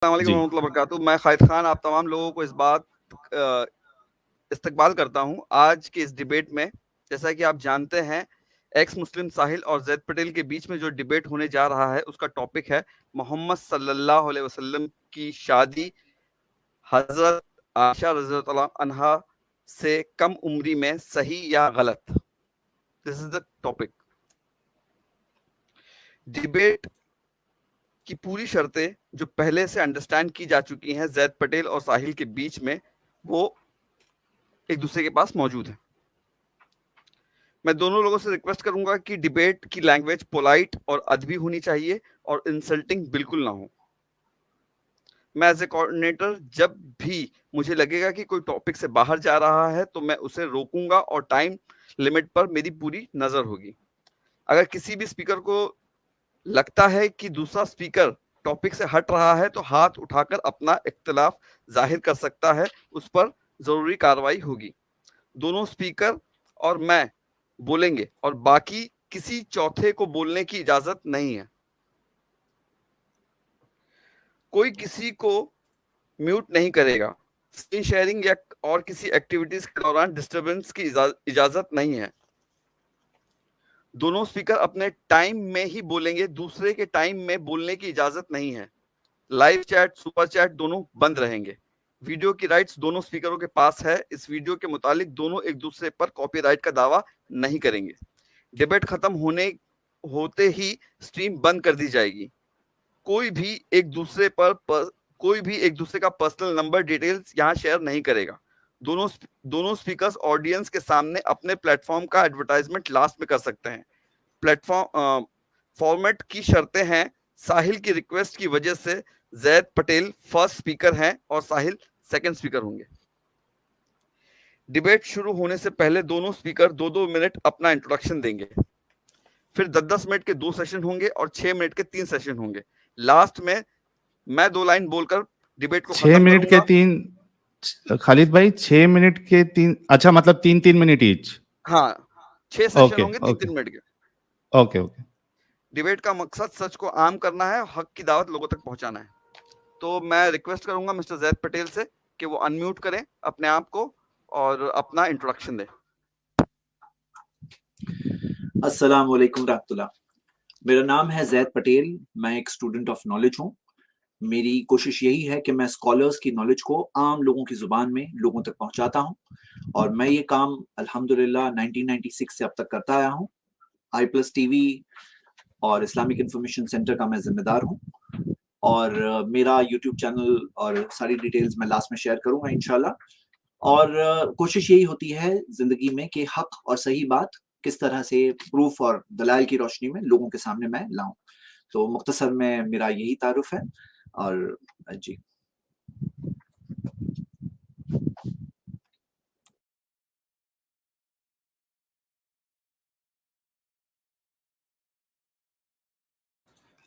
अस्सलाम वालेकुम जी। रहमतुल्लाहि व बरकातुहू। मैं खालिद खान आप तमाम लोगों को इस बात इस्तकबाल करता हूँ आज की इस डिबेट में। जैसा कि आप जानते हैं, एक्स मुस्लिम साहिल और ज़ैद पटेल के बीच में जो डिबेट होने जा रहा है, उसका टॉपिक है मोहम्मद सल्लल्लाहु अलैहि वसल्लम की शादी हज़रत आयशा रज़ियल्लाहु अन्हा से कम उम्री में सही या गलत। This is the topic. Debate की पूरी शर्तें जो पहले से अंडरस्टैंड की जा चुकी हैं ज़ैद पटेल और साहिल के बीच में, वो एक दूसरे के पास मौजूद है। मैं दोनों लोगों से रिक्वेस्ट करूंगा कि डिबेट की लैंग्वेज पोलाइट और अदबी होनी चाहिए और इंसल्टिंग बिल्कुल ना हो। मैं एज ए कोऑर्डिनेटर जब भी मुझे लगेगा कि कोई टॉपिक से बाहर जा रहा है तो मैं उसे रोकूंगा और टाइम लिमिट पर मेरी पूरी नजर होगी। अगर किसी भी स्पीकर को लगता है कि दूसरा स्पीकर टॉपिक से हट रहा है तो हाथ उठाकर अपना इख्तिलाफ जाहिर कर सकता है, उस पर जरूरी कार्रवाई होगी। दोनों स्पीकर और मैं बोलेंगे और बाकी किसी चौथे को बोलने की इजाजत नहीं है। कोई किसी को म्यूट नहीं करेगा। स्क्रीन शेयरिंग या और किसी एक्टिविटीज के दौरान डिस्टरबेंस की इजाजत नहीं है। दोनों स्पीकर अपने टाइम में ही बोलेंगे, दूसरे के टाइम में बोलने की इजाजत नहीं है। लाइव चैट, सुपर चैट दोनों बंद रहेंगे। वीडियो की राइट्स दोनों स्पीकरों के पास है। इस वीडियो के मुतालिक दोनों एक दूसरे पर कॉपीराइट का दावा नहीं करेंगे। डिबेट खत्म होते ही स्ट्रीम बंद कर दी जाएगी। कोई भी एक दूसरे कोई भी एक दूसरे का पर्सनल नंबर डिटेल्स यहाँ शेयर नहीं करेगा। दोनों स्पीकर्स ऑडियंस के सामने अपने प्लेटफॉर्म का एडवर्टाइजमेंट लास्ट में कर सकते हैं। प्लेटफॉर्म फॉर्मेट की शर्तें हैं। साहिल की रिक्वेस्ट की वजह से जैद पटेल फर्स्ट स्पीकर हैं और साहिल सेकंड स्पीकर होंगे। डिबेट शुरू होने से पहले दोनों स्पीकर 2-2 मिनट अपना इंट्रोडक्शन देंगे। फिर 10-10 मिनट के 2 सेशन होंगे और 6 मिनट के 3 सेशन होंगे। लास्ट में मैं 2 लाइन बोलकर डिबेट को 6 खत्म मिनट के करूंगा। 3, खालिद भाई 6 मिनट के 3, अच्छा मतलब 3-3 मिनट ईच। हाँ, 6 सेशन ओके, होंगे ओके, 3-3 मिनट के। Okay, okay. डिबेट का मकसद सच को आम करना है, हक की दावत लोगों तक पहुंचाना है। तो मैं रिक्वेस्ट करूंगा मिस्टर जैद पटेल से कि वो अनम्यूट करें अपने आप को और अपना इंट्रोडक्शन दें। अस्सलाम वालेकुम रहमतुल्लाह। मेरा नाम है जैद पटेल। मैं एक स्टूडेंट ऑफ नॉलेज हूँ। मेरी कोशिश यही है कि मैं स्कॉलर्स की नॉलेज को आम लोगों की ज़ुबान में लोगों तक पहुँचाता हूँ और मैं ये काम अल्हम्दुलिल्लाह 1996 से अब तक करता आया हूँ। आई+ टीवी और इस्लामिक इंफॉर्मेशन सेंटर का मैं ज़िम्मेदार हूँ और मेरा यूट्यूब चैनल और सारी डिटेल्स मैं लास्ट में शेयर करूँगा इंशाल्लाह। और कोशिश यही होती है ज़िंदगी में कि हक और सही बात किस तरह से प्रूफ और दलाइल की रोशनी में लोगों के सामने मैं लाऊं। तो मुख्तसर में मेरा यही तारुफ है और जी।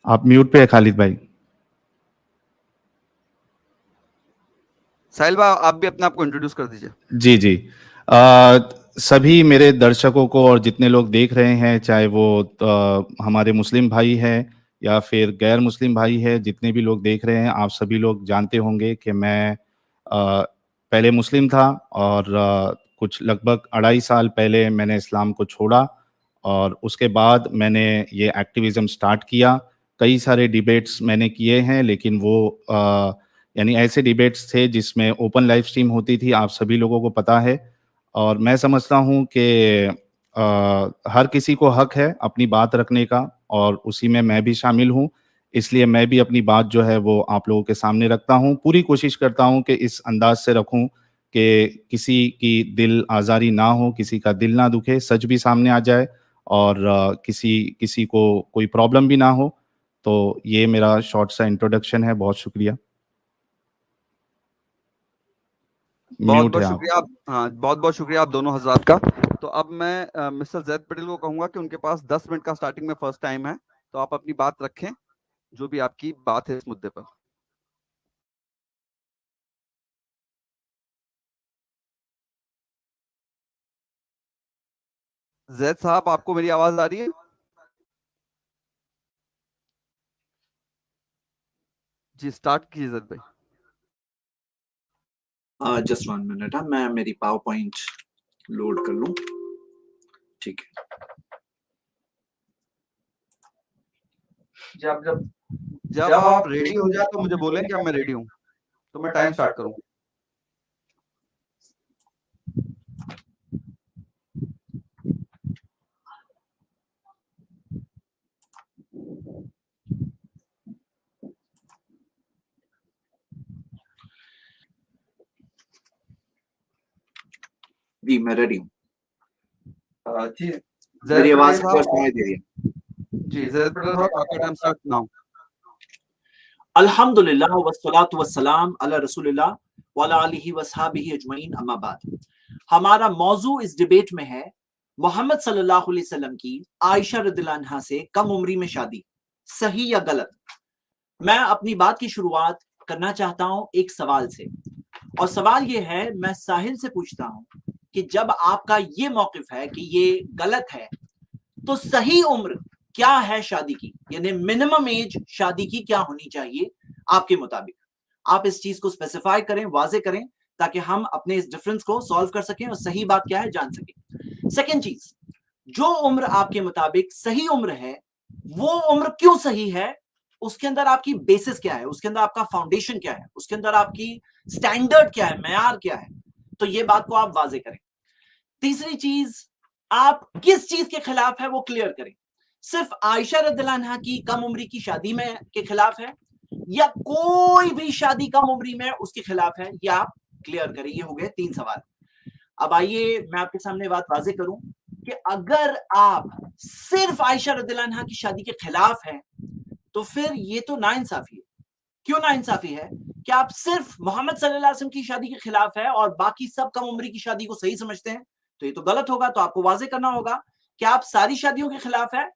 आप म्यूट पे है खालिद भाई। साहिल भाई, आप भी अपने आप को इंट्रोड्यूस कर दीजिए। जी, जी। सभी मेरे दर्शकों को और जितने लोग देख रहे हैं, चाहे वो हमारे मुस्लिम भाई हैं या फिर गैर मुस्लिम भाई हैं, जितने भी लोग देख रहे हैं, आप सभी लोग जानते होंगे कि मैं पहले मुस्लिम था और कुछ लगभग 2.5 साल पहले मैंने इस्लाम को छोड़ा और उसके बाद मैंने ये एक्टिविज़्म स्टार्ट किया। कई सारे डिबेट्स मैंने किए हैं, लेकिन वो यानी ऐसे डिबेट्स थे जिसमें ओपन लाइव स्ट्रीम होती थी, आप सभी लोगों को पता है। और मैं समझता हूँ कि हर किसी को हक है अपनी बात रखने का और उसी में मैं भी शामिल हूँ। इसलिए मैं भी अपनी बात जो है वो आप लोगों के सामने रखता हूँ। पूरी कोशिश करता हूँ कि इस अंदाज से रखूँ कि किसी की दिल आज़ारी ना हो, किसी का दिल ना दुखे, सच भी सामने आ जाए और किसी को कोई प्रॉब्लम भी ना हो। तो ये मेरा शॉर्ट सा इंट्रोडक्शन है। बहुत शुक्रिया। बहुत म्यूट बहुत है आप। शुक्रिया आप हाँ, बहुत बहुत शुक्रिया आप दोनों हजरात का। तो अब मैं मिस्टर जैद पटेल को कहूंगा कि उनके पास 10 मिनट का स्टार्टिंग में फर्स्ट टाइम है, तो आप अपनी बात रखें, जो भी आपकी बात है इस मुद्दे पर। जैद साहब, आपको मेरी आवाज आ रही है? जी स्टार्ट कीजिए जैद भाई। जस्ट 1 मिनट, मैं मेरी पावर पॉइंट लोड कर लूं। ठीक है, जब जब जब आप रेडी हो जाए तो मुझे बोलें कि अब मैं रेडी हूँ, तो मैं टाइम स्टार्ट करूँ। जी मैं रेडी हूँ। जी मेरी जैद आवाज पटेल क्लियर साहब, सुनाई दे रही है? जी जैद पटेल साहब आपका टाइम स्टार्ट नाउ। अल्हम्दुलिल्लाह वस्सलातु वस्सलाम अला रसूलिल्लाह व अला आलिहि वसहबिहि अजमईन, अम्मा बाद। हमारा मौजू इस डिबेट में है मोहम्मद सल्लल्लाहु अलैहि वसल्लम की आयशा रदियल्लाहु अन्हा से कम उम्री में शादी, सही या गलत? मैं अपनी बात की शुरुआत करना चाहता हूं एक सवाल से, और सवाल ये है, मैं साहिल से पूछता हूं कि जब आपका ये मौकिफ है कि ये गलत है, तो सही उम्र क्या है शादी की, यानी मिनिमम एज शादी की क्या होनी चाहिए आपके मुताबिक? आप इस चीज को स्पेसिफाई करें, वाजे करें, ताकि हम अपने इस डिफरेंस को सॉल्व कर सकें और सही बात क्या है जान सकें। सेकेंड चीज, जो उम्र आपके मुताबिक सही उम्र है, वो उम्र क्यों सही है? उसके अंदर आपकी बेसिस क्या है, उसके अंदर आपका फाउंडेशन क्या है, उसके अंदर आपकी स्टैंडर्ड क्या है, मेयार क्या है? तो ये बात को आप वाजे करें। तीसरी चीज, आप किस चीज के खिलाफ है वो क्लियर करें। सिर्फ आयशा रदियल्लाहु अन्हा की कम उम्री की शादी में के खिलाफ है, या कोई भी शादी कम उम्री में उसके खिलाफ है, ये आप क्लियर करें। ये हो गए 3 सवाल। अब आइए मैं आपके सामने बात वाजे करूं कि अगर आप सिर्फ आयशा रदियल्लाहु अन्हा की शादी के खिलाफ हैं, तो फिर ये तो नाइंसाफी है। क्यों नाइंसाफी है? कि आप सिर्फ मोहम्मद सल्लल्लाहु अलैहि वसल्लम की शादी के खिलाफ है और बाकी सब कम उम्री की शादी को सही समझते हैं, तो ये तो गलत होगा। तो आपको वाजे करना होगा कि आप सारी शादियों के खिलाफ है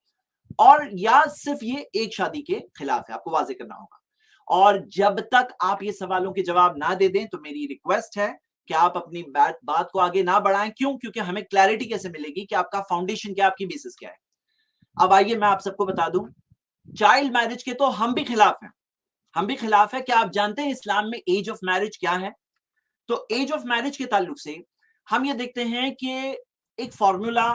और या सिर्फ ये एक शादी के खिलाफ है, आपको वाजे करना होगा। और जब तक आप ये सवालों के जवाब ना दे दें, तो मेरी रिक्वेस्ट है कि आप अपनी बात को आगे ना बढ़ाएं। क्यों? क्योंकि हमें क्लैरिटी कैसे मिलेगी कि आपका फाउंडेशन क्या है, आपकी बेसिस क्या है। अब आइए मैं आप सबको बता दूं, चाइल्ड मैरिज के तो हम भी खिलाफ हैं, हम भी खिलाफ है। क्या आप जानते हैं इस्लाम में एज ऑफ मैरिज क्या है? तो एज ऑफ मैरिज के ताल्लुक से हम ये देखते हैं कि एक फॉर्मूला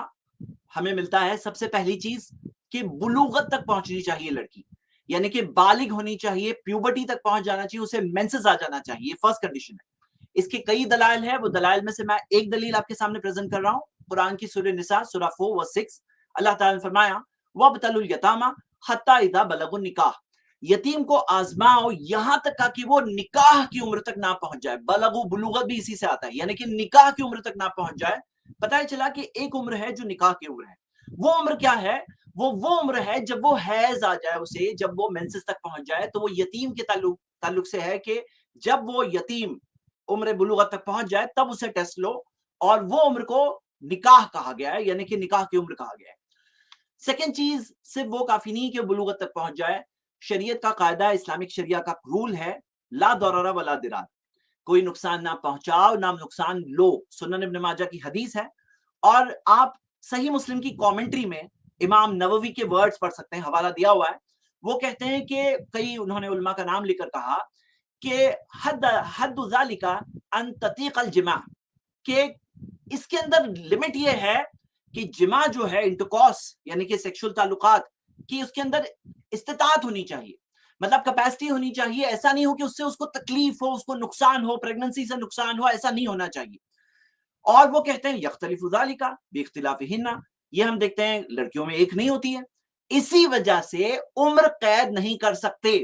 हमें मिलता है। सबसे पहली चीज कि बुलूगत तक पहुंचनी चाहिए लड़की, यानी कि बालिग होनी चाहिए, प्यूबर्टी तक पहुंच जाना चाहिए, उसे मेंसेस आ जाना चाहिए, फर्स्ट कंडीशन है। इसके कई दलाइल है, वो दलाइल में से मैं एक दलील आपके सामने प्रेजेंट कर रहा हूं। कुरान की सूरह निसा सूरह 4 वर्स 6, अल्लाह ताला ने फरमाया वबतलुल यतामा हत्ता इदा बलगुन निकाह, यतीम को आजमाओ यहां तक का कि वो निकाह की उम्र तक ना पहुंच जाए। बलगु बुलूगत भी इसी से आता है, यानी कि निकाह की उम्र तक ना पहुंच जाए। पता है चला कि एक उम्र है जो निकाह की उम्र है। वो उम्र क्या है? वो उम्र है जब वो हैज आ जाए उसे, जब वो मेंसेस तक पहुंच जाए। तो वो यतीम के ताल्लुक से है कि जब वो यतीम उम्र बुलूगत तक पहुंच जाए तब उसे टेस्ट लो, और वो उम्र को निकाह कहा गया है, यानी कि निकाह की उम्र कहा गया है। सेकेंड चीज, सिर्फ वो काफी नहीं कि बुलूगत तक पहुंच जाए। शरीयत का कायदा, इस्लामिक शरिया का रूल है ला दरारा वला दिरार, कोई नुकसान ना पहुंचाओ ना नुकसान लो। सुनन इब्न माजा की हदीस है। और आप सही मुस्लिम की कमेंट्री में इमाम नववी के वर्ड्स पढ़ सकते हैं, हवाला दिया हुआ है। वो कहते हैं कि कई उन्होंने उलमा का नाम लेकर कहा कि हद हद ज़ालिका अन ततीक़ अल जिमा, कि इसके अंदर लिमिट ये है कि जिमा जो है, इंटरकॉर्स यानी कि सेक्सुअल ताल्लुकात की, उसके अंदर इस्तिताअत होनी चाहिए, मतलब कैपेसिटी होनी चाहिए। ऐसा नहीं हो कि उससे उसको तकलीफ हो, उसको नुकसान हो, प्रेगनेंसी से नुकसान हो, ऐसा नहीं होना चाहिए। और वो कहते हैं यख्तलिफु ज़ालिका बिइख्तिलाफिहिन्ना, ये हम देखते हैं लड़कियों में एक नहीं होती है, इसी वजह से उम्र कैद नहीं कर सकते।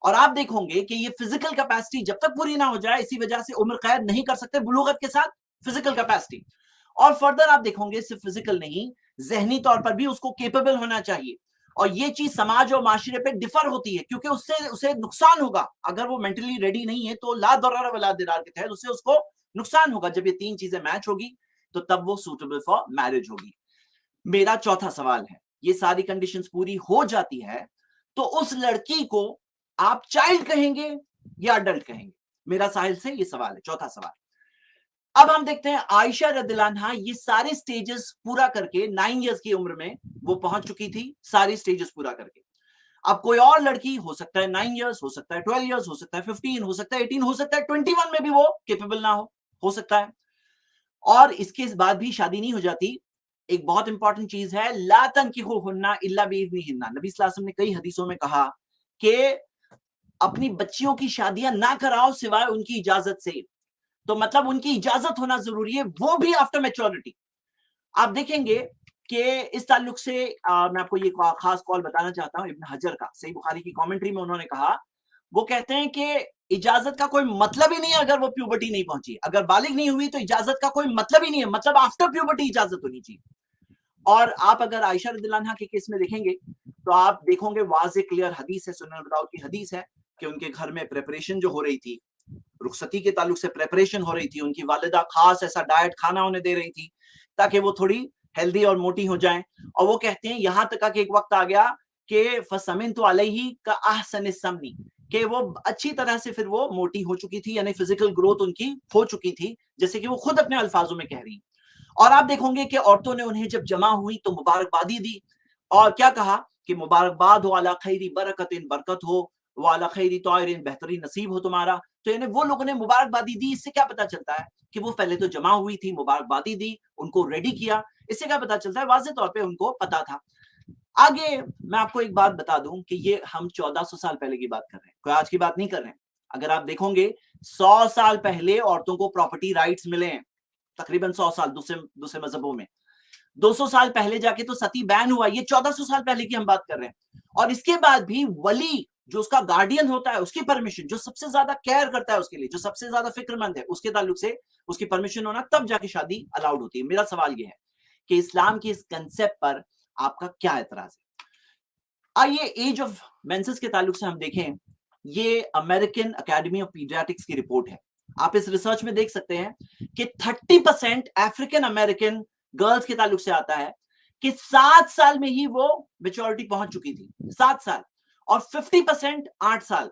और आप देखोगे कि ये फिजिकल कैपेसिटी जब तक पूरी ना हो जाए, इसी वजह से उम्र कैद नहीं कर सकते बुलूगत के साथ फिजिकल कैपेसिटी। और फर्दर आप देखोगे सिर्फ फिजिकल नहीं, जहनी तौर पर भी उसको केपेबल होना चाहिए। और ये चीज समाज और माशरे पे डिफर होती है, क्योंकि उससे उसे नुकसान होगा अगर वो मेंटली रेडी नहीं है। तो ला दरार वला दिरार के तहत उससे उसको नुकसान होगा। जब ये 3 चीजें मैच होगी तो तब वो सूटेबल फॉर मैरिज होगी। मेरा चौथा सवाल है, ये सारी कंडीशंस पूरी हो जाती है तो उस लड़की को आप चाइल्ड कहेंगे या अडल्ट कहेंगे? मेरा साहिल से ये सवाल है, चौथा सवाल। अब हम देखते हैं आयशा रदियल्लाहु अन्हा ये सारे स्टेजेस पूरा करके 9 इयर्स की उम्र में वो पहुंच चुकी थी, सारी स्टेजेस पूरा करके। अब कोई और लड़की हो सकता है 9 इयर्स, हो सकता है 12 इयर्स, हो सकता है 15, हो सकता है 18, हो सकता है 21 में भी वो केपेबल ना हो सकता है। और इसके बाद भी शादी नहीं हो जाती। एक बहुत इंपॉर्टेंट चीज है, ला तनकिहुहुन्ना इल्ला बिइज़्निहिन्ना। नबी सल्लल्लाहु अलैहि वसल्लम ने कई हदीसों में कहा कि अपनी बच्चियों की शादियां ना कराओ सिवाय उनकी इजाजत से। तो मतलब उनकी इजाजत होना जरूरी है, वो भी आफ्टर मैच्योरिटी। आप देखेंगे कि इस ताल्लुक से मैं आपको ये खास कॉल बताना चाहता हूं इब्न हजर का, सही बुखारी की कमेंट्री में उन्होंने कहा, वो कहते हैं कि इजाजत का कोई मतलब ही नहीं है अगर वो प्यूबर्टी नहीं पहुंची, अगर बालिग नहीं हुई तो इजाजत का कोई मतलब ही नहीं है, मतलब आफ्टर प्यूबर्टी इजाजत होनी चाहिए। और आप अगर आयशा रज़ियल्लाहु अन्हा के केस में देखेंगे तो आप देखोगे वाज़े क्लियर हदीस है, सुनन अबू दाऊद की हदीस है कि उनके घर में प्रिपरेशन जो हो रही थी, रुखसती के ताल्लुक से प्रिपरेशन हो रही थी, उनकी वालिदा खास ऐसा डाइट खाना उन्हें दे रही थी ताकि वो थोड़ी हेल्दी और मोटी हो जाएं। और वो कहते हैं यहां तक कि एक वक्त आ गया कि फसमिनतु अलैहि का अहसन समनी, कि वो अच्छी तरह से फिर वो मोटी हो चुकी थी, यानी फिजिकल ग्रोथ उनकी हो चुकी थी, जैसे कि वो खुद अपने अल्फाजों में कह रही। और आप देखोगे कि औरतों ने उन्हें जब जमा हुई तो मुबारकबादी दी और क्या कहा कि मुबारकबाद हो अला खैरी बरकतिन, बरकत हो, व अला खैरी तौरिन, बेहतरीन नसीब हो तुम्हारा। तो यानी वो लोगों ने मुबारकबादी दी। इससे क्या पता चलता है कि वो पहले तो जमा हुई थी, मुबारकबादी दी, उनको रेडी किया। इससे क्या पता चलता है, वाज़ेह तौर पे उनको पता था। आगे मैं आपको एक बात बता दूं कि ये हम 1400 साल पहले की बात कर रहे हैं, कोई आज की बात नहीं कर रहे हैं। अगर आप देखोगे 100 साल पहले औरतों को प्रॉपर्टी राइट्स मिले हैं, तकरीबन 100 साल दूसरे मजहबों में। 200 साल पहले जाके तो सती बैन हुआ, ये 1400 साल पहले की हम बात कर रहे हैं। और इसके बाद भी वली जो उसका गार्डियन होता है, उसकी परमिशन, जो सबसे ज्यादा केयर करता है उसके लिए, जो सबसे ज्यादा फिक्रमंद है, उसके ताल्लुक से उसकी परमिशन होना, तब जाके शादी अलाउड होती है। मेरा सवाल यह है कि इस्लाम की इस कंसेप्ट पर आपका क्या एतराज है? आइए एज ऑफ मेंसेस के ताल्लुक से हम देखें, ये अमेरिकन अकेडमी ऑफ पीडियाट्रिक्स की रिपोर्ट है। आप इस रिसर्च में देख सकते हैं कि 30% अफ्रीकन अमेरिकन गर्ल्स के ताल्लुक से आता है कि 7 साल में ही वो मैच्योरिटी पहुंच चुकी थी, 7 साल, और 50% 8 साल।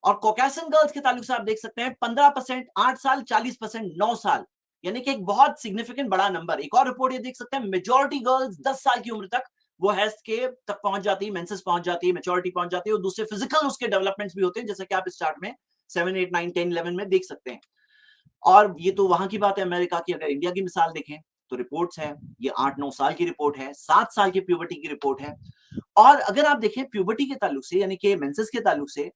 और कॉकेशियन गर्ल्स के ताल्लुक से आप देख सकते हैं 15% 8 साल, 40% 9 साल, यानी कि एक बहुत सिग्निफिकेंट बड़ा नंबर। एक और रिपोर्ट ये देख सकते हैं, मेजॉरिटी गर्ल्स 10 साल की उम्र तक वो हेल्थ के तक पहुंच जाती है, मेंसेस पहुंच जाती है, मैच्योरिटी पहुंच जाती है, और दूसरे फिजिकल उसके डेवलपमेंट्स भी होते हैं, जैसे कि आप इस चार्ट में 7, 8, 9, 10, 11 में देख सकते हैं। और ये तो वहां की बात है अमेरिका की। अगर इंडिया की मिसाल देखें तो रिपोर्ट्स है, ये 8-9 साल की रिपोर्ट है, 7 साल की प्यूबर्टी की रिपोर्ट है। और अगर आप देखें प्यूबर्टी के ताल्लुक से, यानी कि मेंसेस के ताल्लुक से,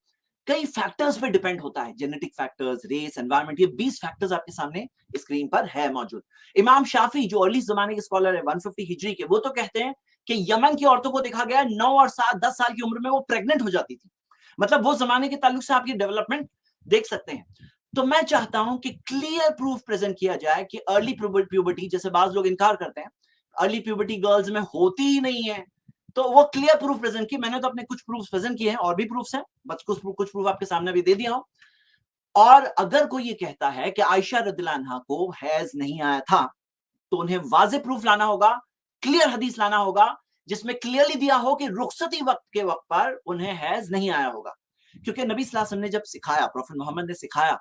कई फैक्टर्स पे डिपेंड होता है, जेनेटिक फैक्टर्स, रेस, एनवायरनमेंट, ये 20 फैक्टर्स आपके सामने स्क्रीन पर है मौजूद। इमाम शाफी जो अर्ली जमाने के स्कॉलर है 150 हिजरी के, वो तो कहते हैं कि यमन की औरतों को देखा गया 9 और 7, 10 साल की उम्र में वो प्रेग्नेंट हो जाती थी। मतलब वो जमाने के ताल्लुक से आप ये डेवलपमेंट देख सकते हैं। तो मैं चाहता हूं कि क्लियर प्रूफ प्रेजेंट किया जाए कि अर्ली प्यूबर्टी, जैसे बाज लोग इनकार करते हैं, अर्ली प्यूबर्टी गर्ल्स में होती ही नहीं है, तो वो क्लियर प्रूफ प्रेजेंट की। मैंने तो अपने कुछ प्रूफ प्रेजेंट किए हैं, और भी प्रूफ्स हैं, बस कुछ प्रूफ आपके सामने भी दे दिया हूं। और अगर कोई ये कहता है कि आयशा रदियल्लाहु अन्हा को हैज नहीं आया था, तो उन्हें वाज़ेह प्रूफ लाना होगा, क्लियर हदीस लाना होगा, जिसमें क्लियरली दिया हो कि रुखसती वक्त पर उन्हें हैज नहीं आया होगा। क्योंकि नबी सल्लल्लाहु अलैहि वसल्लम ने जब सिखाया, प्रॉफेट मोहम्मद ने सिखाया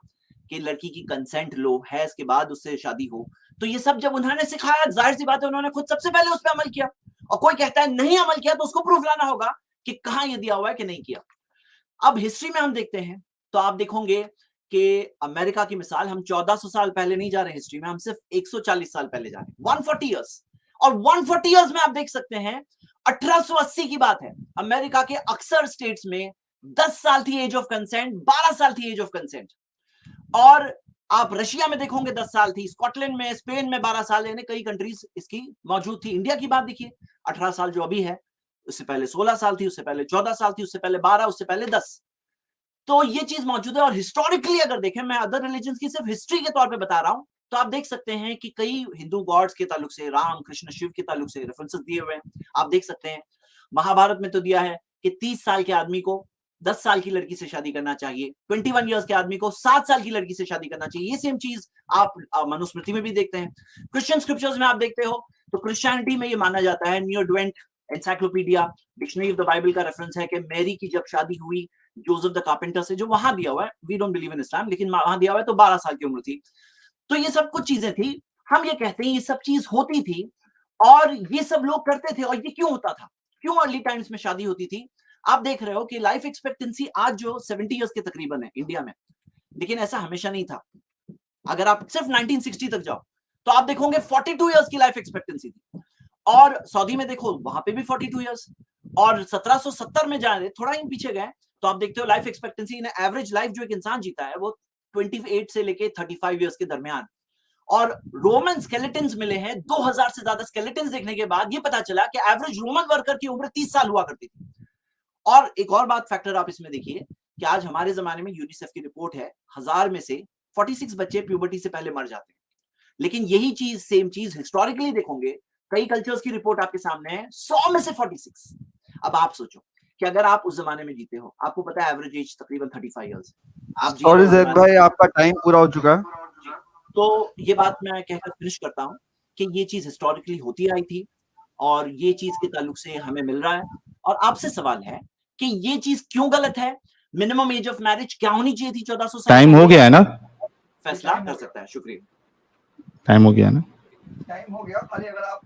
कि लड़की की कंसेंट लो, हैज के बाद उससे शादी हो, तो ये सब जब उन्होंने सिखाया, जाहिर सी बात है उन्होंने खुद सबसे पहले उस पर अमल किया। और कोई कहता है नहीं अमल किया, तो उसको प्रूफ लाना होगा कि कहां ये दिया हुआ है कि नहीं किया। अब हिस्ट्री में हम देखते हैं तो आप देखोगे कि अमेरिका की मिसाल, हम 1400 साल पहले नहीं जा रहे हिस्ट्री में, हम सिर्फ 140 साल पहले जा रहे हैं, 140 ईयर्स। और 140 ईयर्स में आप देख सकते हैं 1880 की बात है, अमेरिका के अक्सर स्टेट्स में 10 साल थी एज ऑफ कंसेंट, 12 साल थी एज ऑफ कंसेंट। और आप रशिया में देखोगे 10 साल थी, स्कॉटलैंड में, स्पेन में 12 साल, यानी कई कंट्रीज इसकी मौजूद थी। इंडिया की बात देखिए, 18 साल जो अभी है, उससे पहले 16 साल थी, उससे पहले 14 साल थी, उससे पहले 12, उससे पहले 10। तो ये चीज मौजूद है। और हिस्टोरिकली अगर देखें, मैं अदर रिलीजन की सिर्फ हिस्ट्री के तौर पे बता रहा हूं, तो आप देख सकते हैं कि कई हिंदू गॉड्स के ताल्लुक से, राम, कृष्ण, शिव के ताल्लुक से रेफरेंसेस दिए हुए हैं। आप देख सकते हैं महाभारत में तो दिया है कि 30 साल के आदमी को 10 साल की लड़की से शादी करना चाहिए, 21 ईयर्स के आदमी को 7 साल की लड़की से शादी करना चाहिए। ये सेम चीज आप मनुस्मृति में भी देखते हैं। क्रिश्चियन स्क्रिप्चर्स में आप देखते हो तो क्रिश्चियनिटी में ये माना जाता है, new advent encyclopedia dictionary of the Bible का रेफरेंस है कि मैरी की जब शादी हुई जोसेफ द कारपेंटर से, जो वहां दिया हुआ है, वी डोंट बिलीव इन इस्लाम, लेकिन वहां दिया हुआ है, तो 12 साल की उम्र थी। तो ये सब कुछ चीजें थी, हम ये कहते हैं ये सब चीज होती थी और ये सब लोग करते थे। और ये क्यों होता था, क्यों अर्ली टाइम्स में शादी होती थी? आप देख रहे हो कि लाइफ एक्सपेक्टेंसी आज जो 70 इयर्स के तकरीबन है इंडिया में, लेकिन ऐसा हमेशा नहीं था। अगर आप सिर्फ 1960 तक जाओ तो आप देखोगे 42 इयर्स की लाइफ एक्सपेक्टेंसी थी, और सऊदी में देखो वहां पे भी 42 इयर्स, और 1770 में जा रहे थोड़ा ही पीछे गए तो आप देखते हो लाइफ एक्सपेक्टेंसी इन एवरेज लाइफ जो एक इंसान जीता है वो 28 से लेके 35 इयर्स के दरमियान। और रोमन स्केलेटन्स मिले हैं, 2000 से ज्यादा स्केलेटन्स देखने के बाद ये पता चला कि एवरेज रोमन वर्कर की उम्र 30 साल हुआ करती थी। और एक और बात फैक्टर आप इसमें देखिए कि आज हमारे जमाने में यूनिसेफ की रिपोर्ट है 1000 में से 46 बच्चे प्यूबर्टी से पहले मर जाते हैं, लेकिन यही चीज सेम चीज हिस्टोरिकली देखोगे कई कल्चर्स की रिपोर्ट आपके सामने है 100 में से 46। अब आप सोचो कि अगर आप उस जमाने में जीते हो, आपको पता है एवरेज एज तकरीबन 35 इयर्स, आप सॉरी जैद भाई, आपका टाइम पूरा हो चुका है। तो ये बात मैं कहकर फिनिश करता हूं कि ये चीज हिस्टोरिकली होती आई थी और ये चीज के ताल्लुक से हमें मिल रहा है। और आपसे सवाल है कि ये चीज क्यों गलत है, मिनिमम एज ऑफ मैरिज क्या होनी चाहिए थी 1400 साल? टाइम हो गया है ना? फैसला कर सकता है। शुक्रिया। टाइम हो गया ना? टाइम हो गया, खाली अगर आप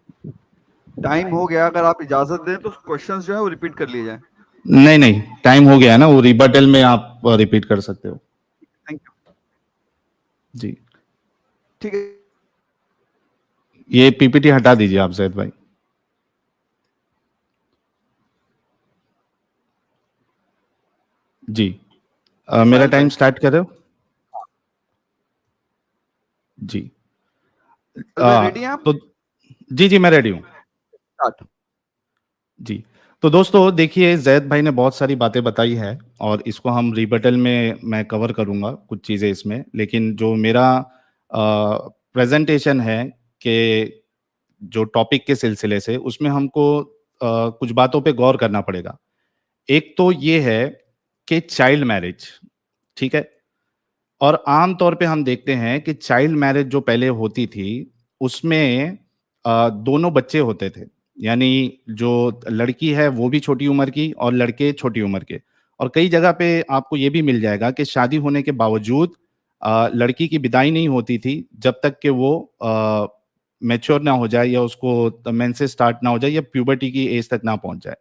टाइम हो गया, अगर आप इजाजत दें तो क्वेश्चंस जो है वो रिपीट कर लिए जाए। नहीं नहीं, टाइम हो गया है ना, वो रिबटल में आप रिपीट कर सकते हो। Thank you. जी, ठीक है, ये पीपीटी हटा दीजिए आप जैद भाई। जी, मेरा टाइम स्टार्ट कर रहे हो? जी, रेडी हैं आप? तो जी जी मैं रेडी हूँ। स्टार्ट। जी, तो दोस्तों देखिए, जैद भाई ने बहुत सारी बातें बताई है और इसको हम रिबटल में मैं कवर करूंगा कुछ चीज़ें इसमें, लेकिन जो मेरा प्रेजेंटेशन है कि जो टॉपिक के सिलसिले से उसमें हमको कुछ बातों पे गौर करना पड़ेगा। एक तो ये है कि चाइल्ड मैरिज, ठीक है, और आम तौर पे हम देखते हैं कि चाइल्ड मैरिज जो पहले होती थी उसमें दोनों बच्चे होते थे, यानी जो लड़की है वो भी छोटी उम्र की और लड़के छोटी उम्र के। और कई जगह पे आपको ये भी मिल जाएगा कि शादी होने के बावजूद लड़की की विदाई नहीं होती थी जब तक कि वो मैच्योर ना हो जाए या उसको मेंसेस स्टार्ट ना हो जाए या प्यूबर्टी की एज तक ना पहुंच जाए।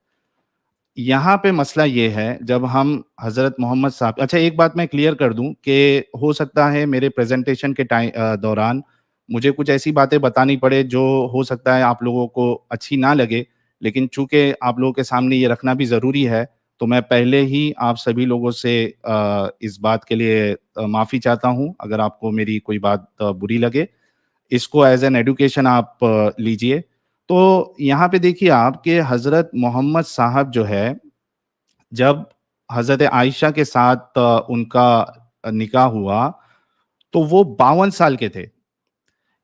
यहाँ पे मसला ये है, जब हम हज़रत मोहम्मद साहब, अच्छा एक बात मैं क्लियर कर दूं कि हो सकता है मेरे प्रेजेंटेशन के दौरान मुझे कुछ ऐसी बातें बतानी पड़े जो हो सकता है आप लोगों को अच्छी ना लगे, लेकिन चूंकि आप लोगों के सामने ये रखना भी ज़रूरी है तो मैं पहले ही आप सभी लोगों से इस बात के लिए माफ़ी चाहता हूँ अगर आपको मेरी कोई बात बुरी लगे। इसको एज एन एडुकेशन आप लीजिए। तो यहाँ पे देखिए आप कि हज़रत मोहम्मद साहब जो है, जब हज़रत आयशा के साथ उनका निकाह हुआ तो वो 52 साल के थे।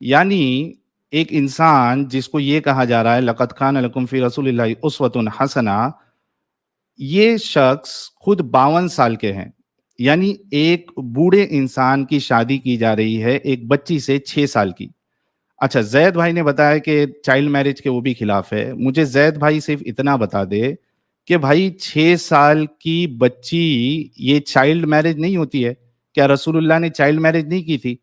यानी एक इंसान जिसको ये कहा जा रहा है लक़द कान लकुम फ़ी रसूलिल्लाहि उस्वतुन हसना, ये शख्स खुद 52 साल के हैं। यानी एक बूढ़े इंसान की शादी की जा रही है एक बच्ची से 6 साल की। अच्छा, ज़ैद भाई ने बताया कि चाइल्ड मैरिज के वो भी खिलाफ है। मुझे ज़ैद भाई सिर्फ इतना बता दे कि भाई 6 साल की बच्ची ये चाइल्ड मैरिज नहीं होती है? क्या रसूलुल्लाह ने चाइल्ड मैरिज नहीं की थी?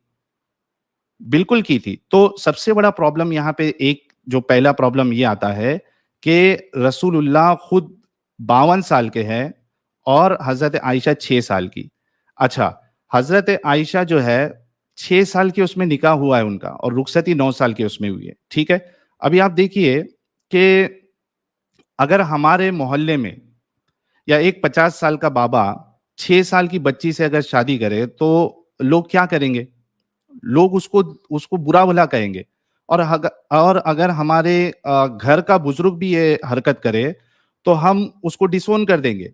बिल्कुल की थी। तो सबसे बड़ा प्रॉब्लम यहाँ पे एक जो पहला प्रॉब्लम ये आता है कि रसूलुल्लाह खुद 52 साल के हैं और हज़रत आयशा 6 साल की। अच्छा, हज़रत आयशा जो है 6 साल की उसमें निकाह हुआ है उनका और रुखसती 9 साल की उसमें हुई है, ठीक है? अभी आप देखिए कि अगर हमारे मोहल्ले में या एक 50 साल का बाबा 6 साल की बच्ची से अगर शादी करे तो लोग क्या करेंगे? लोग उसको उसको बुरा-भला कहेंगे। और अगर हमारे घर का बुजुर्ग भी ये हरकत करे तो हम उसको डिसोन कर देंगे।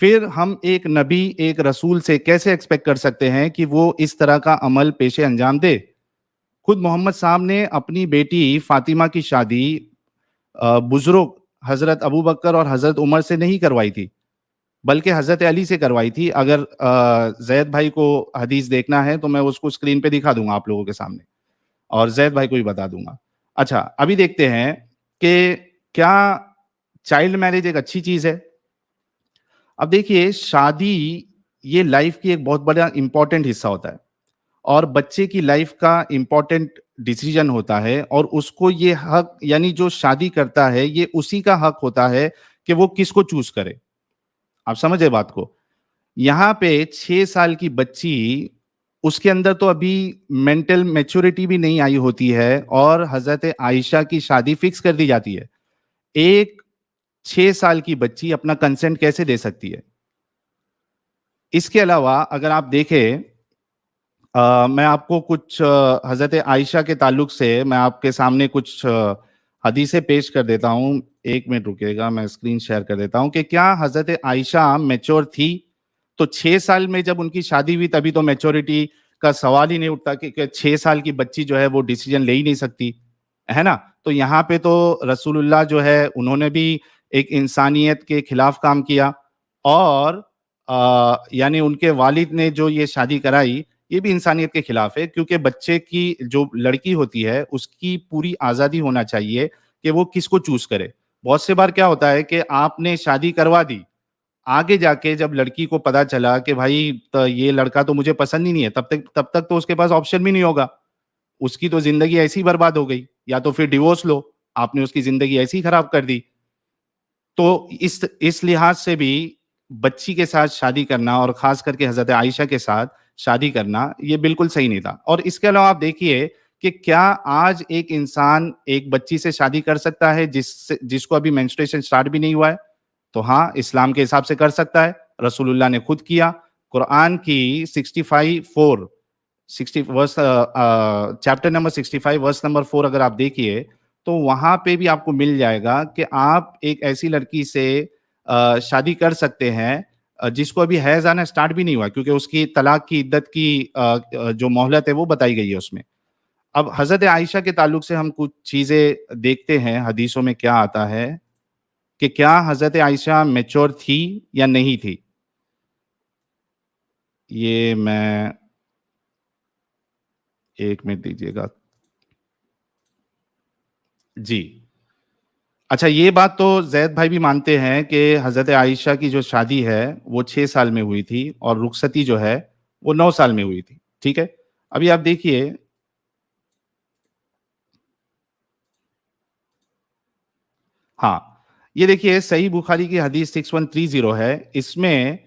फिर हम एक नबी, एक रसूल से कैसे एक्सपेक्ट कर सकते हैं कि वो इस तरह का अमल पेशे अंजाम दे? खुद मोहम्मद साहब ने अपनी बेटी फातिमा की शादी बुजुर्ग हज़रत अबू बकर और हज़रत उमर से नहीं करवाई थी, बल्कि हज़रत अली से करवाई थी। अगर ज़ैद भाई को हदीस देखना है तो मैं उसको स्क्रीन पे दिखा दूंगा आप लोगों के सामने और ज़ैद भाई को भी बता दूंगा। अच्छा, अभी देखते हैं कि क्या चाइल्ड मैरिज एक अच्छी चीज़ है? अब देखिए, शादी ये लाइफ की एक बहुत बड़ा इंपॉर्टेंट हिस्सा होता है और बच्चे की लाइफ का इंपॉर्टेंट डिसीजन होता है और उसको ये हक, यानी जो शादी करता है ये उसी का हक होता है कि वो किसको चूज करे। आप समझे बात को? यहाँ पे 6 साल की बच्ची, उसके अंदर तो अभी मेंटल मैच्योरिटी भी नहीं आई होती है और हज़रत आयशा की शादी फिक्स कर दी जाती है। एक 6 साल की बच्ची अपना कंसेंट कैसे दे सकती है? इसके अलावा अगर आप देखें, मैं आपको कुछ हज़रत आयशा के ताल्लुक से मैं आपके सामने कुछ हदीसें पेश कर देता हूँ। 1 मिनट रुकिएगा, मैं स्क्रीन शेयर कर देता हूँ कि क्या हज़रत आयशा मैच्योर थी? तो 6 साल में जब उनकी शादी हुई तभी तो मैच्योरिटी का सवाल ही नहीं उठता कि 6 साल की बच्ची जो है वो डिसीजन ले ही नहीं सकती, है ना? तो यहाँ पे तो रसूलुल्लाह जो है उन्होंने भी एक इंसानियत के खिलाफ काम किया और यानी उनके वालिद ने जो ये शादी कराई, ये भी इंसानियत के खिलाफ है, क्योंकि बच्चे की जो लड़की होती है उसकी पूरी आज़ादी होना चाहिए कि वो किसको चूज़ करे। बहुत से बार क्या होता है कि आपने शादी करवा दी, आगे जाके जब लड़की को पता चला कि भाई ये लड़का तो मुझे पसंद ही नहीं है, तब तक तो उसके पास ऑप्शन भी नहीं होगा। उसकी तो ज़िंदगी ऐसे ही बर्बाद हो गई, या तो फिर डिवोर्स लो, आपने उसकी ज़िंदगी ऐसे ही खराब कर दी। तो इस लिहाज से भी बच्ची के साथ शादी करना और खास करके हज़रत आयशा के साथ शादी करना, ये बिल्कुल सही नहीं था। और इसके अलावा आप देखिए कि क्या आज एक इंसान एक बच्ची से शादी कर सकता है जिसको अभी मेंस्ट्रुएशन स्टार्ट भी नहीं हुआ है? तो हाँ, इस्लाम के हिसाब से कर सकता है। रसूलुल्लाह ने खुद किया। कुरान की 65 60 verse chapter number 65 verse number 4 अगर आप देखिए, तो वहाँ पे भी आपको मिल जाएगा कि आप एक ऐसी लड़की से शादी कर सकते हैं जिसको अभी हैज़ आना स्टार्ट भी नहीं हुआ, क्योंकि उसकी तलाक की इद्दत की जो मोहलत है वो बताई गई है उसमें। अब हज़रत आयशा के ताल्लुक से हम कुछ चीज़ें देखते हैं, हदीसों में क्या आता है कि क्या हज़रत आयशा मैच्योर थी या नहीं थी? ये मैं 1 मिनट दीजिएगा। जी। अच्छा, ये बात तो ज़ैद भाई भी मानते हैं कि हज़रत आयशा की जो शादी है, वो 6 साल में हुई थी और रुखसती जो है, वो 9 साल में हुई थी। ठीक है? अभी आप देखिए, हाँ, ये देखिए सही बुखारी की हदीस 6130 है। इसमें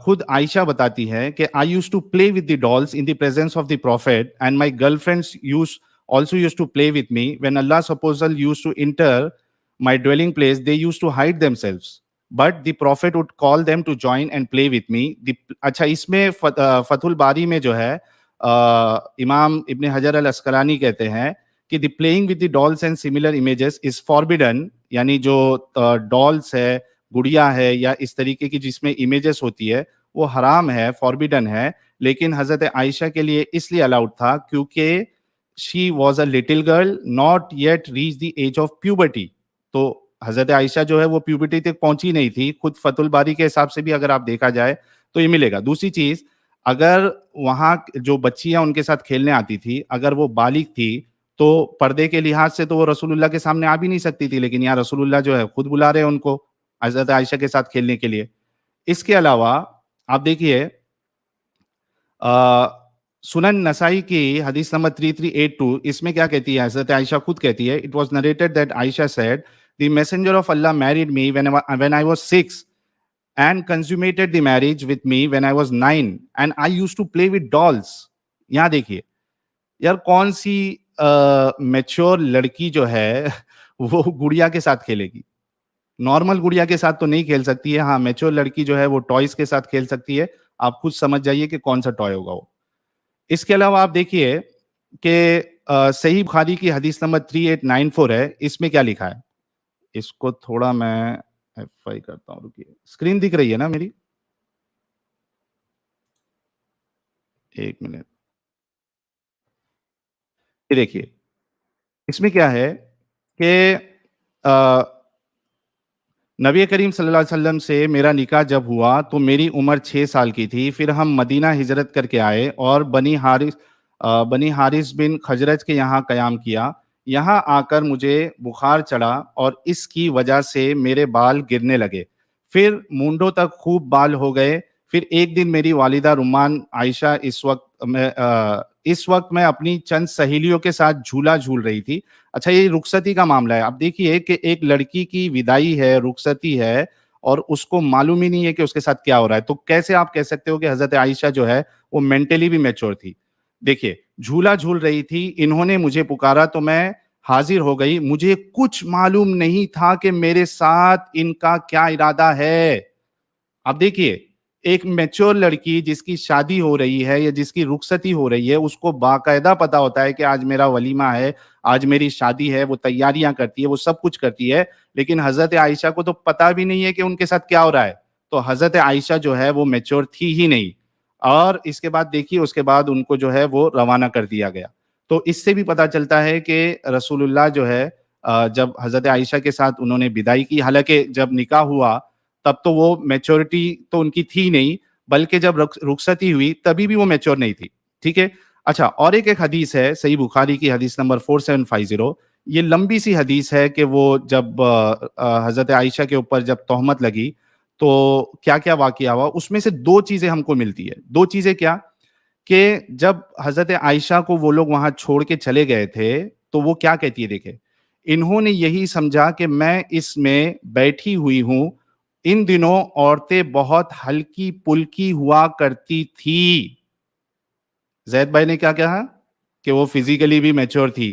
खुद आयशा बताती है कि I used to play with the dolls in the presence of the prophet and my girlfriends used to play with me when Allah apostle used to enter my dwelling place, they used to hide themselves, but the prophet would call them to join and play with me. अच्छा, इसमें फतहुल बारी में जो है इमाम इब्न हजर अल अस्कलानी कहते हैं कि the playing with the dolls and similar images is forbidden, यानी जो डॉल्स है, गुड़िया है या इस तरीके की जिसमें इमेजेस होती है, वो हराम है, फॉरबिडन है। लेकिन हजरत आयशा के लिए इसलिए अलाउड था क्योंकि she was a little girl not yet reach the age of puberty. तो हजरत आयशा जो है वो प्यूबर्टी तक पहुंची नहीं थी। खुद फतुल बारी के हिसाब से भी अगर आप देखा जाए तो ये मिलेगा। दूसरी चीज, अगर वहां जो बच्चियां उनके साथ खेलने आती थी, अगर वो बालिग थी, तो पर्दे के लिहाज से तो वो रसूलुल्लाह के सामने आ भी नहीं सकती थी, लेकिन यहाँ रसूलुल्लाह जो है खुद बुला रहे हैं उनको हजरत आयशा के साथ खेलने के लिए। इसके अलावा आप देखिए सुनन नसाई की हदीस नंबर 3382, इसमें क्या कहती है? हजरत आयशा खुद कहती है, it was narrated that Ayesha said the messenger of Allah married me when I was 6 and consummated the marriage with me when I was 9 and I used to play with dolls. यहाँ देखिए यार, कौन सी मैच्योर लड़की जो है वो गुड़िया के साथ खेलेगी? नॉर्मल गुड़िया के साथ तो नहीं खेल सकती है। हाँ, मैच्योर लड़की जो है वो टॉयज के साथ खेल सकती है। आप खुद समझ जाइए कि कौन सा टॉय होगा वो। इसके अलावा आप देखिए कि सही बुखारी की हदीस नंबर 3894 है। इसमें क्या लिखा है? इसको थोड़ा मैं एफ5 करता हूँ, रुकिए। स्क्रीन दिख रही है ना मेरी? 1 मिनट। ये देखिए, इसमें क्या है कि नबी करीम सल्लल्लाहु अलैहि वसल्लम से मेरा निकाह जब हुआ तो मेरी उम्र 6 साल की थी। फिर हम मदीना हिजरत करके आए और बनी हारिस बिन खजरज के यहाँ कयाम किया। यहाँ आकर मुझे बुखार चढ़ा और इसकी वजह से मेरे बाल गिरने लगे। फिर मूंढों तक खूब बाल हो गए। फिर एक दिन मेरी वालिदा रुमान आयशा इस वक्त मैं अपनी चंद सहेलियों के साथ झूला झूल रही थी। अच्छा, ये रुखसती का मामला है। अब देखिए कि एक लड़की की विदाई है, रुखसती है, और उसको मालूम ही नहीं है कि उसके साथ क्या हो रहा है, तो कैसे आप कह सकते हो कि हजरत आयशा जो है वो मेंटली भी मैच्योर थी? देखिए, झूला झूल रही थी, इन्होंने मुझे पुकारा तो मैं हाजिर हो गई। मुझे कुछ मालूम नहीं था कि मेरे साथ इनका क्या इरादा है। अब देखिए, एक मैच्योर लड़की जिसकी शादी हो रही है या जिसकी रुखसती हो रही है, उसको बाकायदा पता होता है कि आज मेरा वलीमा है, आज मेरी शादी है, वो तैयारियां करती है, वो सब कुछ करती है, लेकिन हजरत आयशा को तो पता भी नहीं है कि उनके साथ क्या हो रहा है। तो हजरत आयशा जो है वो मैच्योर थी ही नहीं। और इसके बाद देखिए, उसके बाद उनको जो है वो रवाना कर दिया गया। तो इससे भी पता चलता है कि रसूलुल्लाह जो है जब हजरत आयशा के साथ उन्होंने विदाई की, हालांकि जब निकाह हुआ तब तो वो मैच्योरिटी तो उनकी थी नहीं, बल्कि जब रुखसती हुई तभी भी वो मैच्योर नहीं थी। ठीक है। अच्छा, और एक हदीस है सही बुखारी की, हदीस नंबर 4750। ये लंबी सी हदीस है कि वो जब हजरत आयशा के ऊपर जब तोहमत लगी तो क्या क्या वाकया हुआ, उसमें से दो चीजें हमको मिलती है। दो चीजें क्या, कि जब हजरत आयशा को वो लोग वहां छोड़ के चले गए थे तो वो क्या कहती है, देखे, इन्होंने यही समझा कि मैं इसमें बैठी हुई हूं। इन दिनों औरतें बहुत हल्की पुल्की हुआ करती थी। जैद भाई ने क्या कहा कि वो फिजिकली भी मैच्योर थी,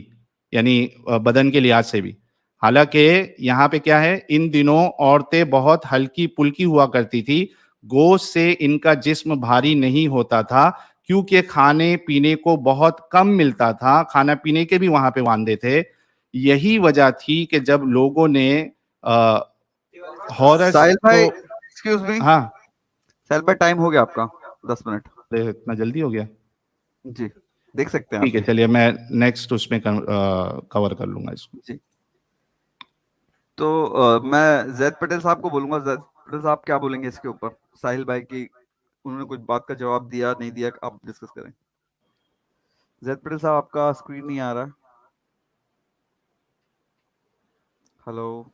यानी बदन के लिहाज से भी। हालांकि यहाँ पे क्या है, इन दिनों औरतें बहुत हल्की पुल्की हुआ करती थी, गोश्त से इनका जिस्म भारी नहीं होता था, क्योंकि खाने पीने को बहुत कम मिलता था, खाना पीने के भी वहां पे वांदे थे। यही वजह थी कि जब लोगों ने हॉरस साहिल भाई, को, एक्सक्यूज मी, हाँ, साहिल भाई टाइम हो गया आपका 10 मिनट। अरे इतना जल्दी हो गया? जी, देख सकते हैं ठीक है, आप। चलिए मैं नेक्स्ट उसमें कवर कर लूंगा इसको। जी, तो मैं जैद पटेल साहब को बोलूंगा। जैद पटेल साहब क्या बोलेंगे इसके ऊपर, साहिल भाई की उन्होंने कुछ बात का जवाब दिया नहीं दिया, आप डिस्कस करें। जैद पटेल साहब, आपका स्क्रीन नहीं आ रहा। हेलो।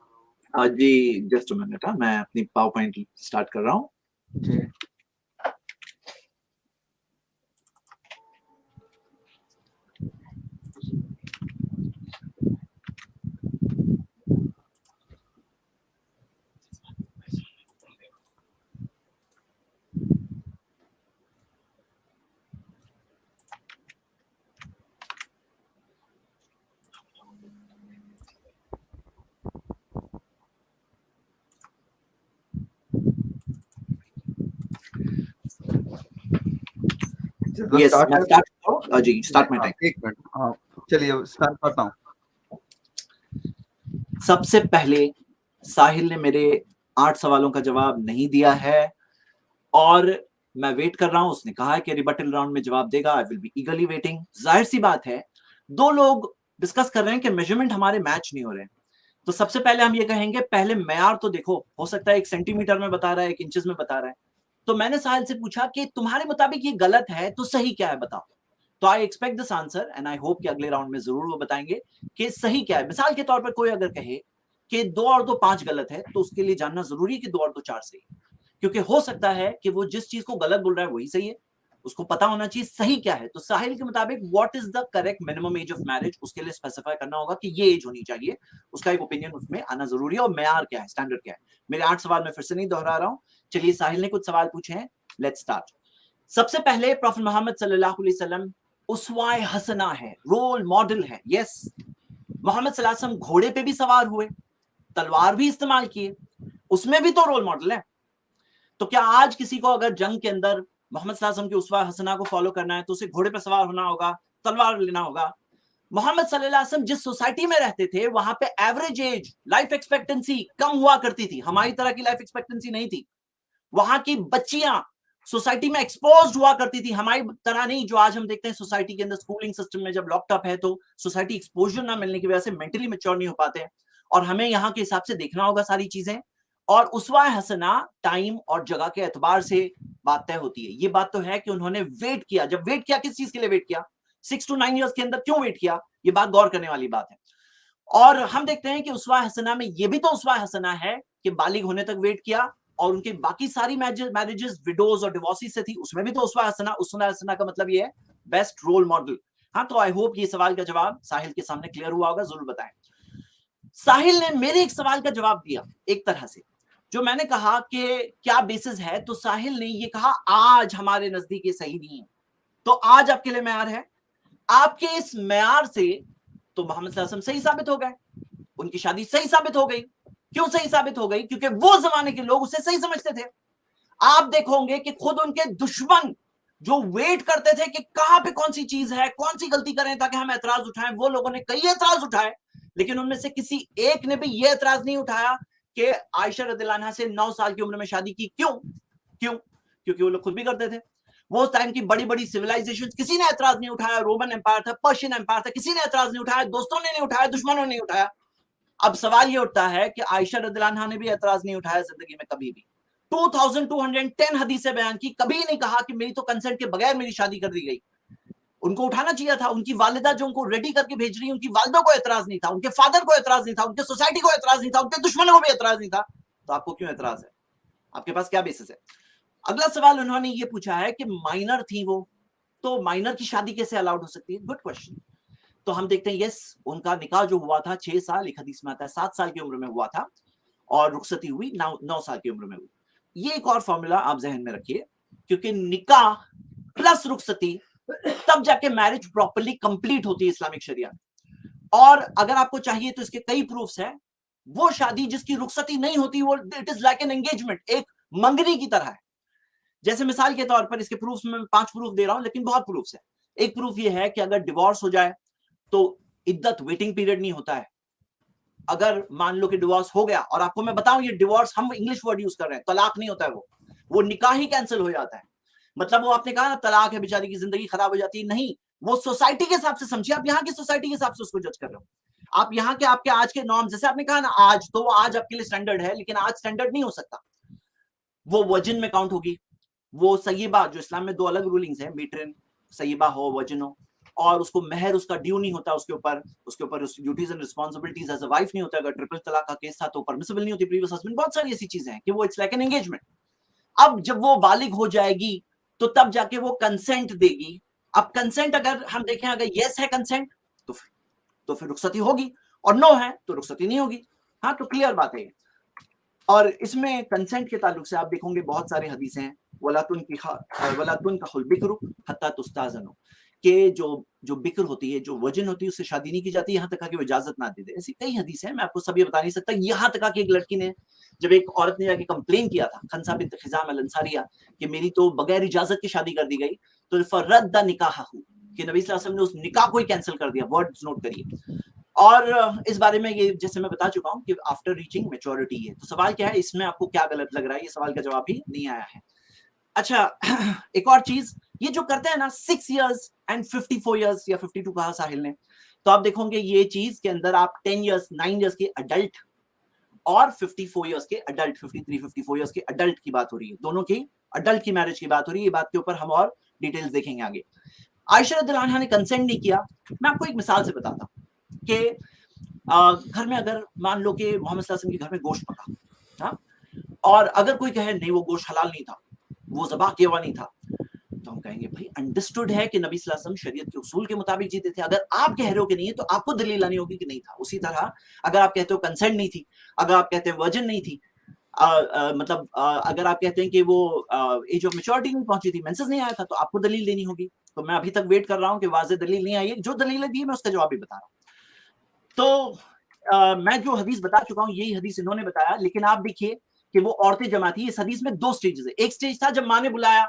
जी, जस्ट अ मिनट, मैं अपनी पावर पॉइंट स्टार्ट कर रहा हूँ। जी, यस, स्टार्ट मैं है। स्टार्ट कर रहा हूँ। जी, स्टार्ट माय हाँ, टाइम। एक मिनट, हाँ, चलिए स्टार्ट करता हूँ। सबसे पहले साहिल ने मेरे 8 सवालों का जवाब नहीं दिया है और मैं वेट कर रहा हूं। उसने कहा है कि रिबटल राउंड में जवाब देगा। I will be ईगरली waiting. जाहिर सी बात है, दो लोग डिस्कस कर रहे हैं कि मेजरमेंट हमारे मैच नहीं हो रहे हैं। तो सबसे पहले हम ये कहेंगे, पहले मैयार तो देखो, हो सकता है 1 सेंटीमीटर में बता रहा है, 1 इंचेस में बता रहा है। तो मैंने साहिल से पूछा कि तुम्हारे मुताबिक ये गलत है तो सही क्या है, बताओ। तो I expect this answer and I hope कि अगले राउंड में जरूर वो बताएंगे कि सही क्या है। मिसाल के तौर पर कोई अगर कहे कि 2 और 2 5 गलत है, तो उसके लिए जानना जरूरी है कि 2 और 2 4 सही है, क्योंकि हो सकता है कि वो जिस चीज को गलत बोल रहा है वही सही है। उसको पता होना चाहिए सही क्या है। तो साहिल के मुताबिक what is the correct minimum age of marriage, उसके लिए स्पेसिफाई करना होगा कि ये एज होनी चाहिए। उसका एक ओपिनियन उसमें आना जरूरी है। और मेयार क्या है, स्टैंडर्ड क्या है। मेरे 8 सवाल मैं फिर से नहीं दोहरा रहा हूं। चलिए, साहिल ने कुछ सवाल पूछे हैं, लेट्स स्टार्ट। सबसे पहले, प्रॉफेट मोहम्मद सल्लल्लाहु अलैहि वसल्लम उसवाए हसना है, रोल मॉडल है। यस, मोहम्मद सल्लल्लाहु अलैहि वसल्लम घोड़े पे भी सवार हुए, तलवार भी इस्तेमाल किए, उसमें भी तो रोल मॉडल है। तो क्या आज किसी को अगर जंग के अंदर मोहम्मद सल्लल्लाहु अलैहि वसल्लम की उसवा हसना को फॉलो करना है तो उसे घोड़े पर सवार होना होगा, तलवार लेना होगा। मोहम्मद सल्लल्लाहु अलैहि वसल्लम जिस सोसाइटी में रहते थे वहां पे एवरेज एज, लाइफ एक्सपेक्टेंसी कम हुआ करती थी। हमारी तरह की लाइफ एक्सपेक्टेंसी नहीं थी। वहां की बच्चियां सोसाइटी में एक्सपोज हुआ करती थी, हमारी तरह नहीं जो आज हम देखते हैं सोसाइटी के अंदर। स्कूलिंग सिस्टम में जब लॉकअप है तो सोसाइटी एक्सपोजर ना मिलने की वजह से मेंटली मैच्योर नहीं हो पाते, और हमें यहाँ के हिसाब से देखना होगा सारी चीजें। और उसवा हसना टाइम और जगह के एतबार से बात तय होती है। ये बात तो है कि उन्होंने वेट किया। जब वेट किया, किस चीज के लिए वेट किया, 6 to 9 ईयर्स के अंदर क्यों वेट किया, ये बात गौर करने वाली बात है। और हम देखते हैं कि उसवा हसना में ये भी तो उसवा हसना है कि बालिग होने तक वेट किया, और उनके बाकी सारी मैरिजेस विडोज और डिवोर्सिस से थी, उसमें भी तो उसवा हसना। उसवा हसना का मतलब ये है बेस्ट रोल मॉडल। हाँ, तो आई होप ये सवाल का जवाब साहिल के सामने क्लियर हुआ होगा, जरूर बताएं। साहिल ने मेरे एक सवाल का जवाब दिया एक तरह से, जो मैंने कहा कि क्या बेसिस है, तो साहिल ने ये कहा आज हमारे नजदीक ये सही नहीं है, तो आज आपके लिए मेयार है। आपके इस मेयार से तो मोहम्मद सल्लल्लाहु अलैहि वसल्लम सही साबित हो गए, उनकी शादी सही साबित हो गई। क्यों सही साबित हो गई? क्योंकि वो जमाने के लोग उसे सही समझते थे। आप देखोगे कि खुद उनके दुश्मन जो वेट करते थे कि कहां पे कौन सी चीज है, कौन सी गलती करें ताकि हम एतराज उठाएं, वो लोगों ने कई एतराज उठाए, लेकिन उनमें से किसी एक ने भी ये एतराज नहीं उठाया कि आयशा रदियल्लाहु अन्हा से 9 साल की उम्र में शादी की। क्यों? क्योंकि वो लोग खुद भी करते थे। वो टाइम की बड़ी बड़ी सिविलाइजेशन, किसी ने एतराज नहीं उठाया। रोमन एम्पायर था, पर्शियन एम्पायर था, किसी ने एतराज नहीं उठाया, दोस्तों ने नहीं उठाया, दुश्मनों ने नहीं उठाया। अब सवाल ये उठता है कि आयशा रदियल्लाहु अन्हा ने भी एतराज नहीं उठाया जिंदगी में कभी भी। 2210 हदीसें बयान की, कभी नहीं कहा कि मेरी तो कंसेंट के बगैर मेरी शादी कर दी गई। उनको उठाना चाहिए था। उनकी वालिदा जो उनको रेडी करके भेज रही है, उनकी वालिदा को एतराज नहीं था, उनके फादर को एतराज नहीं था, उनके सोसाइटी को एतराज नहीं था, उनके दुश्मनों को भी एतराज नहीं था। तो आपको क्यों एतराज है? आपके पास क्या बेसिस है? अगला सवाल उन्होंने ये पूछा है कि माइनर थी वो, तो माइनर की शादी कैसे अलाउड हो सकती है? Good question. तो हम देखते हैं, यस, उनका निकाह जो हुआ था 6 साल, एक हदीस में आता है 7 साल की उम्र में हुआ था, और रुखसती हुई 9 साल की उम्र में हुई। ये एक और फॉर्मूला आप जहन में रखिए, क्योंकि निकाह प्लस रुखसती तब जाके मैरिज प्रॉपर्ली कंप्लीट होती है इस्लामिक शरिया में। और अगर आपको चाहिए तो इसके कई प्रूफ्स हैं। वो शादी जिसकी रुखसती नहीं होती, वो it is like an engagement, एक मंगनी की तरह है। जैसे मिसाल के तौर पर, इसके प्रूफ्स में 5 प्रूफ दे रहा हूं, लेकिन बहुत प्रूफ्स है। एक प्रूफ ये है कि अगर डिवोर्स हो जाए तो इद्दत, वेटिंग पीरियड नहीं होता है। अगर मान लो कि डिवोर्स हो गया, और आपको मैं बताऊं, ये डिवोर्स हम इंग्लिश वर्ड यूज कर रहे हैं, तलाक नहीं होता है, वो निकाह ही कैंसिल हो जाता है। मतलब वो आपने कहा ना तलाक है, बेचारी की जिंदगी खराब हो जाती है, नहीं, वो सोसाइटी के हिसाब से समझिए। आप यहाँ की सोसाइटी के हिसाब से उसको जज कर रहे हो। आप यहाँ के आपके आज के नॉर्म, जैसे आपने कहा ना आज, तो वो आज आपके लिए स्टैंडर्ड है, लेकिन आज स्टैंडर्ड नहीं हो सकता। वो वजन में काउंट होगी। वो सय्यबा, जो इस्लाम में 2 अलग रूलिंग्स हैं, मीटरिन, सय्यबा हो, वजन हो, और उसको महर उसका ड्यू नहीं होता, उसके ऊपर duties and responsibilities as a wife नहीं होता। अगर ट्रिपल तलाक का केस था तो परमिसिबल नहीं होती प्रीवियस हस्बैंड। बहुत सारी ऐसी चीजें हैं कि वो इट्स लाइक एन एंगेजमेंट। अब जब वो बालिग हो जाएगी तो तब जाके वो कंसेंट देगी। अब कंसेंट अगर हम देखें, अगर यस है कंसेंट तो फिर रुखसती होगी, और नो है तो रुखसती नहीं होगी। हाँ, तो क्लियर बात है। और इसमें कंसेंट के ताल्लुक से आप देखोगे बहुत सारे हदीसें हैं, वला तुनकाहुल बिक्र हत्ता तुस्ताज़नु, कि जो बिक्र होती है, जो वजन होती है, उससे शादी नहीं की जाती यहाँ तक कि वो इजाजत ना दे दे। ऐसी कई हदीसें हैं, मैं आपको सब ये बता नहीं सकता। यहाँ तक कि एक लड़की ने, जब एक औरत ने जाके कंप्लेन किया था, खंसा बिन्त खिजाम अल अंसारिया, कि मेरी तो बगैर इजाजत की शादी कर दी गई, तो फरद्दा निकाहहू, कि नबी सल्लल्लाहु अलैहि वसल्लम ने उस निकाह को ही कैंसिल कर दिया। वर्ड्स नोट करिए। और इस बारे में ये जैसे मैं बता चुका हूं कि आफ्टर रीचिंग मैच्योरिटी है। तो सवाल क्या है, इसमें आपको क्या गलत लग रहा है? ये सवाल का जवाब भी नहीं आया है। अच्छा, एक और चीज, ये जो करते हैं ना 6 years एंड 54 years या 52 कहा साहिल ने, तो आप देखोगे ये चीज के अंदर आप 10 years 9 years के अडल्ट और 54 years के अडल्ट, 53-54 years के अडल्ट की बात हो रही है। दोनों की अडल्ट की मैरिज की बात हो रही है। ये बात के ऊपर हम और डिटेल्स देखेंगे आगे। आयशा रदियल्लाहु अन्हा ने कंसेंट नहीं किया। मैं आपको एक मिसाल से बताता हूँ कि घर में अगर मान लो कि मोहम्मद सल्लल्लाहु अलैहि वसल्लम के घर में गोश्त पका, हाँ, और अगर कोई कहे नहीं वो गोश्त हलाल नहीं था, वो ज़बह किया हुआ नहीं था, तो हम कहेंगे भाई अंडरस्टूड है कि नबी सल्लल्लाहु अलैहि वसल्लम शरीयत के उसूल के मुताबिक जीते थे। अगर आप कह रहे हो कि नहीं है तो आपको दलील लानी होगी कि नहीं था। उसी तरह अगर आप कहते हो कंसेंट नहीं थी, अगर आप कहते हैं वर्जिन नहीं थी, मतलब अगर आप कहते हैं कि वो एज ऑफ मैच्योरिटी नहीं पहुंची थी, मेंसेस नहीं आया था, तो आपको दलील देनी होगी। तो मैं अभी तक वेट कर रहा हूँ कि वाज़ेह दलील नहीं आई है। जो दलीलें दी मैं उसका जवाब भी बता रहा हूँ। तो मैं जो हदीस बता चुका हूँ यही हदीस इन्होंने बताया, लेकिन आप देखिए कि वो औरतें जमा थी। इस हदीस में 2 स्टेजेस है। एक स्टेज था जब माँ ने बुलाया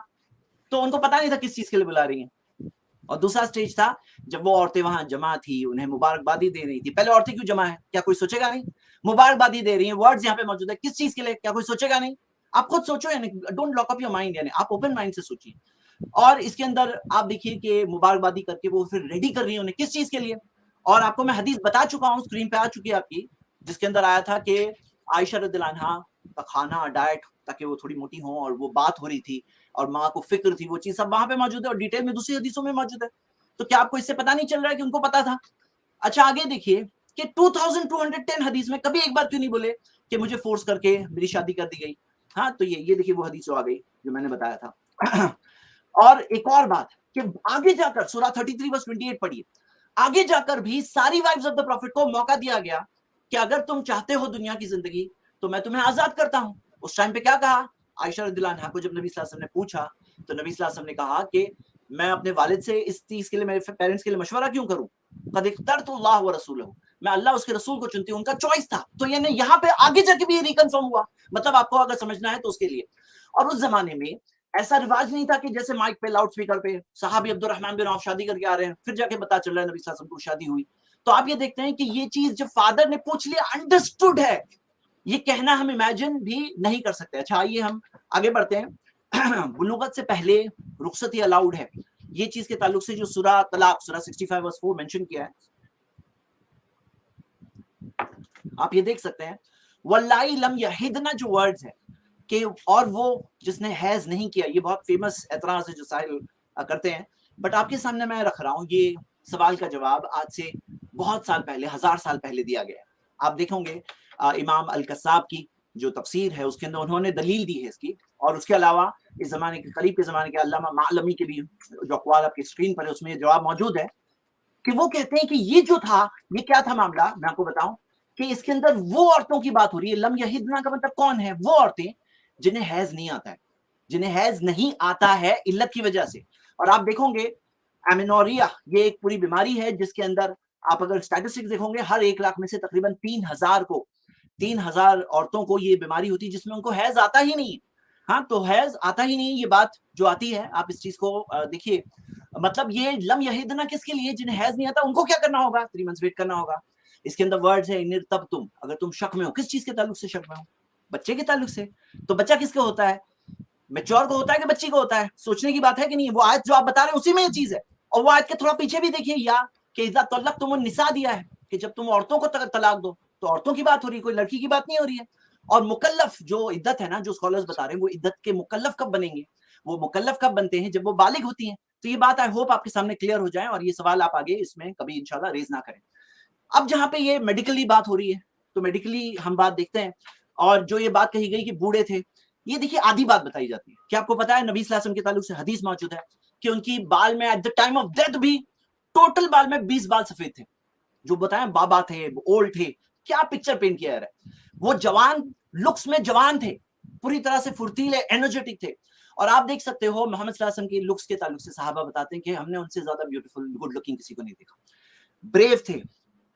तो उनको पता नहीं था किस चीज के लिए बुला रही हैं, और दूसरा स्टेज था जब वो औरतें वहां जमा थी, उन्हें मुबारकबादी दे रही थी। पहले औरतें क्यों जमा है? क्या कोई सोचेगा नहीं? मुबारकबादी दे रही हैं, वर्ड्स यहाँ पे मौजूद है, किस चीज के लिए? क्या कोई सोचेगा नहीं? आप खुद सोचो, यानी don't lock up your mind, यानी आप ओपन माइंड से सोचिए। और इसके अंदर आप देखिए कि मुबारकबादी करके वो फिर रेडी कर रही है उन्हें, किस चीज के लिए? और आपको मैं हदीस बता चुका हूँ, स्क्रीन पे आ चुकी है आपकी, जिसके अंदर आया था कि आयशा रदियल्लाहु अन्हा का खाना, डाइट, ताकि वो थोड़ी मोटी हो, और वो बात हो रही थी और माँ को फिक्र थी, वो चीज सब वहां पे मौजूद है और डिटेल में दूसरी हदीसों में मौजूद है। तो क्या आपको इससे पता नहीं चल रहा है कि उनको पता था? अच्छा, आगे देखिए कि 2210 हदीस में कभी एक बार क्यों नहीं बोले कि मुझे फोर्स करके मेरी शादी कर दी गई? हाँ, तो ये देखिए वो हदीस आ गई जो मैंने बताया था। और एक और बात कि आगे जाकर सूरह 33 वर्स 28 पढ़िए, आगे जाकर भी सारी वाइफ्स ऑफ द प्रॉफिट को मौका दिया गया कि अगर तुम चाहते हो दुनिया की जिंदगी तो मैं तुम्हें आजाद करता हूं। उस टाइम पे क्या कहा आयशा रज़ियल्लाहु अन्हा को जब नबी सल्लल्लाहु अलैहि वसल्लम ने पूछा, तो नबी सल्लल्लाहु अलैहि वसल्लम ने कहा कि मैं अपने वालिद से इस चीज के लिए, मेरे पेरेंट्स के लिए मशवरा क्यों करूं? कद इख्तरतुल्लाह व रसूलहू, मैं अल्लाह उसके रसूल को चुनती हूं, उनका चॉइस था। तो यानी यहाँ पे आगे जाके भी ये रिकन्फर्म हुआ, मतलब आपको अगर समझना है तो उसके लिए। और उस जमाने में ऐसा रिवाज नहीं था कि जैसे माइक पे लाउड स्पीकर पे साहबी अब्दुर्रहमान बिन औफ शादी करके आ रहे हैं, फिर जाके पता चल रहा है नबी सल्लल्लाहु अलैहि वसल्लम को शादी हुई। तो आप ये देखते हैं कि ये चीज जब फादर ने पूछ लिया, अंडरस्टूड है, ये कहना हम इमेजिन भी नहीं कर सकते। अच्छा आइए हम आगे बढ़ते हैं। बुलूगत से पहले रुखसती अलाउड है, ये चीज के ताल्लुक से जो सूरह तलाक सूरह 65 वर्स 4 मेंशन किया है, आप ये देख सकते हैं। वल्लाई लम यहिदना जो वर्ड्स है कि, और वो जिसने हैज नहीं किया, ये बहुत फेमस एतराज है जो साहिल करते हैं, बट आपके सामने मैं रख रहा हूं ये सवाल का जवाब आज से बहुत साल पहले, 1000 साल पहले दिया गया है। आप देखोगे इमाम अल-कस्साब की जो तफसीर है उसके अंदर उन्होंने दलील दी है इसकी, और उसके अलावा इस जमाने के करीब के जमाने के अल्लामा मालमी के भी जो अक़वाल आपकी स्क्रीन पर है उसमें जवाब मौजूद है कि वो कहते हैं कि ये जो था, ये क्या था मामला, मैं आपको बताऊं कि इसके अंदर वो औरतों की बात हो रही है। लम यहिदना का मतलब कौन है? वो औरतें जिन्हें हैज नहीं आता है, जिन्हें हैज नहीं आता है इल्लत की वजह से। और आप देखोगे एमेनोरिया ये एक पूरी बीमारी है जिसके अंदर आप अगर स्टैटिस्टिक्स देखोगे, हर 1 लाख में से तकरीबन 3000 औरतों को ये बीमारी होती है जिसमें उनको हैज आता ही नहीं। हाँ, तो हैज आता ही नहीं, ये बात जो आती है, आप इस चीज को देखिए, मतलब ये लम यहिदना किसके लिए? जिन्हें हैज नहीं आता उनको क्या करना होगा? 3 मंथ्स वेट करना होगा। इसके अंदर वर्ड्स है इनिर तब तुम, अगर तुम शक में हो, किस चीज के ताल्लुक से शक में हो? बच्चे के ताल्लुक से। तो बच्चा किसका होता है? मैच्योर को होता है कि बच्ची को होता है? सोचने की बात है कि नहीं? वो आयत जो आप बता रहे हैं उसी में ये चीज है। और वो आयत के थोड़ा पीछे भी देखिए, या कि इज़ा तल्लक़्तुमुन निसा दिया है कि जब तुम औरतों को तलाक दो, तो औरतों की बात हो रही है, कोई लड़की की बात नहीं हो रही है। और मुकल्लफ जो इद्दत है ना, जो स्कॉलर्स बता रहे हैं, वो इद्दत के मुकल्लफ कब बनेंगे? वो मुकल्लफ कब बनते हैं? जब वो बालिग होती हैं। तो ये बात आई होप आपके सामने क्लियर हो जाए और ये सवाल आप आगे इसमें कभी इंशाल्लाह रेज ना करें। अब जहां पे ये मेडिकली बात हो रही है, तो मेडिकली हम बात देखते हैं, और जो ये बात कही गई कि बूढ़े थे, ये देखिए आधी बात बताई जाती है। क्या आपको पता है नबी सल्लल्लाहु अलैहि वसल्लम के ताल्लुक से हदीस मौजूद है कि उनकी बाल में at the time of death भी टोटल बाल में 20 बाल सफेद थे। जो बताया बाबा थे, ओल्ड थे, क्या पिक्चर पेंट किया है। वो जवान, लुक्स में जवान थे, पूरी तरह से फुर्तीले, एनर्जेटिक थे। और आप देख सकते हो मोहम्मद सल्लल्लाहु अलैहि वसल्लम की लुक्स के ताल्लुक से सहाबा बताते हैं कि हमने उनसे ज्यादा ब्यूटीफुल, गुड लुकिंग किसी को नहीं देखा। ब्रेव थे,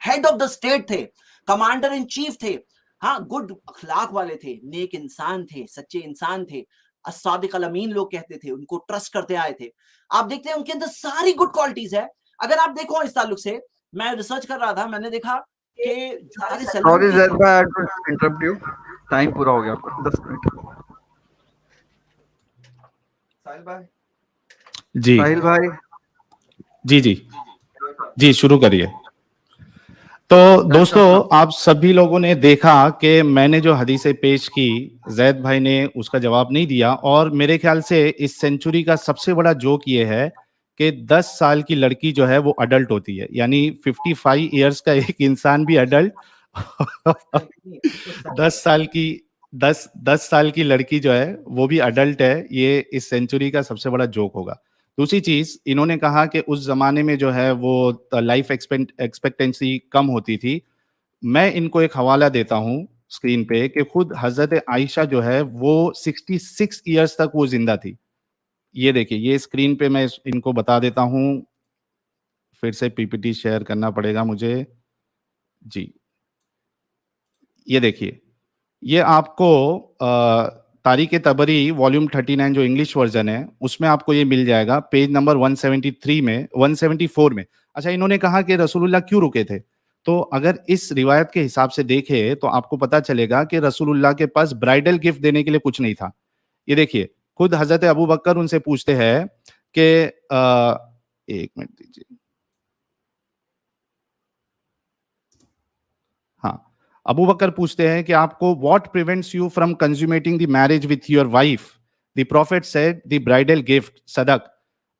हेड ऑफ द स्टेट थे, कमांडर इन चीफ थे, हाँ, गुड अखलाक वाले थे, नेक इंसान थे, सच्चे इंसान थे, अस्सादिक अल अमीन लोग कहते थे, उनको ट्रस्ट करते आए थे। आप देखते हैं उनके अंदर सारी गुड क्वालिटीज है। अगर आप देखो इस ताल्लुक से, मैं रिसर्च कर रहा था, मैंने देखा कि सॉरी ज़ैद भाई, आई टू इंटरप्ट यू, टाइम पूरा हो गया आपका, 10 मिनट। साहिल भाई जी साहिल भाई जी जी जी, शुरू करिए। तो दोस्तों, आप सभी लोगों ने देखा कि मैंने जो हदीसें पेश की, जैद भाई ने उसका जवाब नहीं दिया। और मेरे ख्याल से इस सेंचुरी का सबसे बड़ा जोक ये है कि 10 साल की लड़की जो है वो अडल्ट होती है, यानी 55 इयर्स का एक इंसान भी अडल्ट 10 साल की लड़की जो है वो भी अडल्ट है। ये इस सेंचुरी का सबसे बड़ा जोक होगा। दूसरी चीज, इन्होंने कहा कि उस जमाने में जो है वो लाइफ एक्सपेक्टेंसी कम होती थी। मैं इनको एक हवाला देता हूं स्क्रीन पे कि खुद हजरत आयशा जो है वो 66 इयर्स तक वो जिंदा थी। ये देखिए, ये स्क्रीन पे मैं इनको बता देता हूं। फिर से पीपीटी शेयर करना पड़ेगा मुझे जी। ये देखिए, ये आपको तारीख तबरी वॉल्यूम 39 जो इंग्लिश वर्जन है उसमें आपको ये मिल जाएगा, पेज नंबर 173 में, 174 में। अच्छा, इन्होंने कहा कि रसूलुल्लाह क्यों रुके थे? तो अगर इस रिवायत के हिसाब से देखें तो आपको पता चलेगा कि रसूलुल्लाह के पास ब्राइडल गिफ्ट देने के लिए कुछ नहीं था। ये देखिए, खुद हजरत अबू बकर उनसे पूछते हैं कि एक मिनट दीजिए, हाँ, अबू बकर पूछते हैं कि आपको what prevents you from consummating the marriage with your wife? The prophet said the bridal gift सदक।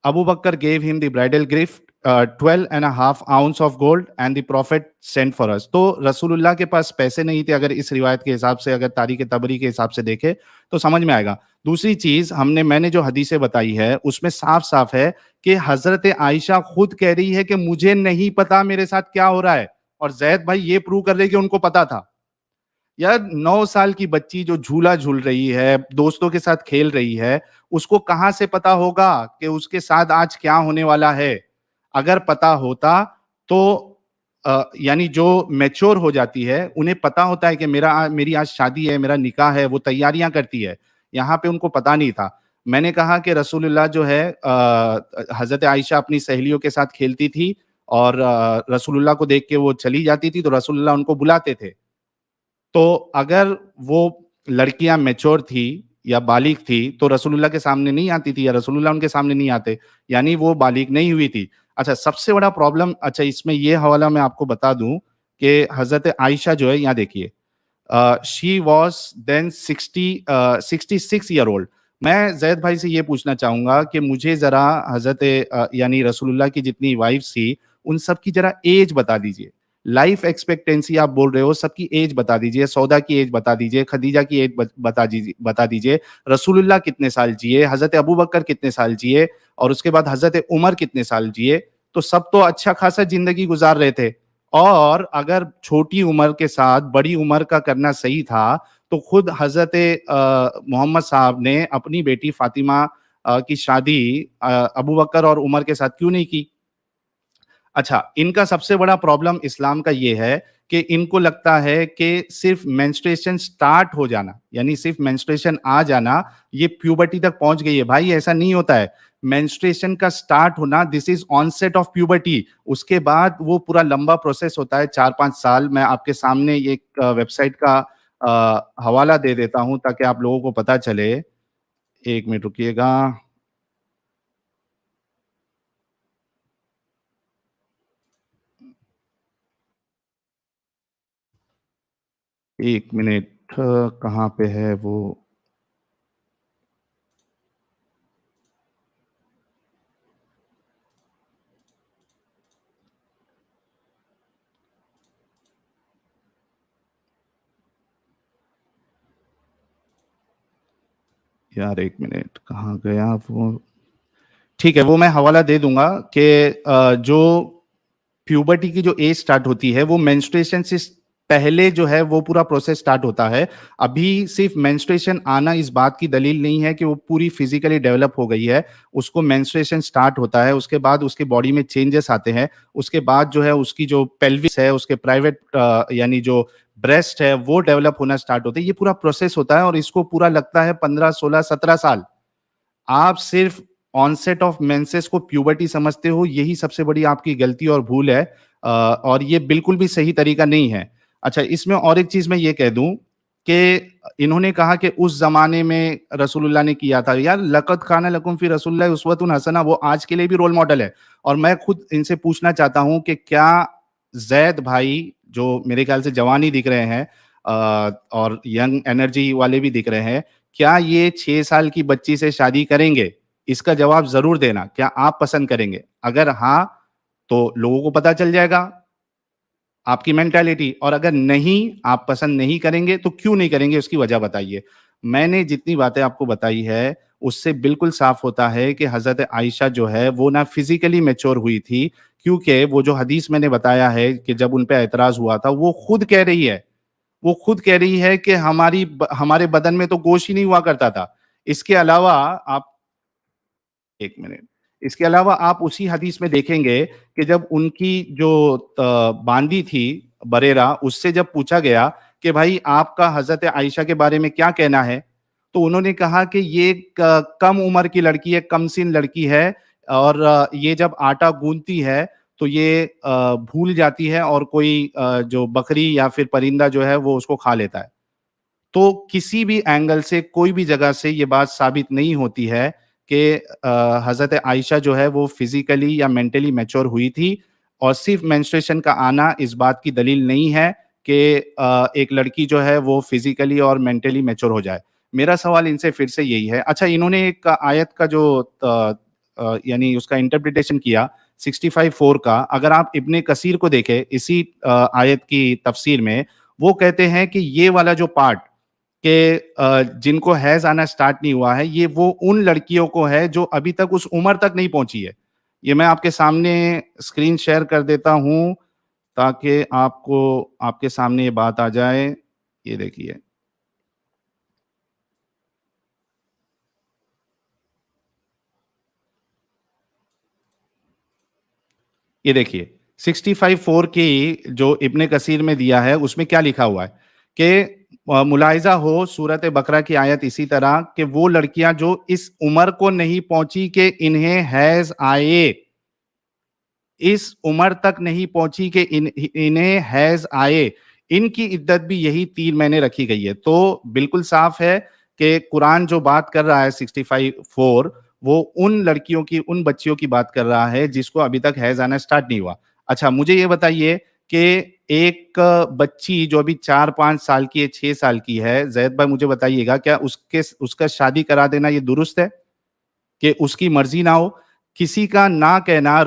Abu Bakr gave him the bridal gift 12.5 ounce of gold and the prophet sent for us. तो रसूलुल्लाह के पास पैसे नहीं थे, अगर इस रिवायत के हिसाब से, अगर तारीख तबरी के हिसाब से देखे तो समझ में आएगा। दूसरी चीज, मैंने जो हदीसें बताई है उसमें साफ साफ है कि हजरत आयशा खुद कह रही है कि मुझे नहीं पता मेरे साथ क्या हो रहा है, और जैद भाई ये प्रूव कर रहे कि उनको पता था। यार 9 साल की बच्ची जो झूला झूल रही है, दोस्तों के साथ खेल रही है, उसको कहाँ से पता होगा कि उसके साथ आज क्या होने वाला है? अगर पता होता तो यानी जो मैच्योर हो जाती है, उन्हें पता होता है कि मेरी आज शादी है, मेरा निकाह है, वो तैयारियां करती है। यहाँ पे उनको पता नहीं था। मैंने कहा कि रसूलुल्लाह जो है हज़रत आयशा अपनी सहेलियों के साथ खेलती थी और रसूलुल्लाह को देख के वो चली जाती थी, तो रसूलुल्लाह उनको बुलाते थे। तो अगर वो लड़कियां मैच्योर थी या बालिग थी तो रसूलुल्लाह के सामने नहीं आती थी या रसूलुल्लाह उनके सामने नहीं आते, यानी वो बालिग नहीं हुई थी। अच्छा, सबसे बड़ा प्रॉब्लम, अच्छा इसमें ये हवाला मैं आपको बता दूं कि हजरत आयशा जो है, यहाँ देखिए, she was then 66 year old. मैं जैद भाई से ये पूछना चाहूंगा कि मुझे जरा हजरत यानी रसूलुल्लाह की जितनी वाइफ थी उन सब की जरा एज बता दीजिए। लाइफ एक्सपेक्टेंसी आप बोल रहे हो, सबकी एज बता दीजिए। सौदा की एज बता दीजिए, खदीजा की एज बता दीजिए। रसूलुल्लाह कितने साल जिए, हजरत अबू बकर कितने साल जिए, और उसके बाद हजरत उमर कितने साल जिए। तो सब तो अच्छा खासा जिंदगी गुजार रहे थे। और अगर छोटी उम्र के साथ बड़ी उम्र का करना सही था तो खुद हजरत मोहम्मद साहब ने अपनी बेटी फातिमा की शादी अबू बकर और उमर के साथ क्यों नहीं की? अच्छा, इनका सबसे बड़ा प्रॉब्लम इस्लाम का ये है कि इनको लगता है कि सिर्फ मेंस्ट्रुएशन स्टार्ट हो जाना, यानी सिर्फ मेंस्ट्रुएशन आ जाना, ये प्यूबर्टी तक पहुंच गई है। भाई ऐसा नहीं होता है। मेंस्ट्रुएशन का स्टार्ट होना, this is onset of puberty. उसके बाद वो पूरा लंबा प्रोसेस होता है, 4-5 साल। मैं आपके सामने एक वेबसाइट का हवाला दे देता हूं ताकि आप लोगों को पता चले। 1 मिनट रुकिएगा। एक मिनट, कहाँ पे है वो? यार 1 मिनट, कहाँ गया वो? ठीक है, वो मैं हवाला दे दूंगा कि जो प्यूबर्टी की जो एज स्टार्ट होती है वो मेंस्ट्रुएशन से पहले जो है वो पूरा प्रोसेस स्टार्ट होता है। अभी सिर्फ मेंस्ट्रुएशन आना इस बात की दलील नहीं है कि वो पूरी फिजिकली डेवलप हो गई है। उसको मेंस्ट्रुएशन स्टार्ट होता है, उसके बाद उसके बॉडी में चेंजेस आते हैं। उसके बाद जो है उसकी जो पेल्विस है, उसके प्राइवेट यानी जो ब्रेस्ट है, वो डेवलप होना स्टार्ट होते हैं। ये पूरा प्रोसेस होता है और इसको पूरा लगता है 15, 16, 17 साल। आप सिर्फ ऑनसेट ऑफ मेंसेस को प्यूबर्टी समझते हो, यही सबसे बड़ी आपकी गलती और भूल है। और ये बिल्कुल भी सही तरीका नहीं है। अच्छा, इसमें और एक चीज मैं ये कह दूं कि इन्होंने कहा कि उस जमाने में रसूलुल्लाह ने किया था। यार, लक़द काना लकुम फी रसूलिल्लाहि उस्वतुन हसना, वो आज के लिए भी रोल मॉडल है। और मैं खुद इनसे पूछना चाहता हूं कि क्या जैद भाई, जो मेरे ख्याल से जवान ही दिख रहे हैं और यंग एनर्जी वाले भी दिख रहे हैं, क्या ये 6 साल की बच्ची से शादी करेंगे? इसका जवाब जरूर देना। क्या आप पसंद करेंगे? अगर हाँ, तो लोगों को पता चल जाएगा आपकी मेंटालिटी। और अगर नहीं, आप पसंद नहीं करेंगे तो क्यों नहीं करेंगे, उसकी वजह बताइए। मैंने जितनी बातें आपको बताई है उससे बिल्कुल साफ होता है कि हजरत आयशा जो है वो ना फिजिकली मैच्योर हुई थी, क्योंकि वो जो हदीस मैंने बताया है कि जब उन पे एतराज हुआ था, वो खुद कह रही है, वो खुद कह रही है कि हमारे बदन में तो गोश्त ही नहीं हुआ करता था। इसके अलावा आप, 1 मिनट, इसके अलावा आप उसी हदीस में देखेंगे कि जब उनकी जो बांदी थी बरेरा, उससे जब पूछा गया कि भाई आपका हजरत आयशा के बारे में क्या कहना है, तो उन्होंने कहा कि ये कम उम्र की लड़की है, कम सिन लड़की है, और ये जब आटा गूंथती है तो ये भूल जाती है और कोई जो बकरी या फिर परिंदा जो है वो उसको खा लेता है। तो किसी भी एंगल से, कोई भी जगह से ये बात साबित नहीं होती है कि हज़रत आयशा जो है वो फिजिकली या मेंटली मैच्योर हुई थी। और सिर्फ मेंस्ट्रुएशन का आना इस बात की दलील नहीं है कि एक लड़की जो है वो फिजिकली और मेंटली मैच्योर हो जाए। मेरा सवाल इनसे फिर से यही है। अच्छा, इन्होंने एक आयत का जो यानी उसका इंटरप्रिटेशन किया 65:4 का, अगर आप इब्ने कसीर को देखें इसी आयत की तफसीर में, वो कहते हैं कि ये वाला जो पार्ट कि जिनको हैज आना स्टार्ट नहीं हुआ है, ये वो उन लड़कियों को है जो अभी तक उस उम्र तक नहीं पहुंची है। ये मैं आपके सामने स्क्रीन शेयर कर देता हूं ताकि आपको आपके सामने ये बात आ जाए। ये देखिए, ये देखिए 65:4 की जो इब्ने कसीर में दिया है उसमें क्या लिखा हुआ है कि मुलाहिजा हो सूरत बकरा की आयत इसी तरह कि वो लड़कियां जो इस उम्र को नहीं पहुंची कि इन्हें हैज आए, इस उम्र तक नहीं पहुंची कि इन्हें हैज आए, इनकी इद्दत भी यही 3 महीने रखी गई है। तो बिल्कुल साफ है कि कुरान जो बात कर रहा है 65:4 वो उन लड़कियों की, उन बच्चियों की बात कर रहा है जिसको अभी तक हैज आना स्टार्ट नहीं हुआ। अच्छा, मुझे ये बताइए कि एक बच्ची जो अभी 4-5 साल की है, 6 साल की है, ज़ैद भाई मुझे बताइएगा क्या उसका शादी करा देना ये दुरुस्त है कि उसकी मर्जी ना हो? किसी का ना कहना,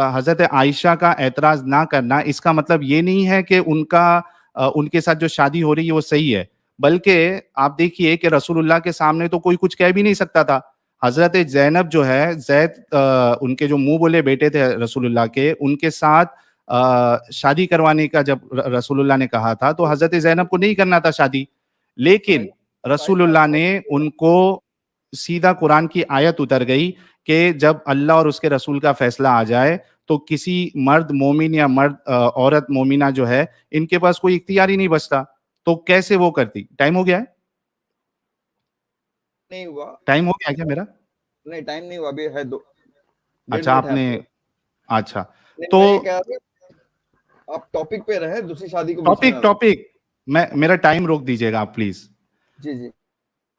हजरत आयशा का एतराज ना करना, इसका मतलब ये नहीं है कि उनके साथ जो शादी हो रही है वो सही है, बल्कि आप देखिए कि रसूलुल्लाह के सामने तो कोई कुछ कह भी नहीं सकता था। हजरत ज़ैनब जो है, उनके जो मुंह बोले बेटे थे रसूलुल्लाह के, उनके साथ शादी करवाने का जब रसूलुल्लाह ने कहा था तो हजरत ज़ैनब को नहीं करना था शादी, लेकिन रसूलुल्लाह ने उनको, सीधा कुरान की आयत उतर गई कि जब अल्लाह और उसके रसूल का फैसला आ जाए तो किसी मर्द मोमिन या औरत मोमिना जो है, इनके पास कोई इख्तियार ही नहीं बचता। तो कैसे वो करती? टाइम हो गया है? नहीं हुआ। टाइम हो गया क्या मेरा? नहीं, टाइम नहीं हुआ, अभी है 1.5 अच्छा, मिनट है आपने, आपको। अच्छा नहीं, तो मैं ये कह रहा था आप टॉपिक पे रहे, दूसरी शादी को बीच में टॉपिक ना लाएं। टॉपिक मेरा टाइम रोक दीजिएगा आप प्लीज। जी जी।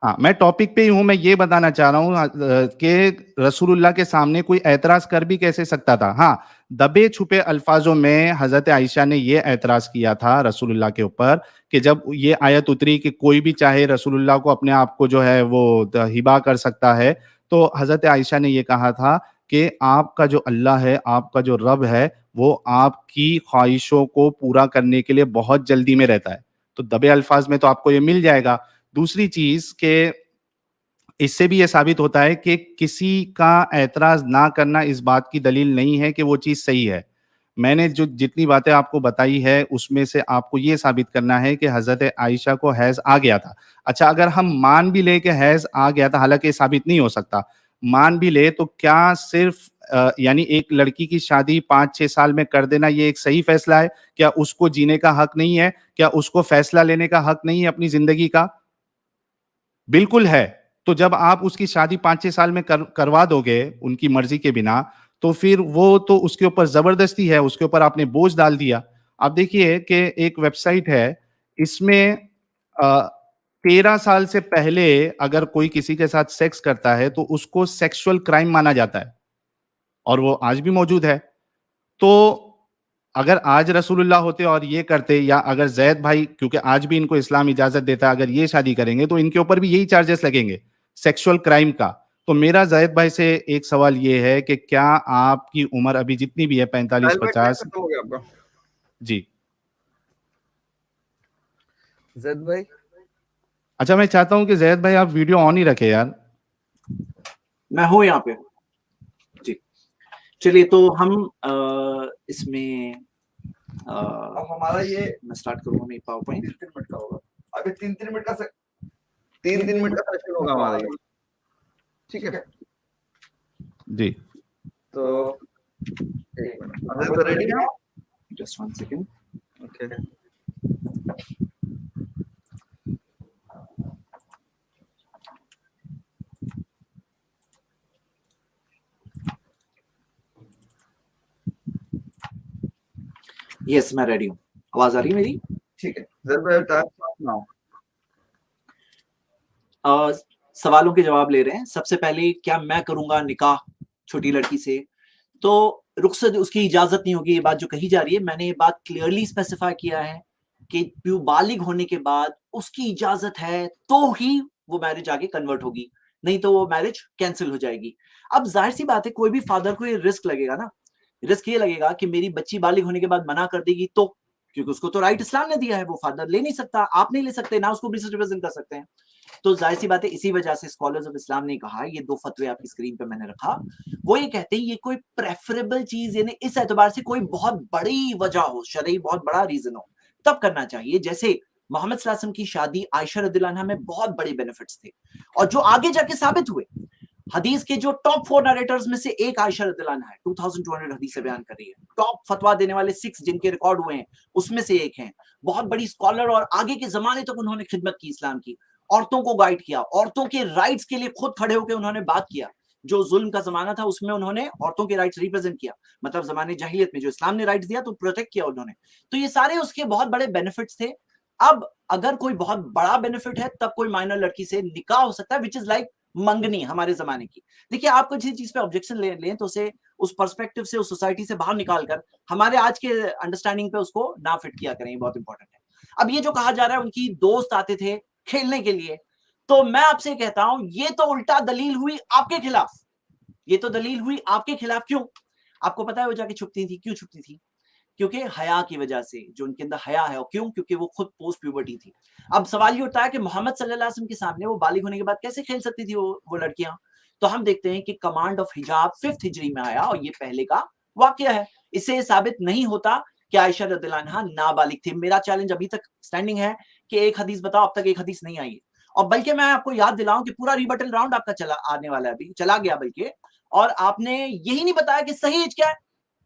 हाँ, मैं टॉपिक पे ही हूं। मैं ये बताना चाह रहा हूँ कि रसूलुल्लाह के सामने कोई एतराज कर भी कैसे सकता था। हाँ, दबे छुपे अल्फाजों में हजरत आयशा ने ये एतराज किया था रसूलुल्लाह के ऊपर कि जब ये आयत उतरी कि कोई भी चाहे रसूलुल्लाह को अपने आप को जो है वो हिबा कर सकता है, तो हजरत आयशा ने ये कहा था कि आपका जो अल्लाह है, आपका जो रब है, वो आपकी ख्वाहिशों को पूरा करने के लिए बहुत जल्दी में रहता है। तो दबे अल्फाज में तो आपको ये मिल जाएगा। दूसरी चीज के इससे भी ये साबित होता है कि किसी का एतराज ना करना इस बात की दलील नहीं है कि वो चीज सही है। मैंने जो जितनी बातें आपको बताई है उसमें से आपको ये साबित करना है कि हजरत आयशा को हैज आ गया था। अच्छा, अगर हम मान भी ले कि हैज आ गया था, हालांकि ये साबित नहीं हो सकता, मान भी ले तो क्या सिर्फ यानी एक लड़की की शादी 5-6 साल में कर देना ये एक सही फैसला है? क्या उसको जीने का हक नहीं है? क्या उसको फैसला लेने का हक नहीं है अपनी जिंदगी का? बिल्कुल है। तो जब आप उसकी शादी 5-6 साल में करवा दोगे उनकी मर्जी के बिना, तो फिर वो तो उसके ऊपर जबरदस्ती है, उसके ऊपर आपने बोझ डाल दिया। आप देखिए कि एक वेबसाइट है, इसमें 13 साल से पहले अगर कोई किसी के साथ सेक्स करता है तो उसको सेक्सुअल क्राइम माना जाता है, और वो आज भी मौजूद है। तो अगर आज रसूलुल्लाह होते और ये करते, या अगर जैद भाई, क्योंकि आज भी इनको इस्लाम इजाजत देता है, अगर ये शादी करेंगे तो इनके ऊपर भी यही चार्जेस लगेंगे सेक्सुअल क्राइम का। तो मेरा जैद भाई से एक सवाल ये है कि क्या आपकी उम्र अभी जितनी भी है 45-50? खत्म हो गया आपका? जी जैद भाई, अच्छा, मैं चाहता हूं कि जैद भाई आप वीडियो ऑन ही रखे यार। मैं हूं यहाँ पे जी। चलिए, तो हम इसमें अब हमारा ये मैं स्टार्ट करूंगा मेरी पावर पॉइंट। 3 मिनट का होगा। अभी 3 मिनट का 3 मिनट का सेशन होगा हमारा ये, ठीक है? जी, तो एक मिनट, अगर तो रेडी है? Just 1 second. ओके। यस, मैं रेडी हूँ। आवाज आ रही है मेरी? ठीक है, जैद भाई टाइम नाउ। सवालों के जवाब ले रहे हैं। सबसे पहले, क्या मैं करूंगा निकाह छोटी लड़की से? तो रुखसत, उसकी इजाजत नहीं होगी, ये बात जो कही जा रही है, मैंने ये बात क्लियरली स्पेसिफाई किया है कि बालिग होने के बाद उसकी इजाजत है तो ही वो मैरिज आगे कन्वर्ट होगी, नहीं तो वो मैरिज कैंसिल हो जाएगी। अब जाहिर सी बात है, कोई भी फादर को ये रिस्क लगेगा ना, रिस्क ये लगेगा कि मेरी बच्ची बालिग होने के बाद मना कर देगी तो, क्योंकि उसको तो राइट इस्लाम ने दिया है, वो फादर ले नहीं सकता, आप नहीं ले सकते, ना उसको रिप्रेजेंट कर सकते हैं। तो जाहिर सी बात है, इसी वजह से स्कॉलर्स ऑफ इस्लाम ने कहा, ये 2 फतवे आपकी स्क्रीन पे मैंने रखा, वो ये कहते हैं ये कोई प्रेफरेबल चीज, यानी इस एतबार से कोई बहुत बड़ी वजह हो, शरई बहुत बड़ा रीजन हो, तब करना चाहिए। जैसे मोहम्मद सल्लल्लाहु अलैहि वसल्लम की शादी आयशा रदियल्लाहु अन्हा में बहुत बड़े बेनिफिट्स थे, और जो आगे जाके साबित हुए। हदीस के जो टॉप 4 नरेटर्स में से एक आयशा रदियल्लाहु अन्हा है, 2200 हदीसें बयान कर रही है। टॉप फतवा देने वाले 6 जिनके रिकॉर्ड हुए हैं उसमें से एक हैं। बहुत बड़ी स्कॉलर, और आगे के जमाने तक उन्होंने खिदमत की इस्लाम की, औरतों को गाइड किया, औरतों के राइट्स के लिए खुद खड़े होकर उन्होंने बात किया। जो जुल्म का जमाना था उसमें उन्होंने औरतों के राइट्स रिप्रेजेंट किया, मतलब जमाने जाहिलियत में जो इस्लाम ने राइट्स दिया तो प्रोटेक्ट किया उन्होंने। तो ये सारे उसके बहुत बड़े बेनिफिट्स थे। अब अगर कोई बहुत बड़ा बेनिफिट है तब कोई माइनर लड़की से निकाह हो सकता है, विच इज लाइक मंगनी हमारे जमाने की। देखिए, आप कोई चीज पे ऑब्जेक्शन लें तो उसे उस पर्सपेक्टिव से, उस सोसाइटी से बाहर निकाल कर हमारे आज के अंडरस्टैंडिंग पे उसको ना फिट किया करें, ये बहुत इंपॉर्टेंट है। अब ये जो कहा जा रहा है उनकी दोस्त आते थे खेलने के लिए, तो मैं आपसे कहता हूं ये तो उल्टा दलील हुई आपके खिलाफ। ये तो दलील हुई आपके खिलाफ। क्यों? आपको पता है वो जाके छुपती थी, क्यों छुपती थी? क्योंकि हया की वजह से, जो उनके अंदर हया है। और क्यों? क्योंकि वो खुद पोस्ट प्यूबर्टी थी। अब सवाल ये उठता है कि मोहम्मद सल्लल्लाहु अलैहि वसल्लम के सामने वो बालिग होने के बाद कैसे खेल सकती थी वो लड़कियां? तो हम देखते हैं कि कमांड ऑफ हिजाब 5th हिजरी में आया, और ये पहले का वाकया है। इससे साबित नहीं होता कि आयशा रदियल्लाहु अन्हा नाबालिग थी। मेरा चैलेंज अभी तक स्टैंडिंग है कि एक हदीस बताओ, अब तक एक हदीस नहीं आई है। और बल्कि मैं आपको याद दिलाऊं कि पूरा रिबटल राउंड आपका चला आने वाला है, अभी चला गया बल्कि, और आपने यही नहीं बताया कि सही एज क्या है।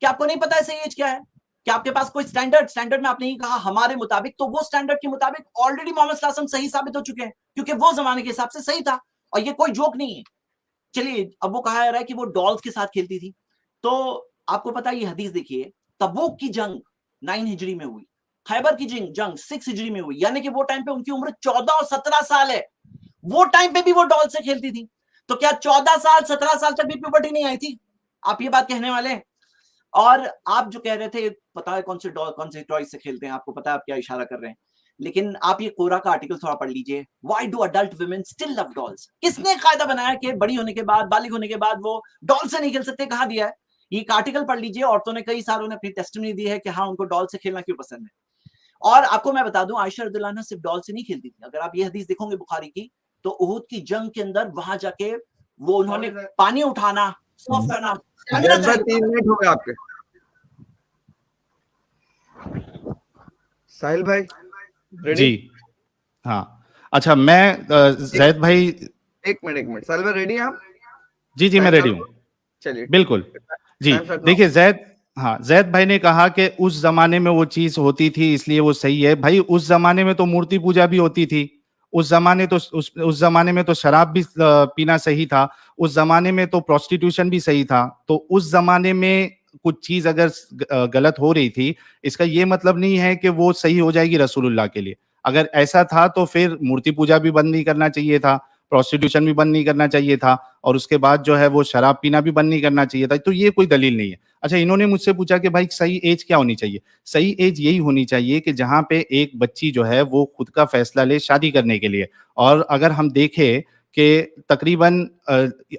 क्या आपको नहीं पता है सही एज क्या है? क्या आपके पास कोई स्टैंडर्ड में आपने ही कहा हमारे मुताबिक, तो वो स्टैंडर्ड के मुताबिक ऑलरेडी मोहम्मद सल्लल्लाहु अलैहि वसल्लम सही साबित हो चुके हैं, क्योंकि वो जमाने के हिसाब से सही था, और ये कोई जोक नहीं है। चलिए, अब वो कहा जा रहा है कि वो डॉल्स के साथ खेलती थी, तो आपको पता है ये हदीस देखिए, तबूक की जंग 9 हिजरी में हुई, खैबर की जंग 6 हिजरी में हुई, यानी कि वो टाइम पे उनकी उम्र 14 और 17 साल है। वो टाइम पे भी वो डॉल से खेलती थी, तो क्या 14 साल 17 साल तक भी प्यूबर्टी नहीं आई थी? आप ये बात कहने वाले हैं? और आप जो कह रहे थे, पता है कौन से टॉय से खेलते हैं, आपको पता है आप क्या इशारा कर रहे हैं। लेकिन आप ये कोरा का आर्टिकल थोड़ा पढ़ लीजिए, why do adult women still love dolls. किसने कायदा बनाया कि बड़ी होने के बाद, बालिग होने के बाद वो डॉल से नहीं खेल सकते? कहा दिया है? ये आर्टिकल पढ़ लीजिए। औरतों ने, कई सालों ने अपनी टेस्टिमनी दी है कि हाँ, उनको डॉल से खेलना क्यों पसंद है। और आपको मैं बता दूं, आयशा रदियल्लाहु अन्हा सिर्फ डॉल से नहीं खेलती थी। अगर आप ये हदीस देखोगे बुखारी की, तो उहुद की जंग के अंदर वहां जाके वो उन्होंने पानी उठाना, सर्व करना, 3 मिनट हो गए आपके। साहिल भाई रेडी? जी हाँ। अच्छा, मैं जैद भाई, एक मिनट साहिल भाई रेडी हैं आप? जी मैं रेडी हूँ, चलिए बिल्कुल जी। देखिए जैद भाई ने कहा कि उस जमाने में वो चीज होती थी इसलिए वो सही है। भाई, उस जमाने में तो मूर्ति पूजा भी होती थी। उस जमाने में तो शराब भी पीना सही था। उस जमाने में तो प्रोस्टिट्यूशन भी सही था। तो उस जमाने में कुछ चीज अगर गलत हो रही थी, इसका ये मतलब नहीं है कि वो सही हो जाएगी रसूलुल्लाह के लिए। अगर ऐसा था तो फिर मूर्ति पूजा भी बंद नहीं करना चाहिए था, प्रोस्टिट्यूशन भी बंद नहीं करना चाहिए था, और उसके बाद जो है वो शराब पीना भी बंद नहीं करना चाहिए था। तो ये कोई दलील नहीं है। अच्छा, इन्होंने मुझसे पूछा कि भाई सही एज क्या होनी चाहिए? सही एज यही होनी चाहिए कि जहां पे एक बच्ची जो है वो खुद का फैसला ले शादी करने के लिए। और अगर हम देखें कि तकरीबन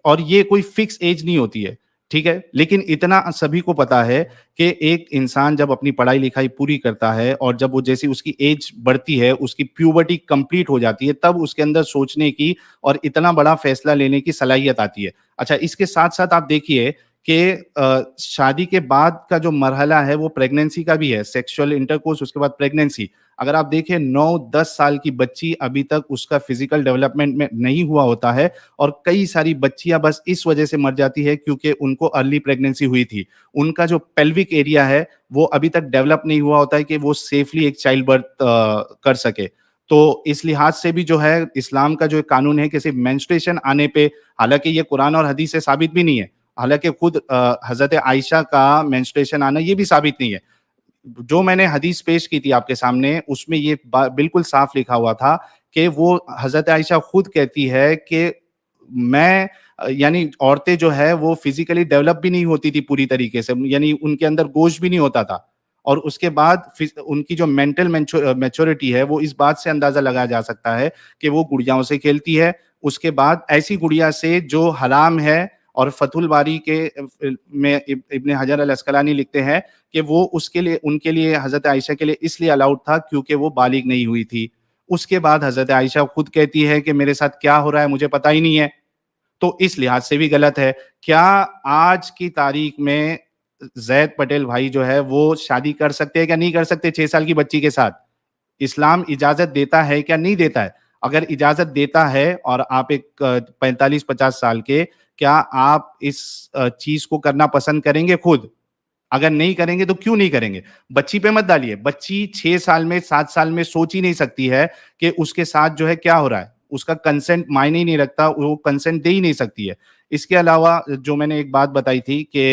और ये कोई फिक्स एज नहीं होती है, ठीक है, लेकिन इतना सभी को पता है कि एक इंसान जब अपनी पढ़ाई लिखाई पूरी करता है और जब वो जैसी उसकी एज बढ़ती है, उसकी प्यूबर्टी कंप्लीट हो जाती है, तब उसके अंदर सोचने की और इतना बड़ा फैसला लेने की सलाहियत आती है। अच्छा, इसके साथ साथ आप देखिए कि शादी के बाद का जो मरहला है वो प्रेगनेंसी का भी है, सेक्सुअल इंटरकोर्स, उसके बाद प्रेगनेंसी। अगर आप देखें 9-10 साल की बच्ची अभी तक उसका फिजिकल डेवलपमेंट में नहीं हुआ होता है, और कई सारी बच्चियां बस इस वजह से मर जाती है क्योंकि उनको अर्ली प्रेगनेंसी हुई थी। उनका जो पेल्विक एरिया है वो अभी तक डेवलप नहीं हुआ होता है कि वो सेफली एक चाइल्ड बर्थ कर सके। तो इस लिहाज से भी जो है इस्लाम का जो कानून है कि सिर्फ मेंस्ट्रुएशन आने पे, हालांकि ये कुरान और हदीस से साबित भी नहीं है, हालांकि खुद हजरत आयशा का मेंस्ट्रुएशन आना ये भी साबित नहीं है। जो मैंने हदीस पेश की थी आपके सामने, उसमें ये बिल्कुल साफ लिखा हुआ था कि वो हजरत आयशा खुद कहती है कि मैं यानी औरतें जो है वो फिजिकली डेवलप भी नहीं होती थी पूरी तरीके से, यानी उनके अंदर गोश्त भी नहीं होता था। और उसके बाद उनकी जो मेंटल मैच्योरिटी है वो इस बात से अंदाजा लगाया जा सकता है कि वो गुड़ियाओं से खेलती है। उसके बाद ऐसी गुड़िया से जो हराम है, और फतहुल बारी के में इब्ने हजर अल अस्कलानी लिखते हैं कि वो उसके लिए, उनके लिए, हजरत आयशा के लिए इसलिए अलाउड था क्योंकि वो बालिग नहीं हुई थी। उसके बाद हजरत आयशा खुद कहती है कि मेरे साथ क्या हो रहा है मुझे पता ही नहीं है। तो इस लिहाज से भी गलत है। क्या आज की तारीख में जैद पटेल भाई जो है वो शादी कर सकते हैं क्या नहीं कर सकते 6 साल की बच्ची के साथ? इस्लाम इजाजत देता है क्या नहीं देता है? अगर इजाजत देता है और आप एक 45-50 साल के, क्या आप इस चीज को करना पसंद करेंगे खुद? अगर नहीं करेंगे तो क्यों नहीं करेंगे? बच्ची पे मत डालिए। बच्ची 6 साल में, 7 साल में सोच ही नहीं सकती है कि उसके साथ जो है क्या हो रहा है। उसका कंसेंट मायने ही नहीं रखता, वो कंसेंट दे ही नहीं सकती है। इसके अलावा जो मैंने एक बात बताई थी कि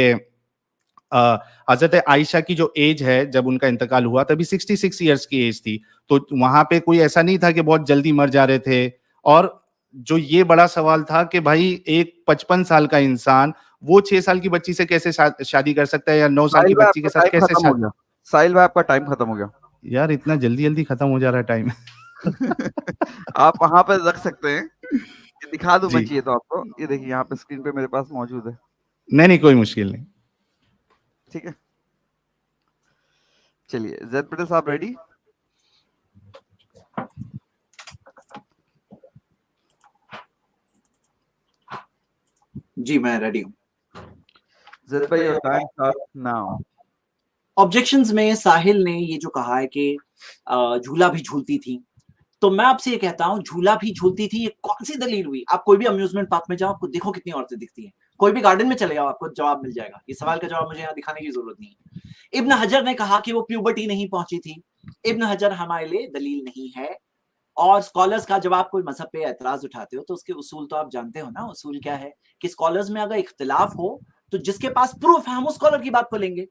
हज़रत आयशा की जो एज है, जब उनका इंतकाल हुआ तभी 66 इयर्स की एज थी। तो वहाँ पे कोई ऐसा नहीं था कि बहुत जल्दी मर जा रहे थे। और जो ये बड़ा सवाल था कि भाई एक 55 साल का इंसान वो 6 साल की बच्ची से कैसे शादी कर सकता है, या 9 साल साहिल की भाई बच्ची आपका के साथ टाइम कैसे खत्म हो शादी? गया। साहिल भाई आपका टाइम खत्म हो गया। यार इतना जल्दी-जल्दी खत्म हो जा रहा है टाइम। आप वहाँ पे रख सकते हैं। ये दिखा दूँ मैं जी। चाहिए तो आपको। ये देखिए यहाँ पे स्क्रीन पे मेरे पास मौजूद है। नहीं, कोई मुश्किल नहीं। ठीक है? चलिए, ज़ैद पटेल साहब रेडी? जी मैं रेडी हूँ। ज़ैद भाई your time start now. Objections में साहिल ने ये जो कहा है कि झूला भी झूलती थी, तो मैं आपसे ये कहता हूँ झूला भी झूलती थी, ये कौन सी दलील हुई? आप कोई भी अम्यूजमेंट पार्क में जाओ, आपको देखो कितनी औरतें दिखती हैं। कोई भी गार्डन में चले जाओ, आपको जवाब मिल जाएगा। ये सवाल का जवाब मुझे यहाँ दिखाने की जरूरत नहीं है। इब्न हजर ने कहा कि वो प्यूबर्टी नहीं पहुंची थी। इब्न हजर हमारे लिए दलील नहीं है। और स्कॉलर्स का जब आप कोई मजहब पे एतराज उठाते हो तो उसके उसूल तो आप जानते हो ना। उसूल क्या है कि स्कॉलर्स में अगर इख्तिलाफ हो तो जिसके पास प्रूफ है हम उस स्कॉलर की बात को लेंगे,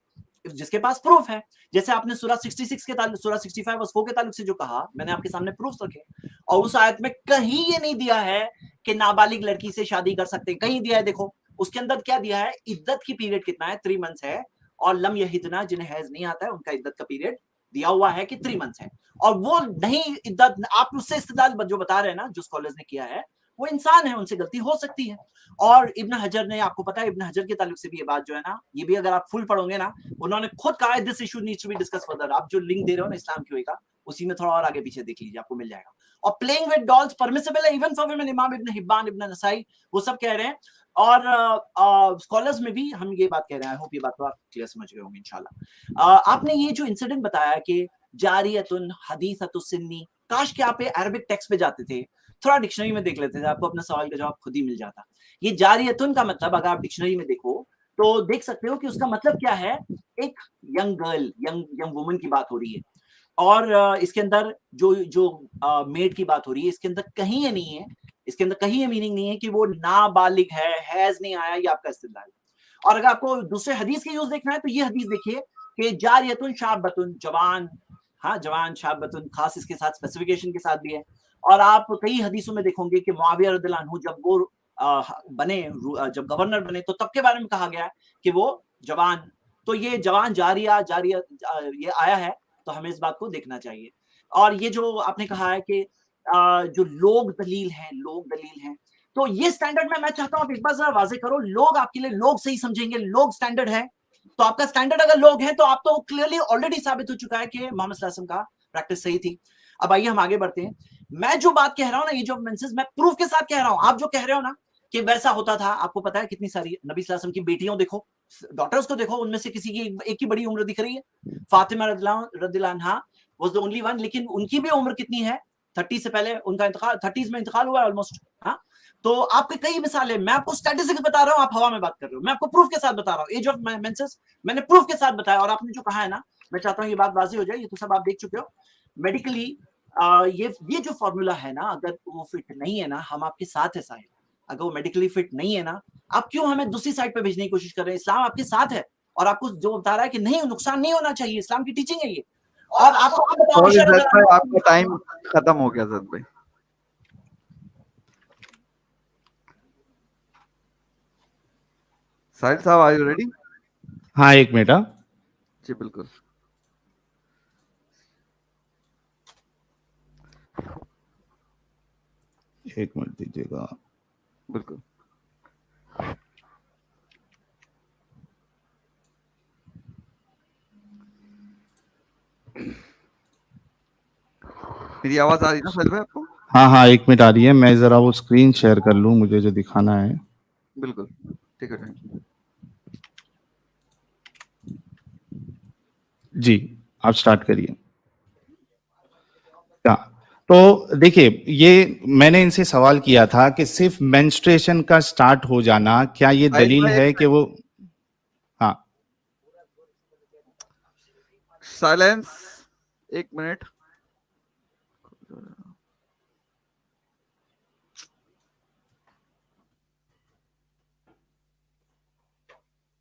जिसके पास प्रूफ है। जैसे आपने सूरह 66 के ताल्लुक, सूरह 65 वर्स 4 के ताल्लुक से जो कहा, मैंने आपके सामने प्रूफ रखे। और उस आयत में कहीं ये नहीं दिया है कि नाबालिग लड़की से शादी कर सकते हैं। कहीं दिया है, देखो उसके अंदर क्या दिया है, इद्दत की पीरियड कितना है, 3 मंथ्स है। और लम यहिदना, जिन्हें हैज नहीं आता है, उनका इद्दत का पीरियड दिया हुआ है कि 3 मंथ्स है। और वो नहीं इद्दत, आप उससे इस्तेदलाल जो बता रहे हैं ना, जो स्कॉलर्स ने किया है, वो इंसान है, उनसे गलती हो सकती है। और इब्न हजर ने, आपको पता है इब्न हजर के ताल्लुक से भी ये बात जो है ना, ये भी अगर आप फुल पढ़ोगे ना, उन्होंने खुद कहा है this issue needs to be discuss further. आप जो लिंक दे रहे हो ना इस्लाम की का, उसी में थोड़ा और आगे पीछे देख लीजिए, आपको मिल जाएगा। और प्लेइंग विद डॉल्स परमिसिबल है इवन फॉर वुमेन, इमाम इब्न हिब्बान, इब्न नसाई, वो सब कह रहे हैं। और स्कॉलर्स में भी हम ये बात कह रहे हैं। आई होप ये बात तो आप क्लियर समझ गए होंगे इंशाल्लाह। आपने ये जो इंसिडेंट बताया कि जारियतुन हदीसतुस्सिन्नी, काश के आप अरबिक टेक्स्ट पे जाते थे, थोड़ा डिक्शनरी में देख लेते थे, आपको अपना सवाल का जवाब खुद ही मिल जाता। ये जारियतुन का मतलब अगर आप डिक्शनरी में देखो तो देख सकते हो कि उसका मतलब क्या है, एक यंग गर्ल, यंग वुमन की बात हो रही है। और इसके अंदर जो जो मेड की बात हो रही है, इसके अंदर कहीं ये नहीं है, इसके अंदर कहीं ये मीनिंग नहीं है कि वो नाबालिग है, हैज नहीं आया, ये आपका इस्तेदलाल। और अगर आपको दूसरे हदीस के यूज देखना है तो ये हदीस देखिए कि जारियतुन शाबतुन, जवान, हाँ जवान, शाबतुन, खास इसके साथ स्पेसिफिकेशन के साथ भी है। और आप कई हदीसों में देखोगे कि मुआविया रदियल्लाहु अन्हु जब वो बने, जब गवर्नर बने, तो तब के बारे में कहा गया कि वो जवान। तो ये जवान जारिया जारिया ये आया है, तो हमें इस बात को देखना चाहिए। और ये जो आपने कहा है कि जो लोग दलील हैं, लोग दलील हैं, तो ये स्टैंडर्ड में मैं चाहता हूं आप एक बार जरा वाजे करो, लोग आपके लिए लोग सही समझेंगे, लोग स्टैंडर्ड है। तो आपका स्टैंडर्ड अगर लोग हैं तो आप तो क्लियरली ऑलरेडी साबित हो चुका है कि मोहम्मद सल्लल्लाहु अलैहि वसल्लम का प्रैक्टिस सही थी। अब आइए हम आगे बढ़ते हैं। मैं जो बात कह रहा हूं ना, ये जो मेंसेस, मैं प्रूफ के साथ कह रहा हूं। आप जो कह रहे हो ना कि वैसा होता था, आपको पता है कितनी सारी नबी सल्लल्लाहु अलैहि वसल्लम की बेटियों देखो, डॉटर्स को देखो, उनमें से किसी की एक की बड़ी उम्र दिख रही है, फातिमा रदियल्लाहु अन्हा वाज द ओनली वन, लेकिन उनकी भी उम्र कितनी है, 30 से पहले उनका इंतकाल, 30s में इंतकाल हुआ है ऑलमोस्ट। हाँ, तो आपके कई मिसालें, मैं आपको स्टैटिस्टिक्स बता रहा हूं, आप हवा में बात कर रहे हो, मैं आपको प्रूफ के साथ बता रहा हूं। एज ऑफ मेंसेस मैंने प्रूफ के साथ बताया। और आपने जो कहा है ना, मैं चाहता हूं ये बात वाज़ेह हो जाए, ये तो सब आप देख चुके हो मेडिकली। ये जो फॉर्मूला है ना, अगर वो फिट नहीं है ना, हम आपके साथ है साहिल, अगर वो मेडिकली फिट नहीं है ना, आप क्यों हमें दूसरी साइड पे भेजने की कोशिश कर रहे हैं? इस्लाम आपके साथ है और आपको जो बता रहा है कि नहीं, नुकसान नहीं होना चाहिए, इस्लाम की टीचिंग है ये। और आपको आप बताओ, सॉरी आयशा ज़ैद भाई, रज़ियल्लाहु आपका टाइम खत्म हो गया ज़ैद भाई। साहिल साहब आर यू रेडी? हाँ, 1 मिनट। हाँ, जी बिल्कुल। एक मिनट दीजिएगा। बिल्कुल। मेरी आवाज आ रही है ना साहिल भाई आपको? हाँ, 1 मिनट आ रही है। मैं जरा वो स्क्रीन शेयर कर लूँ, मुझे जो दिखाना है। बिल्कुल, ठीक है टाइम। जी, आप स्टार्ट करिए। तो देखिए, ये मैंने इनसे सवाल किया था कि सिर्फ मेंस्ट्रुएशन का स्टार्ट हो जाना, क्या ये साहिल दलील भाई, है कि वो, हाँ, साइलेंस, 1 मिनट।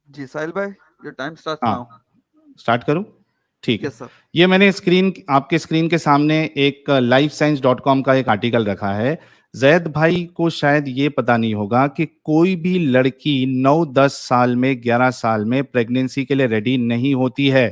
जी साहिल भाई, योर टाइम स्टार्ट्स नाउ। हाँ, स्टार्ट करूं? ठीक है। Yes sir. ये मैंने आपके स्क्रीन के सामने एक lifescience.com का एक आर्टिकल रखा है। जैद भाई को शायद ये पता नहीं होगा कि कोई भी लड़की 9-10 साल में, 11 साल में प्रेगनेंसी के लिए रेडी नहीं होती है।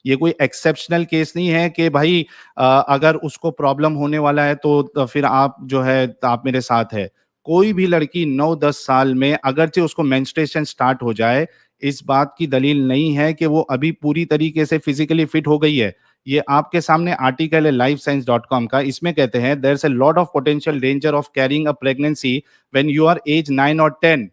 ये कोई एक्सेप्शनल केस नहीं है कि भाई अगर उसको प्रॉब्लम होने वाला है तो फिर आप जो है आप मेरे साथ है। कोई भी लड़की 9-10 साल में अगरचे उसको मेंस्ट्रुएशन स्टार्ट हो जाए, इस बात की दलील नहीं है कि वो अभी पूरी तरीके से फिजिकली फिट हो गई है। ये आपके सामने आर्टिकल है lifescience.com का, इसमें कहते हैं there is a lot of potential danger of carrying a pregnancy when you are age 9 और 10.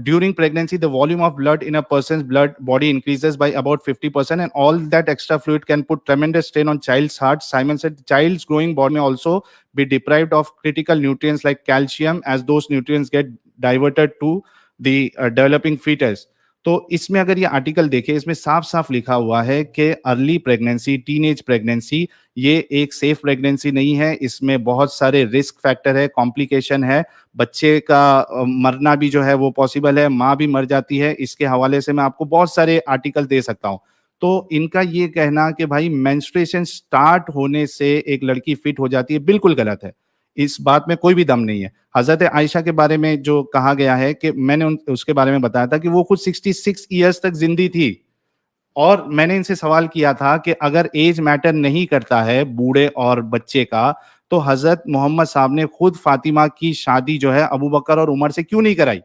During pregnancy, the volume of blood in a person's blood body increases by about 50%, and all that extra fluid can put tremendous strain on child's heart. Simon said the child's growing body may also be deprived of critical nutrients like calcium, as those nutrients get diverted to the developing fetus. तो इसमें अगर ये article देखें, इसमें साफ साफ लिखा हुआ है कि अर्ली प्रेगनेंसी, टीनेज प्रेगनेंसी, ये एक सेफ प्रेगनेंसी नहीं है। इसमें बहुत सारे रिस्क फैक्टर है, कॉम्प्लिकेशन है, बच्चे का मरना भी जो है वो पॉसिबल है, माँ भी मर जाती है। इसके हवाले से मैं आपको बहुत सारे आर्टिकल दे सकता हूँ। तो इनका ये कहना कि भाई मेंस्ट्रुएशन स्टार्ट होने से एक लड़की फिट हो जाती है, बिल्कुल गलत है। इस बात में कोई भी दम नहीं है। हजरत आयशा के बारे में जो कहा गया है कि मैंने उसके बारे में बताया था कि वो खुद 66 ईयर्स तक जिंदी थी। और मैंने इनसे सवाल किया था कि अगर एज मैटर नहीं करता है बूढ़े और बच्चे का, तो हजरत मोहम्मद साहब ने खुद फातिमा की शादी जो है अबू बकर और उमर से क्यों नहीं कराई,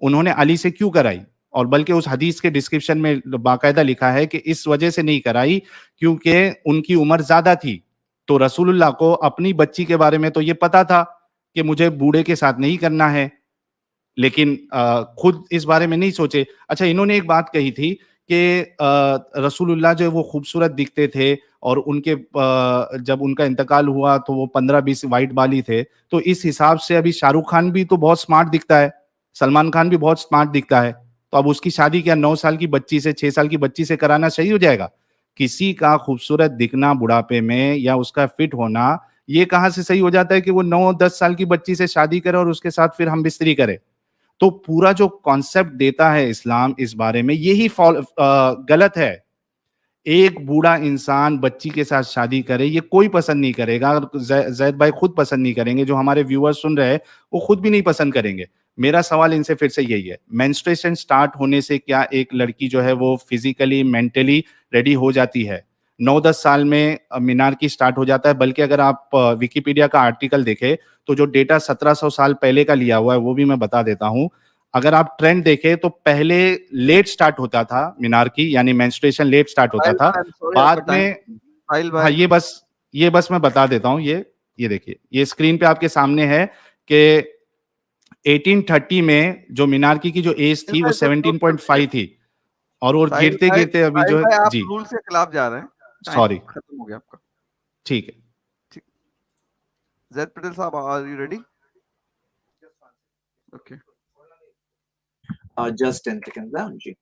उन्होंने अली से क्यों कराई? और बल्कि उस हदीस के डिस्क्रिप्शन में बाकायदा लिखा है कि इस वजह से नहीं कराई क्योंकि उनकी उम्र ज्यादा थी। तो रसूलुल्लाह को अपनी बच्ची के बारे में तो ये पता था कि मुझे बूढ़े के साथ नहीं करना है, लेकिन खुद इस बारे में नहीं सोचे। अच्छा, इन्होंने एक बात कही थी कि रसूलुल्लाह जो है वो खूबसूरत दिखते थे और उनके जब उनका इंतकाल हुआ तो वो 15-20 वाइट बाल ही थे। तो इस हिसाब से अभी शाहरुख खान भी तो बहुत स्मार्ट दिखता है, सलमान खान भी बहुत स्मार्ट दिखता है। तो अब उसकी शादी क्या 9 साल की बच्ची से, 6 साल की बच्ची से कराना सही हो जाएगा? किसी का खूबसूरत दिखना बुढ़ापे में या उसका फिट होना, ये कहाँ से सही हो जाता है कि वो 9-10 साल की बच्ची से शादी करे और उसके साथ फिर हम बिस्तरी करे? तो पूरा जो कॉन्सेप्ट देता है इस्लाम इस बारे में, यही गलत है। एक बूढ़ा इंसान बच्ची के साथ शादी करे, ये कोई पसंद नहीं करेगा। और जैद भाई खुद पसंद नहीं करेंगे, जो हमारे व्यूअर्स सुन रहे हैं वो खुद भी नहीं पसंद करेंगे। मेरा सवाल इनसे फिर से यही है, मेंस्ट्रुएशन स्टार्ट होने से क्या एक लड़की जो है वो फिजिकली मेंटली रेडी हो जाती है? 9-10 साल में मीनार्की स्टार्ट हो जाता है। बल्कि अगर आप विकिपीडिया का आर्टिकल देखें तो जो डेटा 1700 साल पहले का लिया हुआ है वो भी मैं बता देता हूँ। अगर आप ट्रेंड देखें तो पहले लेट स्टार्ट होता था मीनार्की, यानी मेंस्ट्रुएशन लेट स्टार्ट होता था। बाद में, साहिल हाँ, भाई, ये बस मैं बता देता हूँ। ये देखिए, ये स्क्रीन पे आपके सामने है कि 1830 में जो मीनार्की की जो एज थी वो 17.5 थी और वो साहिल गिरते भाई, गिरते अभी साहिल जो है, भाई, आप जी रूल से खिलाफ जा रहे हैं। टाइम सॉरी, खत्म हो गया आपका। ठीक है। जैद पटेल साहब, are you ready? Okay. Just 10 second जी।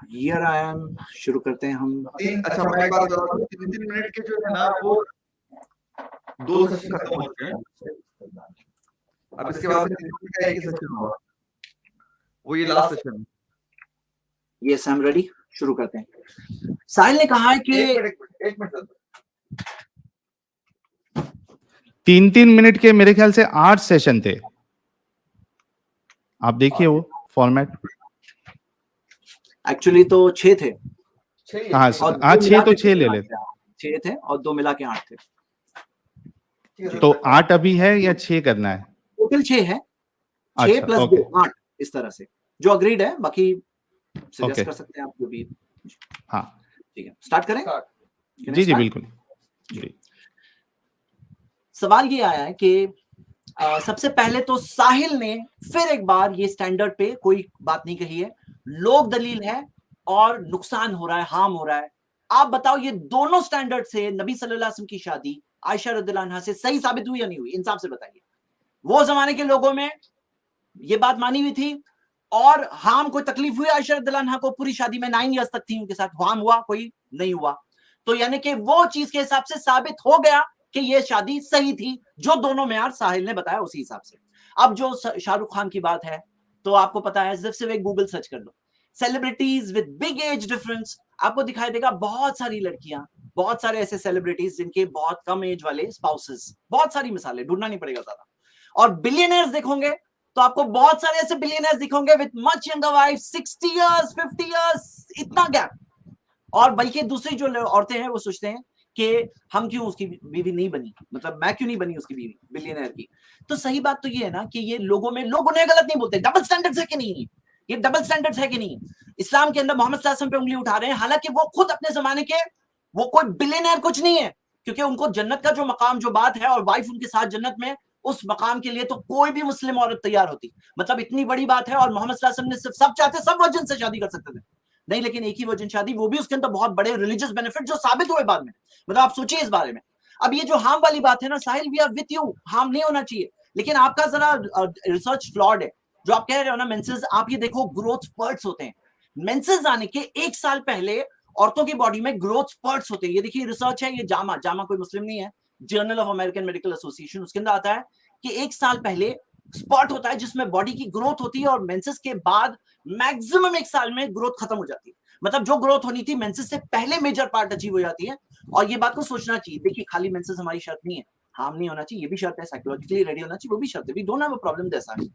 Here I am. शुरू करते हैं हम। अच्छा, मैं एक बात बता दूं, 3 मिनट के जो है ना वो 2 सेशन खत्म हो चुके हैं। अब इसके बाद 3 मिनट का एक ही सेशन होगा, वो ये लास्ट सेशन है। Yes, I am ready. शुरू करते हैं। साहिल ने कहा है कि 1 मिनट 3-3 मिनट के मेरे ख्याल से 8 सेशन थे। आप देखिए वो फॉर्मेट। एक्चुअली तो 6 थे हाँ और हाँ, 6 तो 6 6 ले लेते। 6 थे और 2 मिला के 8 थे। तो 8 अभी है या 6 करना है? टोटल 6 है, 6 अच्छा, प्लस ओके। 2 8 इस तरह से, जो अग्रीड है, बाकी सजेस्ट ओके। कर सकते हैं आप जो भी। हाँ ठीक है, स्टार्ट करें? जी जी बिल्कुल जी। सवाल ये आया है कि सबसे पहले तो साहिल ने फिर एक बार ये स्टैंडर्ड पे कोई बात नहीं कही है, लोक दलील है और नुकसान हो रहा है, हार्म हो रहा है। आप बताओ ये दोनों स्टैंडर्ड से नबी सल्लल्लाहु अलैहि वसल्लम की शादी आयशा रदियल्लाहु अन्हा से सही साबित हुई या नहीं हुई? इंसाफ से बताइए। वो जमाने के लोगों में ये बात मानी हुई थी और हार्म कोई तकलीफ हुई आयशा रदियल्लाहु अन्हा को? पूरी शादी में 9 इयर्स तक थी उनके साथ, हार्म हुआ कोई? नहीं हुआ। तो यानी कि वो चीज के हिसाब से साबित हो गया कि ये शादी सही थी, जो दोनों मेयार साहिल ने बताया उसी हिसाब से। अब जो शाहरुख खान की बात है, तो आपको पता है, सिर्फ एक गूगल सर्च कर लो, celebrities with big age difference, आपको दिखाई देगा बहुत सारी लड़कियां, बहुत सारे ऐसे सेलिब्रिटीज जिनके बहुत कम एज वाले स्पाउसेस, बहुत सारी मिसालें, ढूंढना नहीं पड़ेगा ज्यादा। और बिलियनर्स देखोगे तो आपको बहुत सारे ऐसे बिलियनर्स दिखोगे with much younger wife, 60 years 50 years, इतना गैप। और बल्कि दूसरी जो औरतें हैं वो सोचते हैं कि हम क्यों उसकी बीवी नहीं बनी, मतलब मैं क्यों नहीं बनी उसकी बीवी बिलियनर की। तो सही बात तो ये है ना कि ये लोगों में, लोग उन्हें गलत नहीं बोलते, डबल स्टैंडर्ड्स है कि नहीं, ये डबल स्टैंडर्ड्स है कि नहीं। इस्लाम के अंदर मोहम्मद सल्लल्लाहु अलैहि वसल्लम पे उंगली उठा रहे हैं, हालांकि वो खुद अपने जमाने के, वो कोई बिलियनर कुछ नहीं है, क्योंकि उनको जन्नत का जो मकाम, जो बात है, और वाइफ उनके साथ जन्नत में, उस मकाम के लिए तो कोई भी मुस्लिम औरत तैयार होती, मतलब इतनी बड़ी बात है। और मोहम्मद सल्लल्लाहु अलैहि वसल्लम ने सिर्फ, सब चाहते सब वर्जिन से शादी कर सकते थे, नहीं, लेकिन एक ही वर्जिन शादी, वो भी उसके अंदर बहुत बड़े रिलीजियस बेनिफिट जो साबित हुए बाद में। मतलब आप सोचिए इस बारे में। अब ये जो हार्म वाली बात है ना Sahil, we are with you, harm नहीं होना चाहिए, लेकिन आपका जरा रिसर्च फ्लॉड है जो आप कह रहे हो ना। मेंसेस, आप ये देखो, ग्रोथ स्पर्ट्स होते हैं, मेंसेस आने के 1 साल पहले औरतों की बॉडी में ग्रोथ स्पर्ट्स होते हैं। ये देखिए रिसर्च है, ये जामा कोई मुस्लिम नहीं है, journal of American medical association, उसके अंदर आता है कि 1 साल पहले स्पॉट होता है जिसमें बॉडी की ग्रोथ होती है, और मेंसेस के बाद मैक्सिमम 1 साल में ग्रोथ खत्म हो जाती है। मतलब जो ग्रोथ होनी थी मेंसेस से पहले मेजर पार्ट अचीव हो जाती है। और ये बात को सोचना चाहिए। देखिए खाली मेंसेस हमारी शर्त नहीं है, हार्म नहीं होना चाहिए, ये भी शर्त है, साइकोलॉजिकली रेडी होना चाहिए, वो भी शर्त है, we don't have a problem that's that.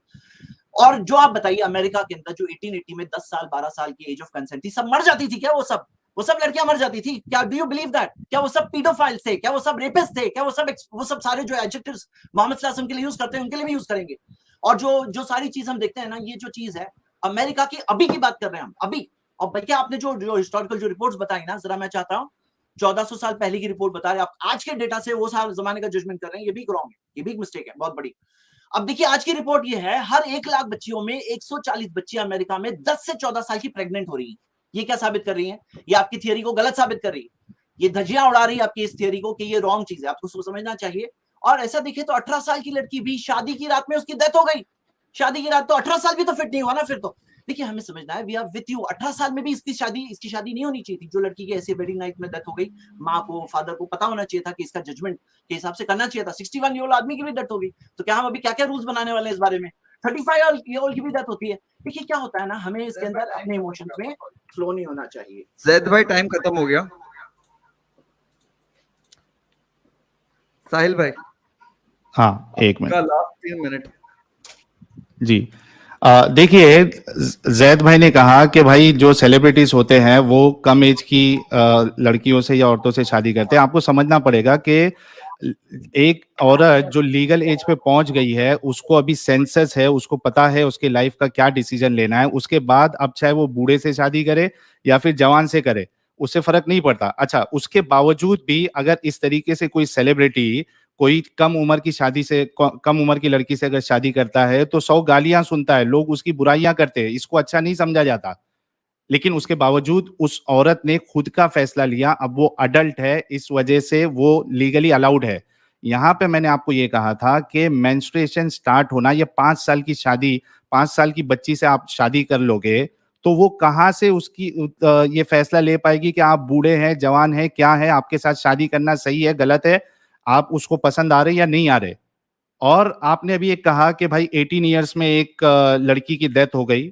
और जो आप बताइए अमेरिका के अंदर जो 1880 में 10 साल 12 साल की एज ऑफ कंसेंट थी, सब मर जाती थी क्या? वो सब लड़कियां मर जाती थी क्या? Do you believe that? क्या वो सब पीडोफाइल्स थे? क्या वो सब रेपिस्ट थे? क्या वो सब सारे जो एडजेक्टिव्स मोहम्मद सल्लल्लाहु अलैहि वसल्लम के लिए यूज करते हैं उनके लिए भी यूज करेंगे? और जो सारी चीज हम देखते हैं ना, ये जो चीज है अमेरिका की, अभी की बात कर रहे हैं हम, अभी। और बल्कि आपने जो हिस्टोरिकल जो रिपोर्ट्स बताई ना, जरा मैं चाहता हूं, 1400 साल पहले की रिपोर्ट बता रहे हैं आप, आज के डेटा से वो साल जमाने का जजमेंट कर रहे हैं, ये भी रॉन्ग है, ये भी मिस्टेक है बहुत बड़ी। अब देखिए आज की रिपोर्ट ये है, हर 1 लाख बच्चियों में 140 बच्चियां अमेरिका में 10 से 14 साल की प्रेग्नेंट हो रही है। ये क्या साबित कर रही है? ये आपकी थियरी को गलत साबित कर रही है, ये धज्जियां उड़ा रही है आपकी इस थियरी को कि ये रॉन्ग चीज है, आपको समझना चाहिए। और ऐसा देखिए तो 18 साल की लड़की भी शादी की रात में उसकी डेथ हो गई, शादी की रात, तो 18 साल भी तो फिट नहीं हुआ ना फिर तो। देखिए हमें समझना है, वी आर विथ यू, 18 साल में भी इसकी शादी नहीं होनी चाहिए थी। जो लड़की की ऐसे वेडिंग नाइट में डेथ हो गई, माँ को, फादर को पता होना चाहिए था कि इसका जजमेंट के हिसाब से करना चाहिए था। 61 ईयर ओल्ड आदमी की भी डेथ हो गई, तो क्या हम अभी क्या क्या रूल्स बनाने वाले हैं इस बारे में? 35 ईयर ओल्ड की भी डेथ होती है। देखिए क्या होता है ना, हमें इसके अंदर अपने इमोशंस में फ्लो नहीं होना चाहिए। जैद भाई टाइम खत्म हो गया। साहिल भाई हाँ 1 मिनट का लास्ट 3 मिनट। जी। देखिए जैद भाई ने कहा कि भाई जो सेलिब्रिटीज होते हैं वो कम एज की लड़कियों से या औरतों से शादी करते हैं। आपको समझना पड़ेगा कि एक औरत जो लीगल एज पे पहुंच गई है, उसको अभी सेंसस है, उसको पता है उसके लाइफ का क्या डिसीजन लेना है। उसके बाद अब चाहे वो बूढ़े से शादी करे या फिर जवान से करे, उससे फर्क नहीं पड़ता। अच्छा, उसके बावजूद भी अगर इस तरीके से कोई सेलिब्रिटी कोई कम उम्र की शादी से, कम उम्र की लड़की से अगर शादी करता है तो 100 गालियां सुनता है, लोग उसकी बुराइयां करते हैं, इसको अच्छा नहीं समझा जाता। लेकिन उसके बावजूद उस औरत ने खुद का फैसला लिया, अब वो अडल्ट है, इस वजह से वो लीगली अलाउड है। यहाँ पे मैंने आपको ये कहा था कि मेंस्ट्रुएशन स्टार्ट होना, ये 5 साल की शादी, 5 साल की बच्ची से आप शादी कर लोगे तो वो कहाँ से उसकी ये फैसला ले पाएगी कि आप बूढ़े हैं, जवान हैं, क्या है, आपके साथ शादी करना सही है, गलत है, आप उसको पसंद आ रहे या नहीं आ रहे। और आपने अभी एक कहा कि भाई 18 इयर्स में एक लड़की की डेथ हो गई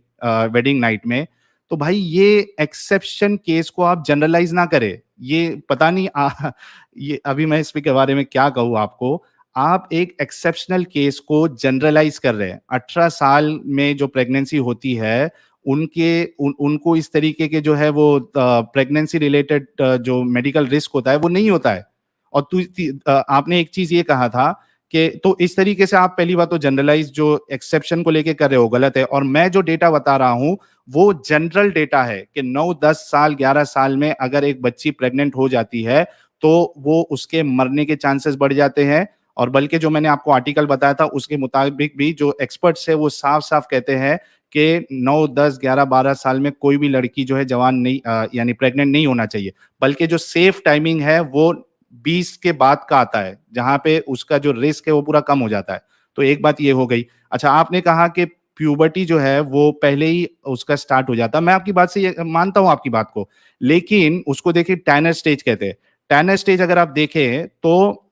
वेडिंग नाइट में, तो भाई ये एक्सेप्शन केस को आप जनरलाइज ना करें। ये पता नहीं ये अभी मैं इसके बारे में क्या कहूँ आपको। आप एक एक्सेप्शनल केस को जनरलाइज कर रहे हैं। 18 साल में जो प्रेगनेंसी होती है उनको इस तरीके के जो है वो प्रेगनेंसी रिलेटेड जो मेडिकल रिस्क होता है वो नहीं होता है। और आपने एक चीज ये कहा था कि तो इस तरीके से आप पहली बात तो जनरलाइज जो एक्सेप्शन को लेके कर रहे हो गलत है, और मैं जो डेटा बता रहा हूं वो जनरल डेटा है कि 9, 10 साल 11 साल में अगर एक बच्ची प्रेग्नेंट हो जाती है तो वो उसके मरने के चांसेस बढ़ जाते हैं। और बल्कि जो मैंने आपको आर्टिकल बताया था उसके मुताबिक भी जो एक्सपर्ट्स है वो साफ साफ कहते हैं कि 9, 10, 11, 12 साल में कोई भी लड़की जो है जवान नहीं यानी प्रेग्नेंट नहीं होना चाहिए, बल्कि जो सेफ टाइमिंग है वो 20 के बाद का आता है, जहां पे उसका जो रिस्क है वो पूरा कम हो जाता है। तो एक बात ये हो गई। अच्छा, आपने कहा कि प्यूबर्टी जो है वो पहले ही उसका स्टार्ट हो जाता, मैं आपकी बात से ये मानता हूं आपकी बात को, लेकिन उसको देखिए टैनर स्टेज कहते हैं। टैनर स्टेज अगर आप देखें तो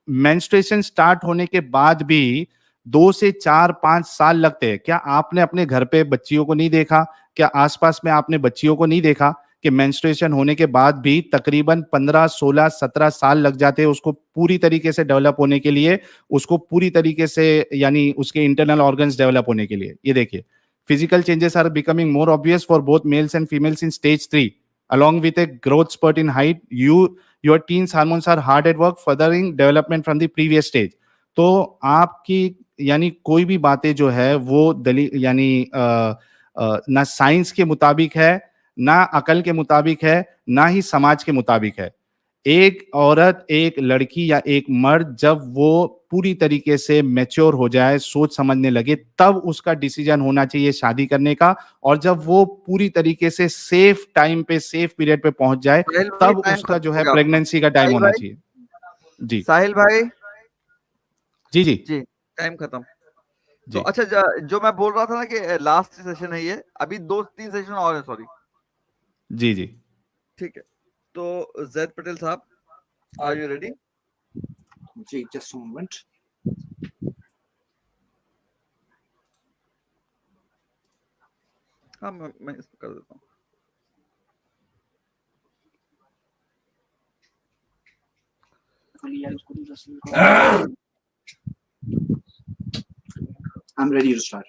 मेंस्ट्रुएशन स्टार्ट होने के बाद भी 2 से 4-5 साल लगते हैं। क्या आपने अपने घर पे बच्चियों को नहीं देखा? क्या आसपास में आपने बच्चियों को नहीं देखा कि मेंस्ट्रुएशन होने के बाद भी तकरीबन 15, 16, 17 साल लग जाते हैं उसको पूरी तरीके से डेवलप होने के लिए, उसको पूरी तरीके से यानी उसके इंटरनल ऑर्गन्स डेवलप होने के लिए। ये देखिए, physical changes are becoming more obvious for both males and females in stage 3 along with a growth spurt in height. Your teens hormones are hard at work furthering development from the previous stage. तो आपकी यानी कोई भी बातें जो है वो दलील यानी ना साइंस के मुताबिक है, ना अकल के मुताबिक है, ना ही समाज के मुताबिक है। एक औरत, एक लड़की या एक मर्द जब वो पूरी तरीके से मैच्योर हो जाए, सोच समझने लगे, तब उसका डिसीजन होना चाहिए शादी करने का। और जब वो पूरी तरीके से सेफ टाइम पे, सेफ पीरियड पे पहुंच जाए, साहिल भाई, तब टाइम उसका खत्म जो हो है गया आपका। प्रेगनेंसी का टाइम साहिल होना भाई, चाहिए। जी साहिल भाई, जी जी जी टाइम खत्म। तो जी अच्छा, जो मैं बोल रहा था ना कि लास्ट सेशन है ये, अभी 2-3 सेशन और है, सॉरी। जी जी ठीक है, तो जैद पटेल साहब, आर यू रेडी? जी, जस्ट मोमेंट। हाँ, मैं इसको कर देता हूँ। I am ready to start.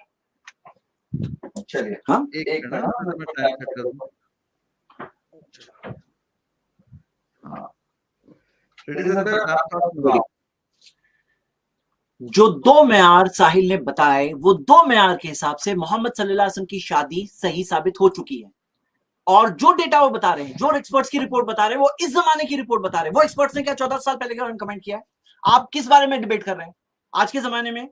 चलिए, हाँ, एक मिनट, मैं टाइम सेट कर दूँ। हाँ, रेडी जैद भाई, मैं स्टार्ट। जो 2 मेयार साहिल ने बताए वो 2 मेयार के हिसाब से मोहम्मद सल्लल्लाहु अलैहि वसल्लम की शादी सही साबित हो चुकी है। और जो डेटा वो बता रहे हैं, जो एक्सपर्ट्स की रिपोर्ट बता रहे हैं, वो इस जमाने की रिपोर्ट बता रहे हैं। वो एक्सपर्ट्स ने क्या 14 साल पहले के बारे में कमेंट किया है? आप किस बारे में डिबेट कर रहे हैं? आज के जमाने में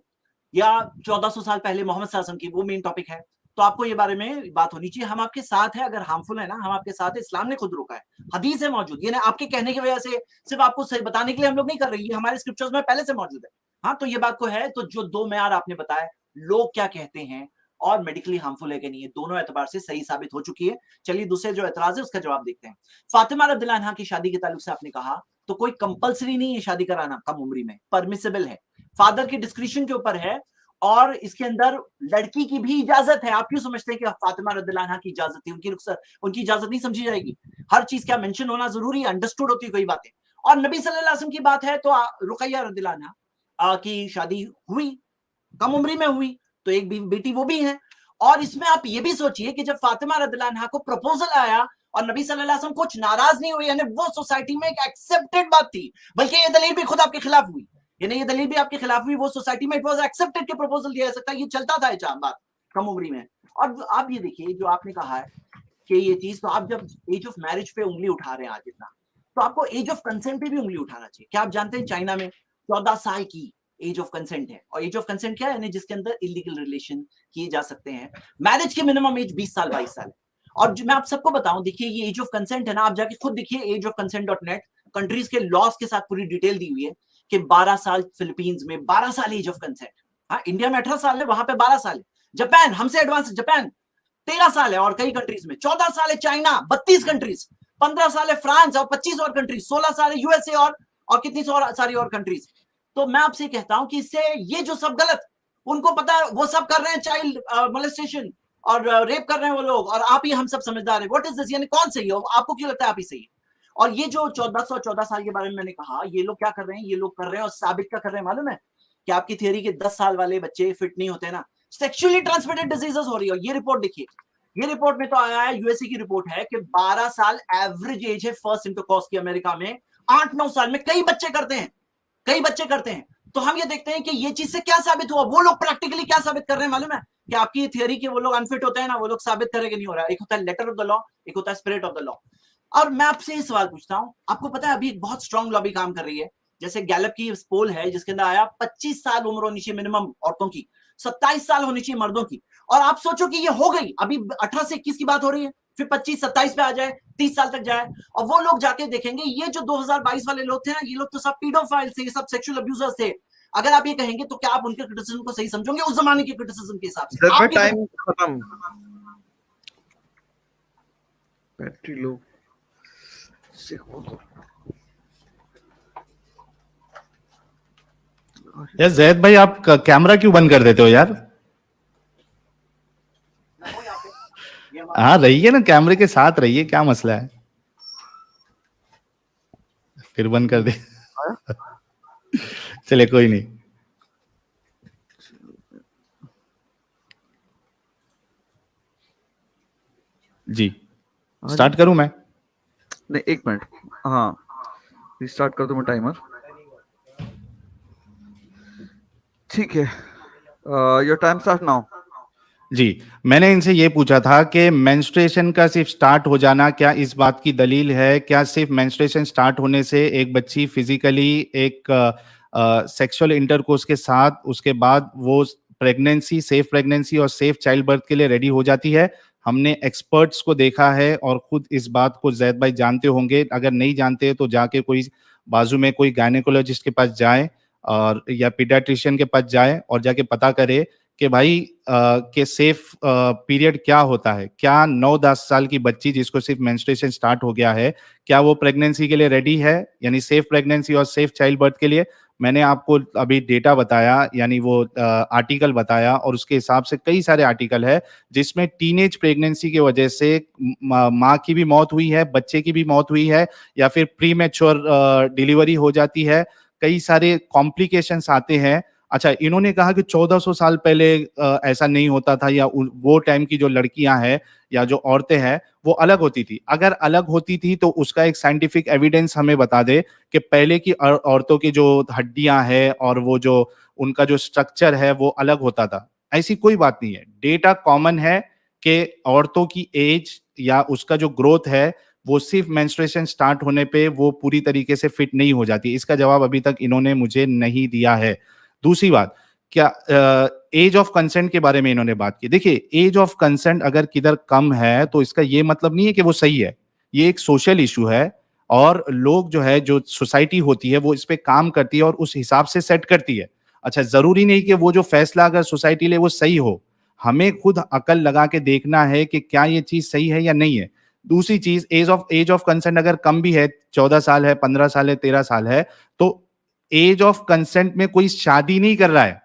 या 1400 साल पहले मोहम्मद सल्लल्लाहु अलैहि वसल्लम की, वो मेन टॉपिक है। तो आपको ये बारे में बात होनी चाहिए। हम आपके साथ है, अगर हार्मफुल है ना, हम आपके साथ है। इस्लाम ने खुद रोका है, हदीस है मौजूद। ये ना आपके कहने की वजह से, सिर्फ आपको सही बताने के लिए हम लोग नहीं कर रहे, ये हमारे स्क्रिप्चर्स में पहले से मौजूद है। हाँ, तो ये बात को है। तो जो 2 मेयार आपने बताया, लोग क्या कहते हैं और मेडिकली हार्मफुल है कि नहीं, ये दोनों एतबार से सही साबित हो चुकी है। चलिए, दूसरे जो एतराज है उसका जवाब देखते हैं। फातिमा रदियल्लाहु अन्हा की शादी के ताल्लुक से आपने कहा, तो कोई कंपलसरी नहीं है शादी कराना कम उम्र में, परमिसिबल है, फादर की डिस्क्रिप्शन के ऊपर है। और इसके अंदर लड़की की भी इजाजत है। आप क्यों समझते हैं कि फातिमा रदियल्लाहु अन्हा की इजाजत थी? उनकी इजाजत नहीं समझी जाएगी? हर चीज क्या मेंशन होना जरूरी है? अंडरस्टूड होती है कोई बातें। और नबी सल्लल्लाहु अलैहि वसल्लम की बात है तो रुकैया रदियल्लाहु अन्हा की शादी हुई, कम उम्र में हुई, तो एक बेटी वो भी है। और इसमें आप ये भी सोचिए कि जब फातिमा रदियल्लाहु अन्हा को प्रपोजल आया और नबी सल्लल्लाहु अलैहि वसल्लम कुछ नाराज नहीं हुए, यानी वो सोसाइटी में एक एक्सेप्टेड बात थी। बल्कि ये दलील भी खुद आपके खिलाफ हुई, यानी ये दलील भी आपके खिलाफ हुई। वो सोसाइटी में इट वाज एक्सेप्टेड के प्रपोजल दिया जा सकता है, ये चलता था ये बात कम उम्र में। और आप ये देखिए, जो आपने कहा है कि ये चीज, तो आप जब एज ऑफ मैरिज पे उंगली उठा रहे हैं आज इतना, तो आपको एज ऑफ कंसेंट पे भी उंगली उठाना चाहिए। क्या आप जानते हैं चाइना में 14 साल की एज ऑफ कंसेंट है? और एज ऑफ कंसेंट क्या है? यानी जिसके अंदर इलीगल रिलेशन किए जा सकते हैं। मैरिज की मिनिमम एज 20 साल 22 साल है। और मैं आप सबको बताऊं, देखिए ये एज ऑफ कंसेंट है ना, आप जाके खुद देखिए ageofconsent.net, कंट्रीज के लॉस के साथ पूरी डिटेल दी हुई है कि 12 साल फिलीपींस में, 12 साल एज ऑफ कंसेंट। हाँ, इंडिया में 18 साल है, वहां पे 12 साल है। जापान हमसे एडवांस, जापान 13 साल है, और कई कंट्रीज में 14 साल है। चाइना 32 कंट्रीज, 15 साल है फ्रांस, और 25 और कंट्रीज, 16 साल है यूएसए, और कितनी सारी और कंट्रीज। तो मैं आपसे कहता हूं कि इससे ये जो सब गलत, उनको पता है, वो सब कर रहे हैं चाइल्ड मोलेस्टेशन और रेप कर रहे हैं वो लोग, और आप ही हम सब समझदार है। What is this? यानी कौन सही है? आपको क्यों लगता है आप ही सही है? और ये जो 1414 साल के बारे में मैंने कहा, ये लोग क्या कर रहे हैं? ये लोग कर रहे हैं और साबित क्या कर रहे हैं मालूम है? कि आपकी थियरी के 10 साल वाले बच्चे फिट नहीं होते ना, सेक्सुअली ट्रांसमिटेड डिजीजेस हो रही है। ये रिपोर्ट देखिए, ये रिपोर्ट में तो आया है, यूएसए की रिपोर्ट है कि 12 साल एवरेज एज है फर्स्ट इंटरकॉर्स की अमेरिका में। 8-9 साल में कई बच्चे करते हैं। तो हम ये देखते हैं कि ये चीज से क्या साबित हुआ। वो लोग प्रैक्टिकली क्या साबित कर रहे हैं मालूम है? कि आपकी थियरी के वो लोग अनफिट होते हैं ना, वो लोग साबित करेंगे नहीं हो रहा है। एक होता है लेटर ऑफ द लॉ, एक होता है स्पिरिट ऑफ द लॉ। और मैं आपसे ये सवाल पूछता हूं, आपको पता है अभी एक बहुत स्ट्रांग लॉबी काम कर रही है। जैसे गैलप की पोल है जिसके अंदर आया 25 साल उम्र होनी चाहिए मिनिमम औरतों की, 27 साल होनी चाहिए मर्दों की। और आप सोचो कि ये हो गई, अभी 18 से 21 की बात हो रही है, फिर 25-27 पे आ जाए, 30 साल तक जाए, और वो लोग जाके देखेंगे ये जो 2022 वाले लोग थे ना, ये लोग तो सब पीडोफाइल थे, ये सब सेक्सुअल अब्यूजर्स थे। अगर आप ये कहेंगे तो क्या आप उनके क्रिटिसिज्म को सही समझोगे उस जमाने के क्रिटिसिज्म के हिसाब से? आपकी टाइम खत्म। बैटरी लो यार जैद भाई, आप कैमरा क्यों बंद कर देते हो यार? हाँ रहिए ना, कैमरे के साथ रहिए, क्या मसला है? फिर बंद कर दे। चले कोई नहीं। जी स्टार्ट करूं मैं? नहीं, एक मिनट। हाँ, रिस्टार्ट कर दूं मैं टाइमर? ठीक है, योर टाइम स्टार्ट नाउ। जी, मैंने इनसे ये पूछा था कि मेंस्ट्रुएशन का सिर्फ स्टार्ट हो जाना क्या इस बात की दलील है? क्या सिर्फ मेंस्ट्रुएशन स्टार्ट होने से एक बच्ची फिजिकली एक सेक्सुअल इंटरकोर्स के साथ उसके बाद वो प्रेगनेंसी, सेफ प्रेगनेंसी और सेफ चाइल्ड बर्थ के लिए रेडी हो जाती है? हमने एक्सपर्ट्स को देखा है और खुद इस बात को जैद भाई जानते होंगे। अगर नहीं जानते तो जाके कोई बाजू में कोई गायनेकोलॉजिस्ट के पास जाए और या पीडियाट्रिशियन के पास जाए और जाके पता करे कि भाई के सेफ पीरियड क्या होता है। क्या 9-10 साल की बच्ची जिसको सिर्फ मेंस्ट्रुएशन स्टार्ट हो गया है, क्या वो प्रेगनेंसी के लिए रेडी है, यानी सेफ प्रेगनेंसी और सेफ चाइल्ड बर्थ के लिए? मैंने आपको अभी डेटा बताया, यानी वो आर्टिकल बताया, और उसके हिसाब से कई सारे आर्टिकल है जिसमें टीनेज प्रेगनेंसी की वजह से माँ की भी मौत हुई है, बच्चे की भी मौत हुई है, या फिर प्री मैच्योर डिलीवरी हो जाती है, कई सारे कॉम्प्लिकेशंस आते हैं। अच्छा, इन्होंने कहा कि 1400 साल पहले ऐसा नहीं होता था, या वो टाइम की जो लड़कियां हैं या जो औरतें हैं वो अलग होती थी। अगर अलग होती थी तो उसका एक साइंटिफिक एविडेंस हमें बता दे कि पहले की औरतों की जो हड्डियां हैं और वो जो उनका जो स्ट्रक्चर है वो अलग होता था। ऐसी कोई बात नहीं है। डेटा कॉमन है कि औरतों की एज या उसका जो ग्रोथ है वो सिर्फ मेंस्ट्रुएशन स्टार्ट होने पे वो पूरी तरीके से फिट नहीं हो जाती। इसका जवाब अभी तक इन्होंने मुझे नहीं दिया है। दूसरी बात, क्या एज ऑफ कंसेंट के बारे में इन्होंने बात की। देखिए, एज ऑफ कंसेंट अगर किधर कम है तो इसका ये मतलब नहीं है कि वो सही है। ये एक सोशल इशू है और लोग जो है, जो सोसाइटी होती है वो इस पे काम करती है और उस हिसाब से सेट करती है। अच्छा, जरूरी नहीं कि वो जो फैसला अगर सोसाइटी ले वो सही हो। हमें खुद अकल लगा के देखना है कि क्या ये चीज सही है या नहीं है। दूसरी चीज, एज ऑफ कंसेंट अगर कम भी है, 14 साल है, 15 साल है, 13 साल है, तो एज ऑफ कंसेंट में कोई शादी नहीं कर रहा है।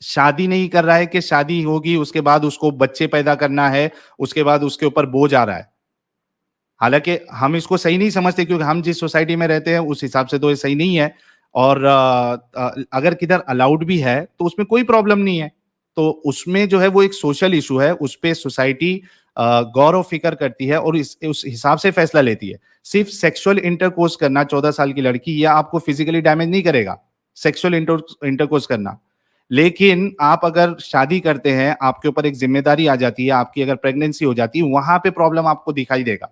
शादी नहीं कर रहा है कि शादी होगी उसके बाद उसको बच्चे पैदा करना है, उसके बाद उसके ऊपर बोझ आ रहा है। हालांकि हम इसको सही नहीं समझते क्योंकि हम जिस सोसाइटी में रहते हैं उस हिसाब से तो ये सही नहीं है। और अगर किधर अलाउड भी है तो उसमें कोई प्रॉब्लम नहीं है। तो उसमें जो है वो एक सोशल इशू है, उस पे सोसाइटी गौर और फिक्र करती है और उस हिसाब से फैसला लेती है। सिर्फ सेक्सुअल इंटरकोर्स करना 14 साल की लड़की, या आपको फिजिकली डैमेज नहीं करेगा सेक्सुअल इंटरकोर्स करना। लेकिन आप अगर शादी करते हैं, आपके ऊपर एक जिम्मेदारी आ जाती है, आपकी अगर प्रेगनेंसी हो जाती है, वहां पे प्रॉब्लम आपको दिखाई देगा।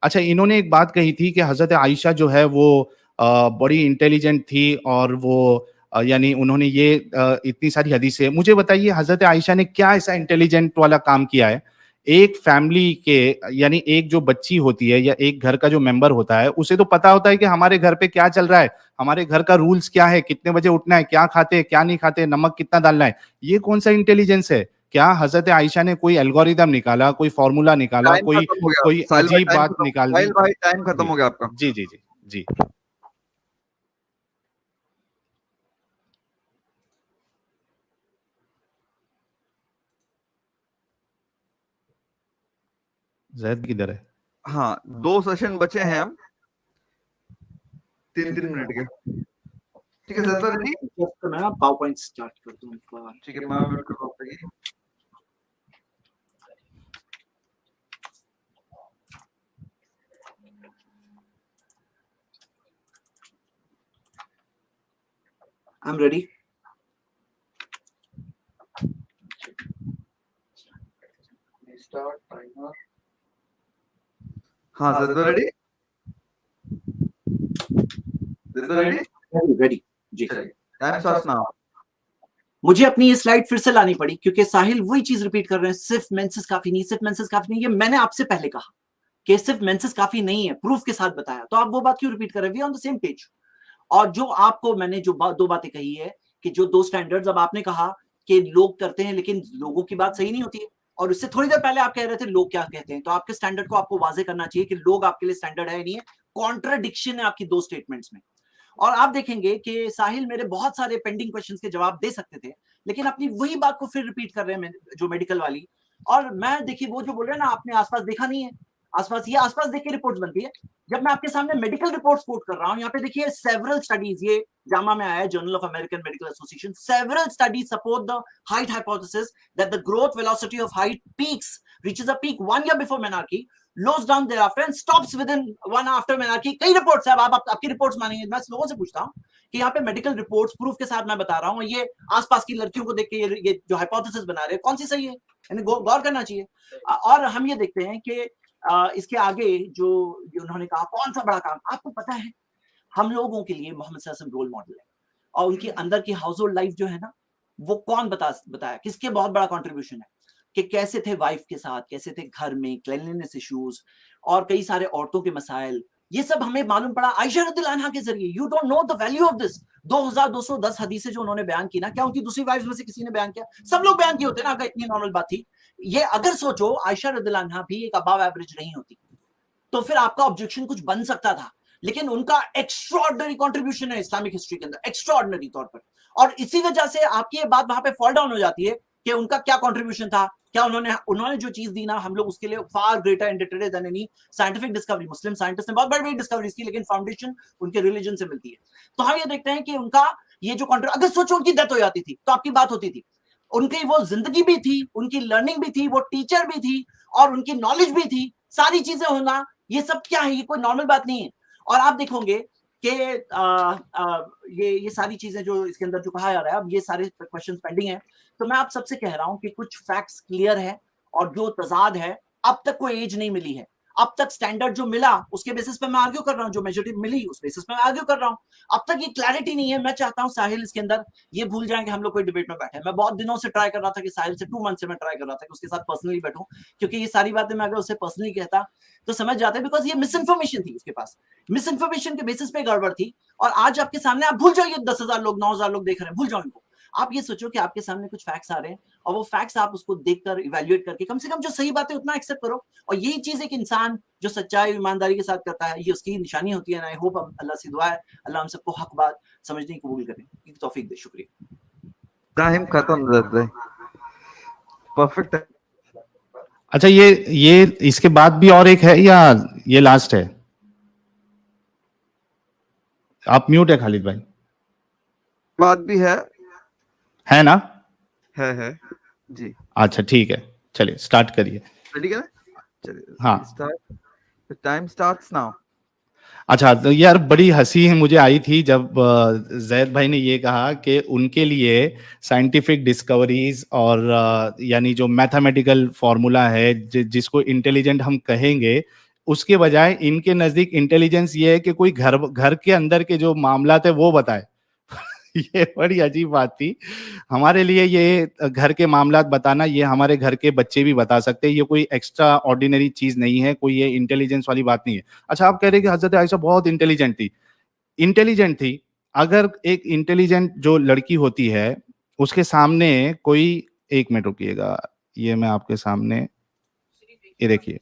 अच्छा, इन्होंने एक बात कही थी कि हजरत आयशा जो है वो बड़ी इंटेलिजेंट थी और वो यानी उन्होंने ये इतनी सारी हदीसें। मुझे बताइए, हजरत आयशा ने क्या ऐसा इंटेलिजेंट वाला काम किया है? एक फैमिली के, यानी एक जो बच्ची होती है या एक घर का जो मेंबर होता है, उसे तो पता होता है कि हमारे घर पे क्या चल रहा है, हमारे घर का रूल्स क्या है, कितने बजे उठना है, क्या खाते हैं क्या नहीं खाते, नमक कितना डालना है। ये कौन सा इंटेलिजेंस है? क्या हजरत आयशा ने कोई एल्गोरिदम निकाला, कोई फॉर्मूला निकाला, टाइम कोई खत्म हो गया। कोई साहिल भाई, अजीब बात निकाल दी? साहिल भाई, टाइम खत्म जी हो गया आपका। जी जी जी जी। जैद किधर है? हाँ, 2 सेशन बचे हैं हम, 3-3 मिनट के। ठीक है सर, रेडी? जस्ट मैं पावर पॉइंट स्टार्ट कर दूं एक बार। ठीक है, मैं वेट कर रहा हूँ आपकी। I'm ready. Start timer. हाँ Zaid ready? Zaid ready? Ready. जी। Time starts now. मुझे अपनी ये स्लाइड फिर से लानी पड़ी क्योंकि साहिल वही चीज रिपीट कर रहे हैं, सिर्फ मेंसेस काफी नहीं, सिर्फ मेंसेस काफी नहीं। ये मैंने आपसे पहले कहा कि सिर्फ मेंसेस काफी नहीं है, प्रूफ के साथ बताया, तो आप वो बात क्यों रिपीट कर रहे हैं? We on the same page. और जो आपको मैंने जो दो बातें कही है कि जो दो स्टैंडर्ड्स, अब आपने कहा कि लोग करते हैं लेकिन लोगों की बात सही नहीं होती है, और उससे थोड़ी देर पहले आप कह रहे थे लोग क्या कहते हैं, तो आपके स्टैंडर्ड को आपको वाजे करना चाहिए कि लोग आपके लिए स्टैंडर्ड है नहीं है। कॉन्ट्राडिक्शन है आपकी दो स्टेटमेंट्स में। और आप देखेंगे कि साहिल मेरे बहुत सारे पेंडिंग क्वेश्चंस के जवाब दे सकते थे, लेकिन अपनी वही बात को फिर रिपीट कर रहे हैं जो मेडिकल वाली। और मैं देखिए वो जो बोल रहे हैं ना, आपने आसपास देखा नहीं है, आसपास ये आसपास देख के रिपोर्ट्स बनती है। जब मैं आपके सामने मेडिकल रिपोर्ट्स कोट कर रहा हूं, यहाँ पे देखिए सेवरल स्टडीज, ये जामा में आया है, journal of American medical association, several studies support the height hypothesis that the growth velocity of height peaks reaches a peak 1 year before menarche, lows down thereafter and stops within 1 after menarche। कई reports है, अब आपकी reports मानेंगे। मैं लोगों से पूछता हूं कि यहाँ पे मेडिकल रिपोर्ट्स प्रूफ के साथ मैं बता रहा हूँ, ये आसपास की लड़कियों को देख के ये जो हाइपोथेसिस बना रहे हैं, कौन सी सही है? यानी गौर करना चाहिए। और हम ये देखते हैं कि इसके आगे जो उन्होंने कहा कौन सा बड़ा काम, आपको पता है हम लोगों के लिए मोहम्मद सल्लल्लाहु अलैहि वसल्लम रोल मॉडल है, और उनके अंदर की हाउस होल्ड लाइफ जो है ना, वो कौन बताया किसके बहुत बड़ा कंट्रीब्यूशन है, कि कैसे थे वाइफ के साथ, कैसे थे घर में, क्लीनलीनेस इश्यूज और कई सारे औरतों के मसाइल, ये सब हमें मालूम पड़ा आयशा रदियल्लाहु अन्हा के जरिए। You don't know the value of this. 2210 हदीसें जो उन्होंने बयान की ना, क्या उनकी दूसरी वाइफ में से किसी ने बयान किया? सब लोग बयान किए होते ना, अगर इतनी नॉर्मल बात थी। ये अगर सोचो आयशा रदियल्लाहु अन्हा भी एक अबव एवरेज नहीं होती, तो फिर आपका ऑब्जेक्शन कुछ बन सकता था, लेकिन उनका एक्स्ट्राऑर्डिनरी कंट्रीब्यूशन है इस्लामिक हिस्ट्री के अंदर, एक्स्ट्राऑर्डिनरी तौर पर। और इसी वजह से आपकी ये बात वहां पे फॉल डाउन हो जाती है कि उनका क्या कंट्रीब्यूशन था, क्या उन्होंने जो चीज दी ना, हम लोग उसके लिए far greater indebted than any scientific discovery. Muslim scientist ने बहुत बड़ी डिस्कवरीज की, लेकिन फाउंडेशन उनके रिलीजन से मिलती है। तो हम ये देखते हैं कि उनका ये जो अगर सोचो उनकी डेथ हो जाती थी तो आपकी बात होती थी। उनकी वो जिंदगी भी थी, उनकी लर्निंग भी थी, वो टीचर भी थी, और उनकी नॉलेज भी थी, सारी चीजें होना, ये सब क्या है? ये कोई नॉर्मल बात नहीं है। और आप देखोगे कि ये सारी चीजें जो इसके अंदर जो कहा जा रहा है, अब ये सारे क्वेश्चंस पेंडिंग है। तो मैं आप सबसे कह रहा हूं कि कुछ फैक्ट्स क्लियर है, और जो तजाद है, अब तक कोई एज नहीं मिली है, अब तक स्टैंडर्ड जो मिला उसके बेसिस पे मैं आर्ग्यू कर रहा हूं, जो मेजॉरिटी मिली उस बेसिस पे मैं आर्ग्यू कर रहा हूं। अब तक ये क्लैरिटी नहीं है। मैं चाहता हूं साहिल इसके अंदर ये भूल जाएं कि हम लोग कोई डिबेट में बैठे हैं। मैं बहुत दिनों से ट्राई कर रहा था कि साहिल से 2 मंथ से मैं ट्राई कर रहा था कि उसके साथ पर्सनली बैठूं, क्योंकि ये सारी बातें मैं अगर उससे पर्सनली कहता तो समझ जाते, बिकॉज ये मिस इन्फॉर्मेशन थी उसके पास, मिस इन्फॉर्मेशन के बेसिस पे गड़बड़ थी। और आज आपके सामने, आप भूल जाइए 10,000 लोग 9,000 लोग देख रहे हैं, भूल जाओ इनको। आप ये सोचो कि आपके सामने कुछ फैक्ट्स आ रहे हैं, और वो फैक्ट्स आप उसको देखकर इवैल्यूएट करके कम से कम जो सही बात है उतना एक्सेप्ट करो। और यही चीज एक इंसान जो सच्चाई ईमानदारी के साथ करता है, ये उसकी निशानी होती है। आई होप अल्लाह से दुआ है अल्लाह हम सबको हक बात समझने की कबूल करे, की तौफीक दे। शुक्रिया। टाइम खत्म ज़ैद भाई, परफेक्ट है। अच्छा, ये इसके बाद भी और एक है या ये लास्ट है? आप म्यूट है खालिद भाई। बात भी है ना? है जी। अच्छा ठीक है, चलिए स्टार्ट करिए। रेडी है? चलिए हाँ। Start, time starts now. अच्छा, तो यार बड़ी हंसी मुझे आई थी जब जैद भाई ने ये कहा कि उनके लिए साइंटिफिक डिस्कवरीज और यानी जो मैथमेटिकल फॉर्मूला है जिसको इंटेलिजेंट हम कहेंगे, उसके बजाय इनके नजदीक इंटेलिजेंस ये है कि कोई घर के अंदर के जो मामलात है वो बताए। ये बड़ी अजीब बात थी हमारे लिए। ये घर के मामलात बताना, ये हमारे घर के बच्चे भी बता सकते हैं, ये कोई एक्स्ट्रा ऑर्डिनरी चीज नहीं है, कोई ये इंटेलिजेंस वाली बात नहीं है। अच्छा, आप कह रहे हैं कि हजरत आयशा बहुत इंटेलिजेंट थी। इंटेलिजेंट थी, अगर एक इंटेलिजेंट जो लड़की होती है उसके सामने कोई, एक मिनट रुकिएगा, ये मैं आपके सामने, ये देखिए,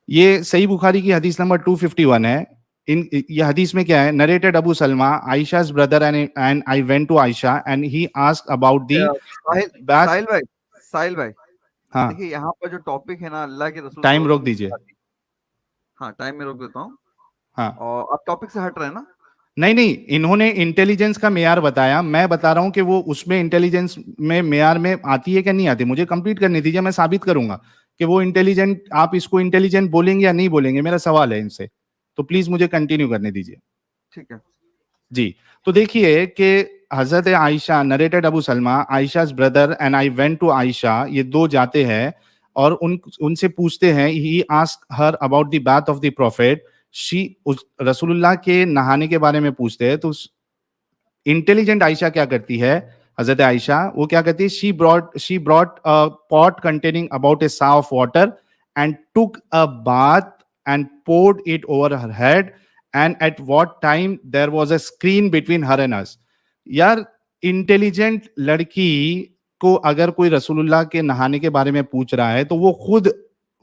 ये सही बुखारी की हदीस नंबर 251 है। ये हदीस में क्या है? Narrated Abu Salama, Aisha's brother and I went to Aisha and he asked about the साहिल भाई, हाँ, देखिए यहाँ पर जो टॉपिक है ना, अल्लाह के रसूल, टाइम रोक दीजिए। हाँ, टाइम में रोक देता हूँ। हाँ, और आप टॉपिक से हट रहे हैं ना? नहीं, इन्होंने इंटेलिजेंस का मेयार बताया, मैं बता रहा हूं कि वो उसमें इंटेलिजेंस में मेयार में आती है क्या नहीं आती। मुझे कंप्लीट करने दीजिए, मैं साबित करूंगा कि वो इंटेलिजेंट, आप इसको इंटेलिजेंट बोलेंगे या नहीं बोलेंगे, मेरा सवाल है इनसे। तो प्लीज मुझे कंटिन्यू करने दीजिए। ठीक है जी। तो देखिए कि हजरत Aisha narrated Abu Salama Aisha's brother and I went to Aisha, ये दो जाते हैं और उनसे पूछते हैं, he asked her about the bath of the prophet, उस रसूलुल्लाह के नहाने के बारे में पूछते हैं। तो इंटेलिजेंट आयशा क्या करती है, हजरत आयशा वो क्या करती है, she brought a pot containing about a sa of water and took a bath and poured it over her head, and at what time there was a screen between her and us। यार intelligent लड़की को अगर कोई रसूलुल्लाह के नहाने के बारे में पूछ रहा है तो वो खुद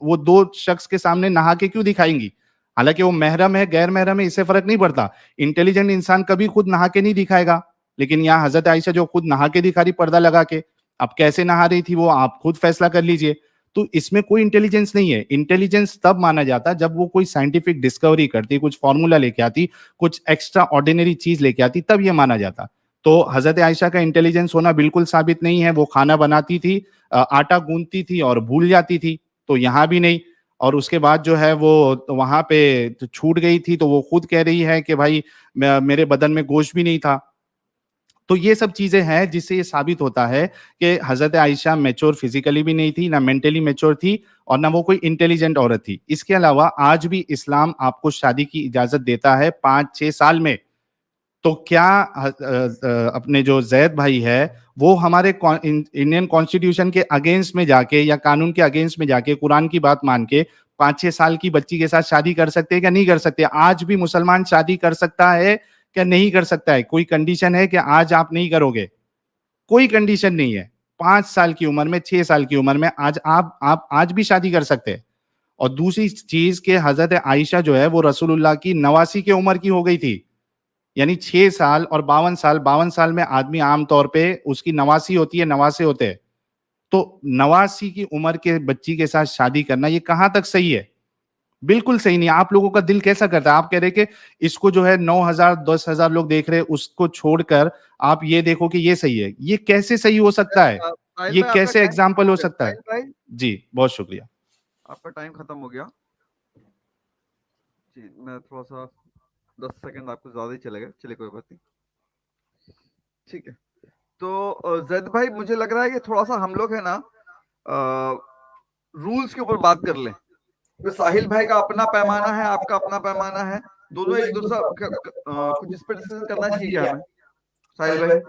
वो दो शख्स के सामने नहा के क्यों दिखाएंगी? हालांकि वो महरम है गैर महरम है इससे फर्क नहीं पड़ता, इंटेलिजेंट इंसान कभी खुद नहा के नहीं दिखाएगा। लेकिन यहाँ हजरत आयशा जो खुद नहा के दिखा रही पर्दा लगा के, अब कैसे नहा रही थी वो आप खुद फैसला कर लीजिए। तो इसमें कोई इंटेलिजेंस नहीं है। इंटेलिजेंस तब माना जाता जब वो कोई साइंटिफिक डिस्कवरी करती, कुछ फॉर्मूला लेके आती, कुछ एक्स्ट्रा ऑर्डिनरी चीज लेके आती, तब ये माना जाता। तो हजरत आयशा का इंटेलिजेंस होना बिल्कुल साबित नहीं है। वो खाना बनाती थी, आटा गूंथती थी और भूल जाती थी, तो यहाँ भी नहीं। और उसके बाद जो है वो वहां पे छूट गई थी, तो वो खुद कह रही है कि भाई मेरे बदन में गोश्त भी नहीं था। तो ये सब चीजें हैं जिससे ये साबित होता है कि हजरत आयशा मैच्योर फिजिकली भी नहीं थी, ना मेंटली मैच्योर थी, और ना वो कोई इंटेलिजेंट औरत थी। इसके अलावा आज भी इस्लाम आपको शादी की इजाजत देता है 5-6 साल में। तो क्या अपने जो जैद भाई है वो हमारे इंडियन कॉन्स्टिट्यूशन के अगेंस्ट में जाके या कानून के अगेंस्ट में जाके कुरान की बात मान के 5-6 साल की बच्ची के साथ शादी कर सकते हैं क्या? नहीं कर सकते। आज भी मुसलमान शादी कर सकता है क्या? नहीं कर सकता है। कोई कंडीशन है कि आज आप नहीं करोगे? कोई कंडीशन नहीं है। 5 साल की उम्र में, 6 साल की उम्र में आज आप आज भी शादी कर सकते हैं। और दूसरी चीज के हजरत आयशा जो है वो रसूलुल्लाह की 89 की उम्र की हो गई थी। यानी 6 साल और 52 साल में आदमी आमतौर पे उसकी 89 होती है, 89 होते हैं। तो 89 की उम्र के बच्ची के साथ शादी करना ये कहां तक सही है? बिल्कुल सही नहीं। आप लोगों का दिल कैसा करता है? आप कह रहे कि इसको जो है 9,000 10,000 लोग देख रहे हैं, उसको छोड़कर आप ये देखो कि ये सही है। ये कैसे सही हो सकता है? साहिल ये भाई, आपका कैसे टाइम एग्जाम्पल हो सकता है? साहिल भाई, जी बहुत शुक्रिया। आपका टाइम खत्म हो गया जी। मैं थोड़ा सा 10 सेकंड आपको ज्यादा ही चलेगा, चलिए कोई बात नहीं, ठीक है। तो जैद भाई मुझे लग रहा है कि थोड़ा सा हम लोग है ना रूल्स के ऊपर बात कर लें। तो साहिल भाई का अपना पैमाना है, आपका अपना पैमाना है, दोनों एक दूसरा कुछ इस पर डिस्कस करना चाहिए क्या हमें साहिल भाई?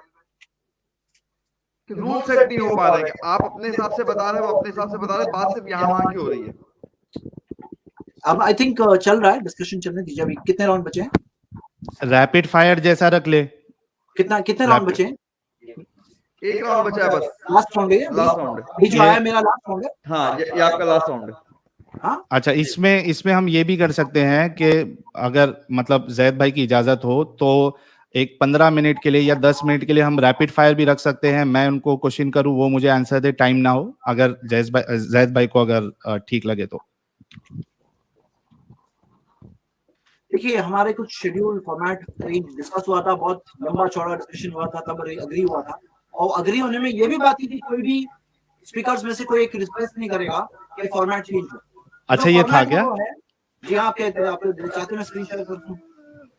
कि रूल सेट नहीं हो पा रहे, कि आप अपने हिसाब से बता रहे हो, अपने हिसाब से बता रहे, बात सिर्फ यहाँ वहां की हो रही है। अब आई थिंक चल रहा है, डिस्कशन चलने दीजिए। अभी कितने राउंड बचे हैं? रैपिड फायर जैसा रख ले। कितने राउंड बचे हैं? एक राउंड बचा है बस, लास्ट राउंड है। लास्ट राउंड है। ये जो आया मेरा लास्ट राउंड है। हाँ ये आपका लास्ट राउंड है। हाँ अच्छा, इसमें हम ये भी कर सकते हैं कि अगर मतलब जैद भाई की इजाजत हो तो एक 15 मिनट के लिए या 10 मिनट के लिए हम रैपिड फायर भी रख सकते हैं। मैं उनको क्वेश्चन करूं, वो मुझे आंसर दे, टाइम ना हो, अगर जैद भाई को अगर ठीक लगे तो। देखिए, हमारे कुछ शेड्यूल फॉर्मेट डिस्कस हुआ था, बहुत लंबा चौड़ा डिस्कशन हुआ था, तब अग्री हुआ था। और अग्री होने में ये भी बात थी कि कोई भी स्पीकर्स में से कोई एक रिक्वेस्ट नहीं करेगा कि फॉर्मेट चेंज हो। अच्छा, ये था क्या? जी हाँ, आप चाहते हैं स्क्रीन शेयर कर दूं?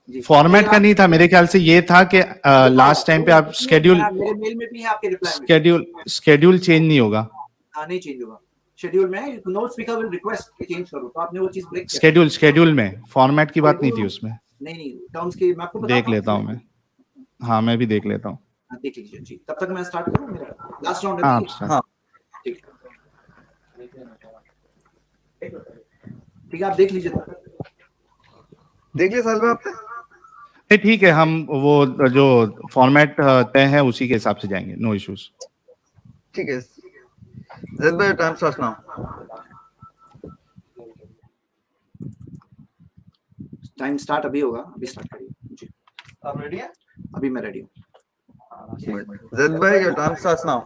जी, फॉर्मेट का नहीं था मेरे ख्याल से, ये था कि लास्ट टाइम पे आप मेरे मेल में भी है आपके रिप्लाई में। स्केड्यूल चेंज नहीं होगा। हाँ, नहीं चेंज होगा। शेड्यूल में नो स्पीकर विल रिक्वेस्ट कि चेंज करो, तो आपने वो चीज ब्रेक स्केड्यूल में फॉर्मेट की बात नहीं थी उसमें। नहीं टर्म्स की मैं आपको देख लेता हूँ मैं। हाँ, मैं भी देख लेता हूँ। देख लीजिए जी। तब तक मैं स्टार्ट करूँ, मेरा लास्ट राउंड है। हाँ ठीक है, आप देख लीजिए। देख लिया साहिल भाई आपने? नहीं ठीक है, हम वो जो फॉर्मेट तय है उसी के हिसाब से जाएंगे, नो इश्यूज। ठीक है जैद भाई, time start now. Time start अभी होगा, अभी स्टार्ट करिए जी। आप रेडी हैं? अभी मैं रेडी हूँ। जैद भाई का टाइम स्टार्ट नाउ।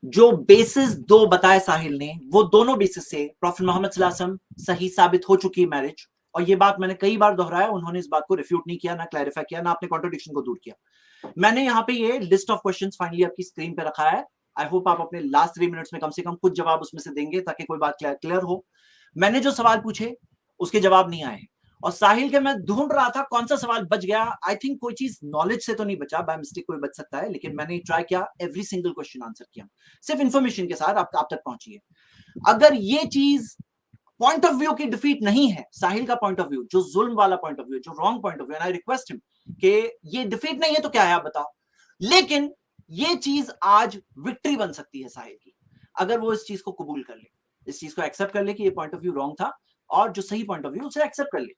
जो बेसिस दो बताए साहिल ने, वो दोनों बेसिस से प्रॉफेट मोहम्मद सल्लल्लाहु अलैहि वसल्लम सही साबित हो चुकी है मैरिज। और ये बात मैंने कई बार दोहराया, उन्होंने इस बात को रिफ्यूट नहीं किया, ना क्लैरिफाई किया, ना अपने कॉन्ट्रडिक्शन को दूर किया। मैंने यहाँ पे ये लिस्ट ऑफ क्वेश्चंस फाइनली आपकी स्क्रीन पे रखा है। आई होप आप अपने लास्ट 3 मिनट्स में कम से कम कुछ जवाब उसमें से देंगे ताकि कोई बात क्लियर हो। मैंने जो सवाल पूछे उसके जवाब नहीं आए, और साहिल के मैं ढूंढ रहा था कौन सा सवाल बच गया। आई थिंक कोई चीज नॉलेज से तो नहीं बचा, बाय मिस्टेक कोई बच सकता है, लेकिन मैंने ट्राई किया, एवरी सिंगल क्वेश्चन आंसर किया, सिर्फ इंफॉर्मेशन के साथ आप तक पहुंची है। अगर ये चीज पॉइंट ऑफ व्यू की डिफीट नहीं है, साहिल का पॉइंट ऑफ व्यू, जो जुल्म वाला पॉइंट ऑफ व्यू, जो wrong point of view, I request him कि ये डिफीट नहीं है तो क्या है आप बताओ। लेकिन ये चीज आज विक्ट्री बन सकती है साहिल की, अगर वो इस चीज को कबूल कर ले, इस चीज को एक्सेप्ट कर ले कि ये पॉइंट ऑफ व्यू रॉन्ग था, और जो सही पॉइंट ऑफ व्यू उसे एक्सेप्ट कर ले।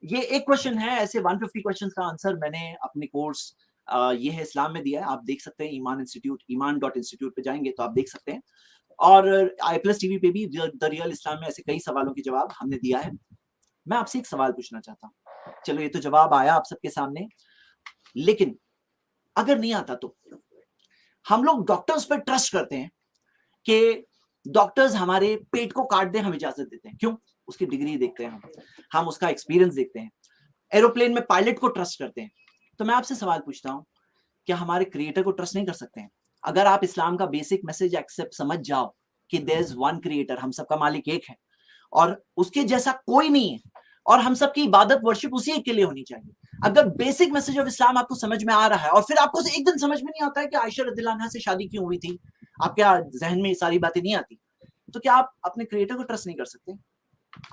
ये एक क्वेश्चन है, ऐसे 150 क्वेश्चंस का आंसर मैंने अपने कोर्स ये है इस्लाम में दिया है, आप देख सकते हैं, ईमान इंस्टीट्यूट, ईमान.इंस्टीट्यूट पे जाएंगे तो आप देख सकते हैं, और i+ टीवी पे भी द रियल इस्लाम में ऐसे कई सवालों के जवाब हमने दिया है। मैं आपसे एक सवाल पूछना चाहता हूं, चलो ये तो जवाब आया आप सबके सामने, लेकिन अगर नहीं आता तो हम लोग डॉक्टर्स पर ट्रस्ट करते हैं कि डॉक्टर्स हमारे पेट को काट दें, हम इजाजत देते हैं, क्यों? उसकी डिग्री देखते हैं, हम उसका एक्सपीरियंस देखते हैं, एरोप्लेन में पायलट को ट्रस्ट करते हैं। तो मैं आपसे सवाल पूछता हूं, क्या हमारे क्रिएटर को ट्रस्ट नहीं कर सकते हैं? अगर आप इस्लाम का बेसिक मैसेज एक्सेप्ट समझ जाओ कि देयर इज वन क्रिएटर, हम सबका मालिक एक है और उसके जैसा कोई नहीं है, और हम सबकी इबादत वर्शिप उसी एक के लिए होनी चाहिए। अगर बेसिक मैसेज ऑफ इस्लाम आपको समझ में आ रहा है और फिर आपको एक दिन समझ में नहीं आता है कि आयशा रज़ियल्लाहु अन्हा से शादी क्यों हुई थी, आपके जहन में ये सारी बातें नहीं आती, तो क्या आप अपने क्रिएटर को ट्रस्ट नहीं कर सकते?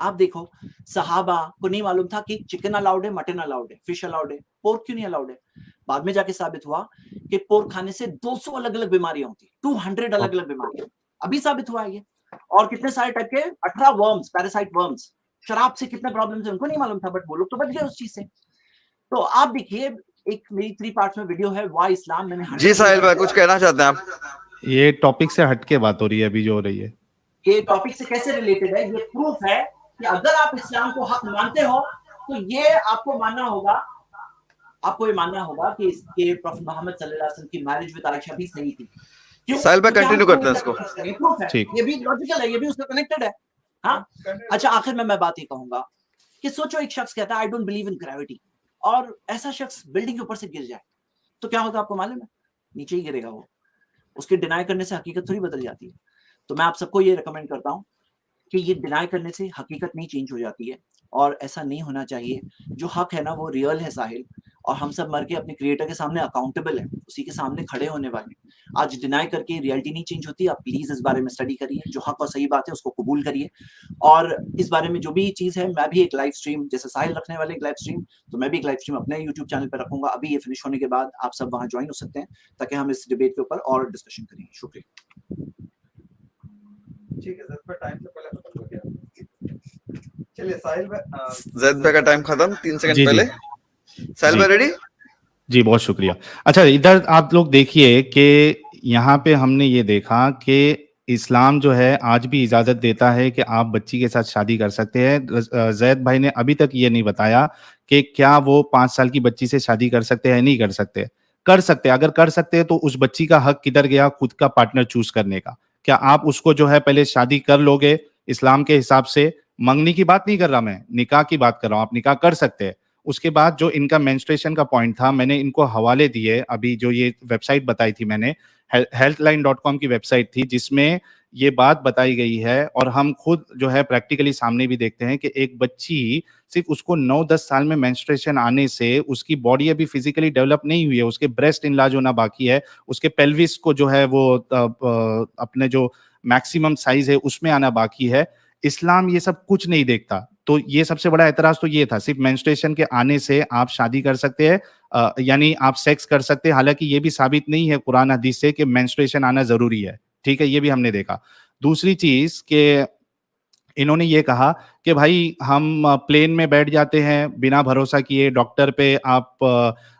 आप देखो, सहाबा को नहीं मालूम था कि चिकन अलाउड है, मटन अलाउड है, फिश अलाउड है, पोर्क क्यों नहीं अलाउड है? बाद में जाके साबित हुआ कि पोर्क खाने से 200 अलग अलग बीमारियां होती, 200 अलग अलग बीमारियां, अभी साबित हुआ है ये। और कितने सारे टाइप के 18 वर्म्स, पैरासाइट वर्म्स, शराब से कितने प्रॉब्लम्स है उनको नहीं मालूम था, बट वो लोग तो बच गए उस चीज से। तो आप देखिए, एक मेरी 3 पार्ट्स में वीडियो है, वाई इस्लाम, मैंने जी साहिल भाई कुछ कहना चाहते हैं आप? ये टॉपिक से हटके बात हो रही है अभी जो हो रही है, ये टॉपिक से कैसे रिलेटेड है? ये प्रूफ है कि अगर आप इस्लाम को हक मानते हो तो ये आपको मानना होगा, आपको ये मानना होगा कि इसके प्रॉफेट मोहम्मद सल्लल्लाहु अलैहि वसल्लम की मैरिज विद आयशा भी सही थी। क्यों? साहिल भाई कंटिन्यू करते हैं इसको। प्रूफ है, ठीक। ये भी लॉजिकल है, ये भी उससे कनेक्टेड है। हाँ, अच्छा, आखिर में मैं बात ये कहूंगा कि सोचो एक शख्स कहता है I don't believe in gravity, और ऐसा शख्स बिल्डिंग के ऊपर से गिर जाए तो क्या होगा आपको मालूम है? नीचे ही गिरेगा वो। उसके डिनाई करने से हकीकत थोड़ी बदल जाती है। तो मैं आप सबको ये रिकमेंड करता हूँ कि ये डिनाई करने से हकीकत नहीं चेंज हो जाती है, और ऐसा नहीं होना चाहिए। जो हक है ना वो रियल है साहिल, और हम सब मर के अपने क्रिएटर के सामने अकाउंटेबल है, उसी के सामने खड़े होने वाले। आज डिनाई करके रियलिटी नहीं चेंज होती। आप प्लीज इस बारे में स्टडी करिए, जो हक और सही बात है उसको कबूल करिए, और इस बारे में जो भी चीज है, मैं भी एक लाइव स्ट्रीम, जैसे साहिल रखने वाले एक लाइव स्ट्रीम, तो मैं भी एक लाइव स्ट्रीम अपने यूट्यूब चैनल पर रखूंगा। अभी ये फिनिश होने के बाद आप सब वहां ज्वाइन हो सकते हैं, ताकि हम इस डिबेट के ऊपर और डिस्कशन करें। शुक्रिया। ठीक है, ज़ैद भाई टाइम से पहले खत्म हो गया। चलिए साहिल भाई, ज़ैद भाई का टाइम खत्म 3 सेकंड जी, पहले। साहिल भाई रेडी? जी बहुत शुक्रिया। अच्छा, इधर आप लोग देखिए कि यहाँ पे हमने ये देखा कि इस्लाम जो है आज भी इजाजत देता है कि आप बच्ची के साथ शादी कर सकते हैं। जैद भाई ने अभी तक ये नहीं बताया कि क्या वो 5 साल की बच्ची से शादी कर सकते हैं, नहीं कर सकते। कर सकते, अगर कर सकते हैं तो उस बच्ची का हक किधर गया खुद का पार्टनर चूज करने का? क्या आप उसको जो है पहले शादी कर लोगे इस्लाम के हिसाब से? मंगनी की बात नहीं कर रहा मैं, निकाह की बात कर रहा हूँ। आप निकाह कर सकते हैं। उसके बाद जो इनका मेंस्ट्रुएशन का पॉइंट था, मैंने इनको हवाले दिए, अभी जो ये वेबसाइट बताई थी मैंने, healthline.com की वेबसाइट थी, जिसमें ये बात बताई गई है, और हम खुद जो है प्रैक्टिकली सामने भी देखते हैं कि एक बच्ची सिर्फ उसको 9-10 साल में मेंस्ट्रुएशन आने से उसकी बॉडी अभी फिजिकली डेवलप नहीं हुई है, उसके ब्रेस्ट इनलाज होना बाकी है, उसके पेल्विस को जो है वो अपने जो मैक्सिमम साइज है उसमें आना बाकी है। इस्लाम ये सब कुछ नहीं देखता। तो ये सबसे बड़ा एतराज तो ये था, सिर्फ मेंस्ट्रुएशन के आने से आप शादी कर सकते हैं, यानी आप सेक्स कर सकते हैं। हालांकि ये भी साबित नहीं है कुरान हदीस से कि मेंस्ट्रुएशन आना जरूरी है, ठीक है, ये भी हमने देखा। दूसरी चीज कि इन्होंने ये कहा कि भाई हम प्लेन में बैठ जाते हैं बिना भरोसा किए, डॉक्टर पे आप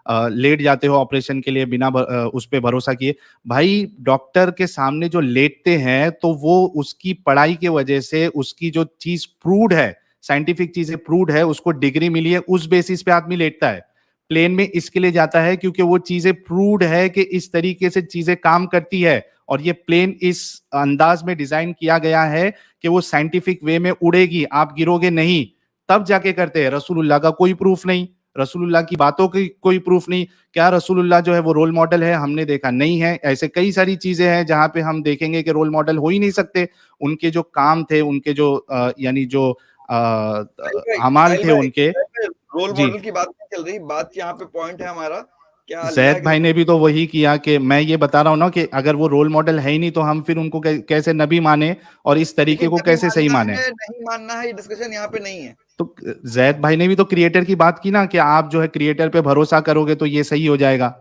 लेट जाते हो ऑपरेशन के लिए बिना उस पे भरोसा किए। भाई डॉक्टर के सामने जो लेटते हैं तो वो उसकी पढ़ाई के वजह से उसकी जो चीज प्रूव्ड है, साइंटिफिक चीजें प्रूव्ड है, उसको डिग्री मिली है, उस बेसिस पे आदमी लेटता है। प्लेन में इसके लिए जाता है क्योंकि वो चीजें प्रूव्ड है कि इस तरीके से चीजें काम करती है, और ये प्लेन इस अंदाज में डिजाइन किया गया है कि वो साइंटिफिक वे में उड़ेगी, आप गिरोगे नहीं, तब जाके करते हैं। रसूलुल्लाह का कोई प्रूफ नहीं, रसूलुल्लाह की बातों की कोई प्रूफ नहीं। क्या रसूलुल्लाह जो है वो रोल मॉडल है? हमने देखा नहीं है। ऐसे कई सारी चीजें हैं जहां पे हम देखेंगे कि रोल मॉडल हो ही नहीं सकते। उनके जो काम थे, उनके जो यानी जो हमाल थे उनके। रोल जी। मॉडल की बात नहीं चल रही, बात यहाँ पे पॉइंट है हमारा क्या अल्लाह जैद के भाई ने भी तो वही किया कि मैं ये बता रहा हूँ ना कि अगर वो रोल मॉडल है ही नहीं तो हम फिर उनको कैसे नबी माने और इस तरीके देखिए, को नबी कैसे सही मानना माने। है नहीं मानना है, ये डिस्कशन यहाँ पे नहीं है। तो जैद भाई ने भी तो क्रिएटर की बात की ना कि आप जो है क्रिएटर पे भरोसा करोगे तो ये सही हो जाएगा।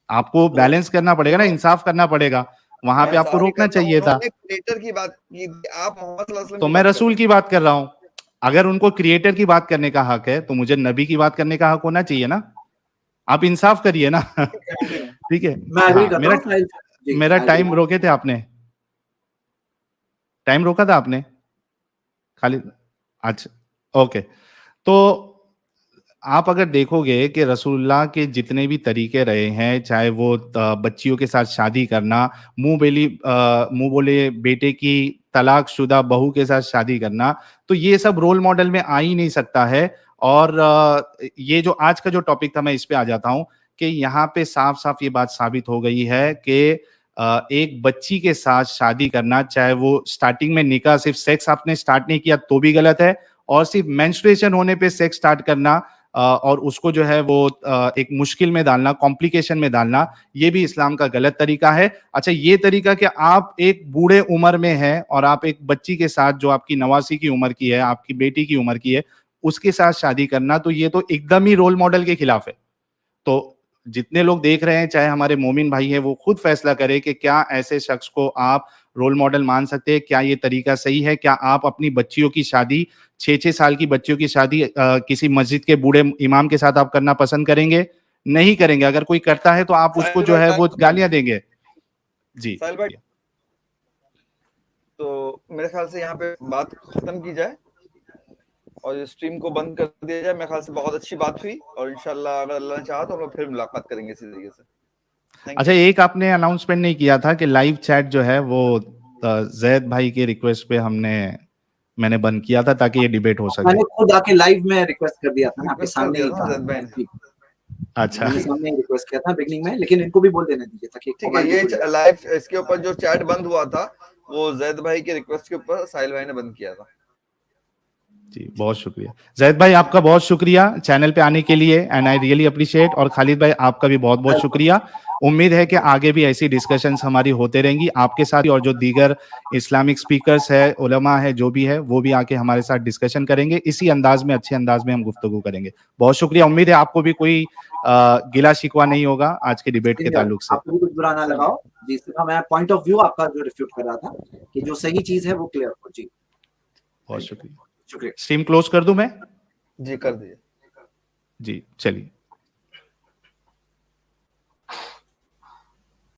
आपको तो बैलेंस करना पड़ेगा ना, इंसाफ करना पड़ेगा, वहां पे मैं आपको सारी रोकना करता हूँ, चाहिए था। उन्होंने क्रिएटर की बात की, आप मोहम्मद सल्लल्लाहु अलैहि वसल्लम तो की मैं बात कर रसूल रहे की बात कर रहा हूं। अगर उनको क्रिएटर की बात करने का हक है तो मुझे नबी की बात करने का हक होना चाहिए ना। आप इंसाफ करिए ना। हैं। ठीक है। मैं एग्री हाँ, करता हूँ साहिल जी, मेरा I agree। टाइम रोके थे आपने, टाइम रोका था आपने खाली। अच्छा, ओके। तो आप अगर देखोगे कि रसूलुल्लाह के जितने भी तरीके रहे हैं, चाहे वो बच्चियों के साथ शादी करना, मुंह बोले बेटे की तलाकशुदा बहू के साथ शादी करना, तो ये सब रोल मॉडल में आ ही नहीं सकता है। और ये जो आज का जो टॉपिक था, मैं इस पे आ जाता हूं कि यहाँ पे साफ साफ ये बात साबित हो गई है कि एक बच्ची के साथ शादी करना, चाहे वो स्टार्टिंग में निकाह सिर्फ सेक्स आपने स्टार्ट नहीं किया तो भी गलत है, और सिर्फ मेंस्ट्रुएशन होने पे सेक्स स्टार्ट करना और उसको जो है वो एक मुश्किल में डालना, कॉम्प्लिकेशन में डालना, ये भी इस्लाम का गलत तरीका है। अच्छा, ये तरीका कि आप एक बूढ़े उम्र में हैं और आप एक बच्ची के साथ जो आपकी नवासी की उम्र की है, आपकी बेटी की उम्र की है, उसके साथ शादी करना, तो ये तो एकदम ही रोल मॉडल के खिलाफ है। तो जितने लोग देख रहे हैं, चाहे हमारे मोमिन भाई हैं, वो खुद फैसला करें कि क्या ऐसे शख्स को आप रोल मॉडल मान सकते हैं, क्या ये तरीका सही है, क्या आप अपनी बच्चियों की शादी 6-6 साल की बच्चियों की शादी किसी मस्जिद के बूढ़े इमाम के साथ आप करना पसंद करेंगे? नहीं करेंगे। अगर कोई करता है तो आप उसको साहिल जो भाई, है टाइम वो खत्म। गालियां देंगे। जी। साहिल भाई, तो मेरे ख्याल से यहाँ पे बात खत्म की जाए और इस स्ट्रीम को बंद कर दिया जाए। मेरे ख्याल से बहुत अच्छी बात हुई और इंशाल्लाह अगर अल्लाह ने चाहा तो हम लोग फिर मुलाकात करेंगे इसी तरीके से। थैंक अच्छा, यू। एक आपने अनाउंसमेंट नहीं किया था कि लाइव चैट जो है वो जैद भाई के रिक्वेस्ट पे मैंने बंद किया था ताकि ये डिबेट हो सके। मैंने खुद आके लाइव में रिक्वेस्ट कर दिया था ना, आपके रिक्वेस्ट कर सामने दिया ही था ना था। जैद भाई ने। जी, अच्छा। मैंने सामने ही रिक्वेस्ट किया था बिगनिंग में, लेकिन इनको भी बोल देने दीजिए ताकि ठीक है, फॉर्मेलिटी ये पूरी हो। लाइव इसके ऊपर जो चैट बंद हुआ था वो जैद भाई के रिक्वेस्ट के ऊपर साहिल भाई ने बंद किया था। जी, बहुत शुक्रिया जैद भाई, आपका बहुत शुक्रिया चैनल पे आने के लिए, एंड आई रियली अप्रिशिएट। और खालिद भाई, आपका भी बहुत बहुत शुक्रिया। उम्मीद है कि आगे भी ऐसी डिस्कशंस हमारी होते रहेंगी आपके साथ, और जो दीगर इस्लामिक स्पीकर्स है, उलमा है, जो भी है, वो भी आके हमारे साथ डिस्कशन करेंगे। इसी अंदाज में, अच्छे अंदाज में हम गुफ्तगू करेंगे। बहुत शुक्रिया। उम्मीद है आपको भी कोई गिला शिकवा नहीं होगा आज के डिबेट के ताल्लुक से। आपको भी कुछ बुरा ना लगाओ जी, सिर्फ मैं पॉइंट ऑफ व्यू आपका जो रिफ्यूट कर रहा था कि जो सही चीज है वो क्लियर हो। जी, बहुत शुक्रिया। शुक्रिया। स्ट्रीम क्लोज कर दूं मैं? जी कर दीजिए। जी, चलिए।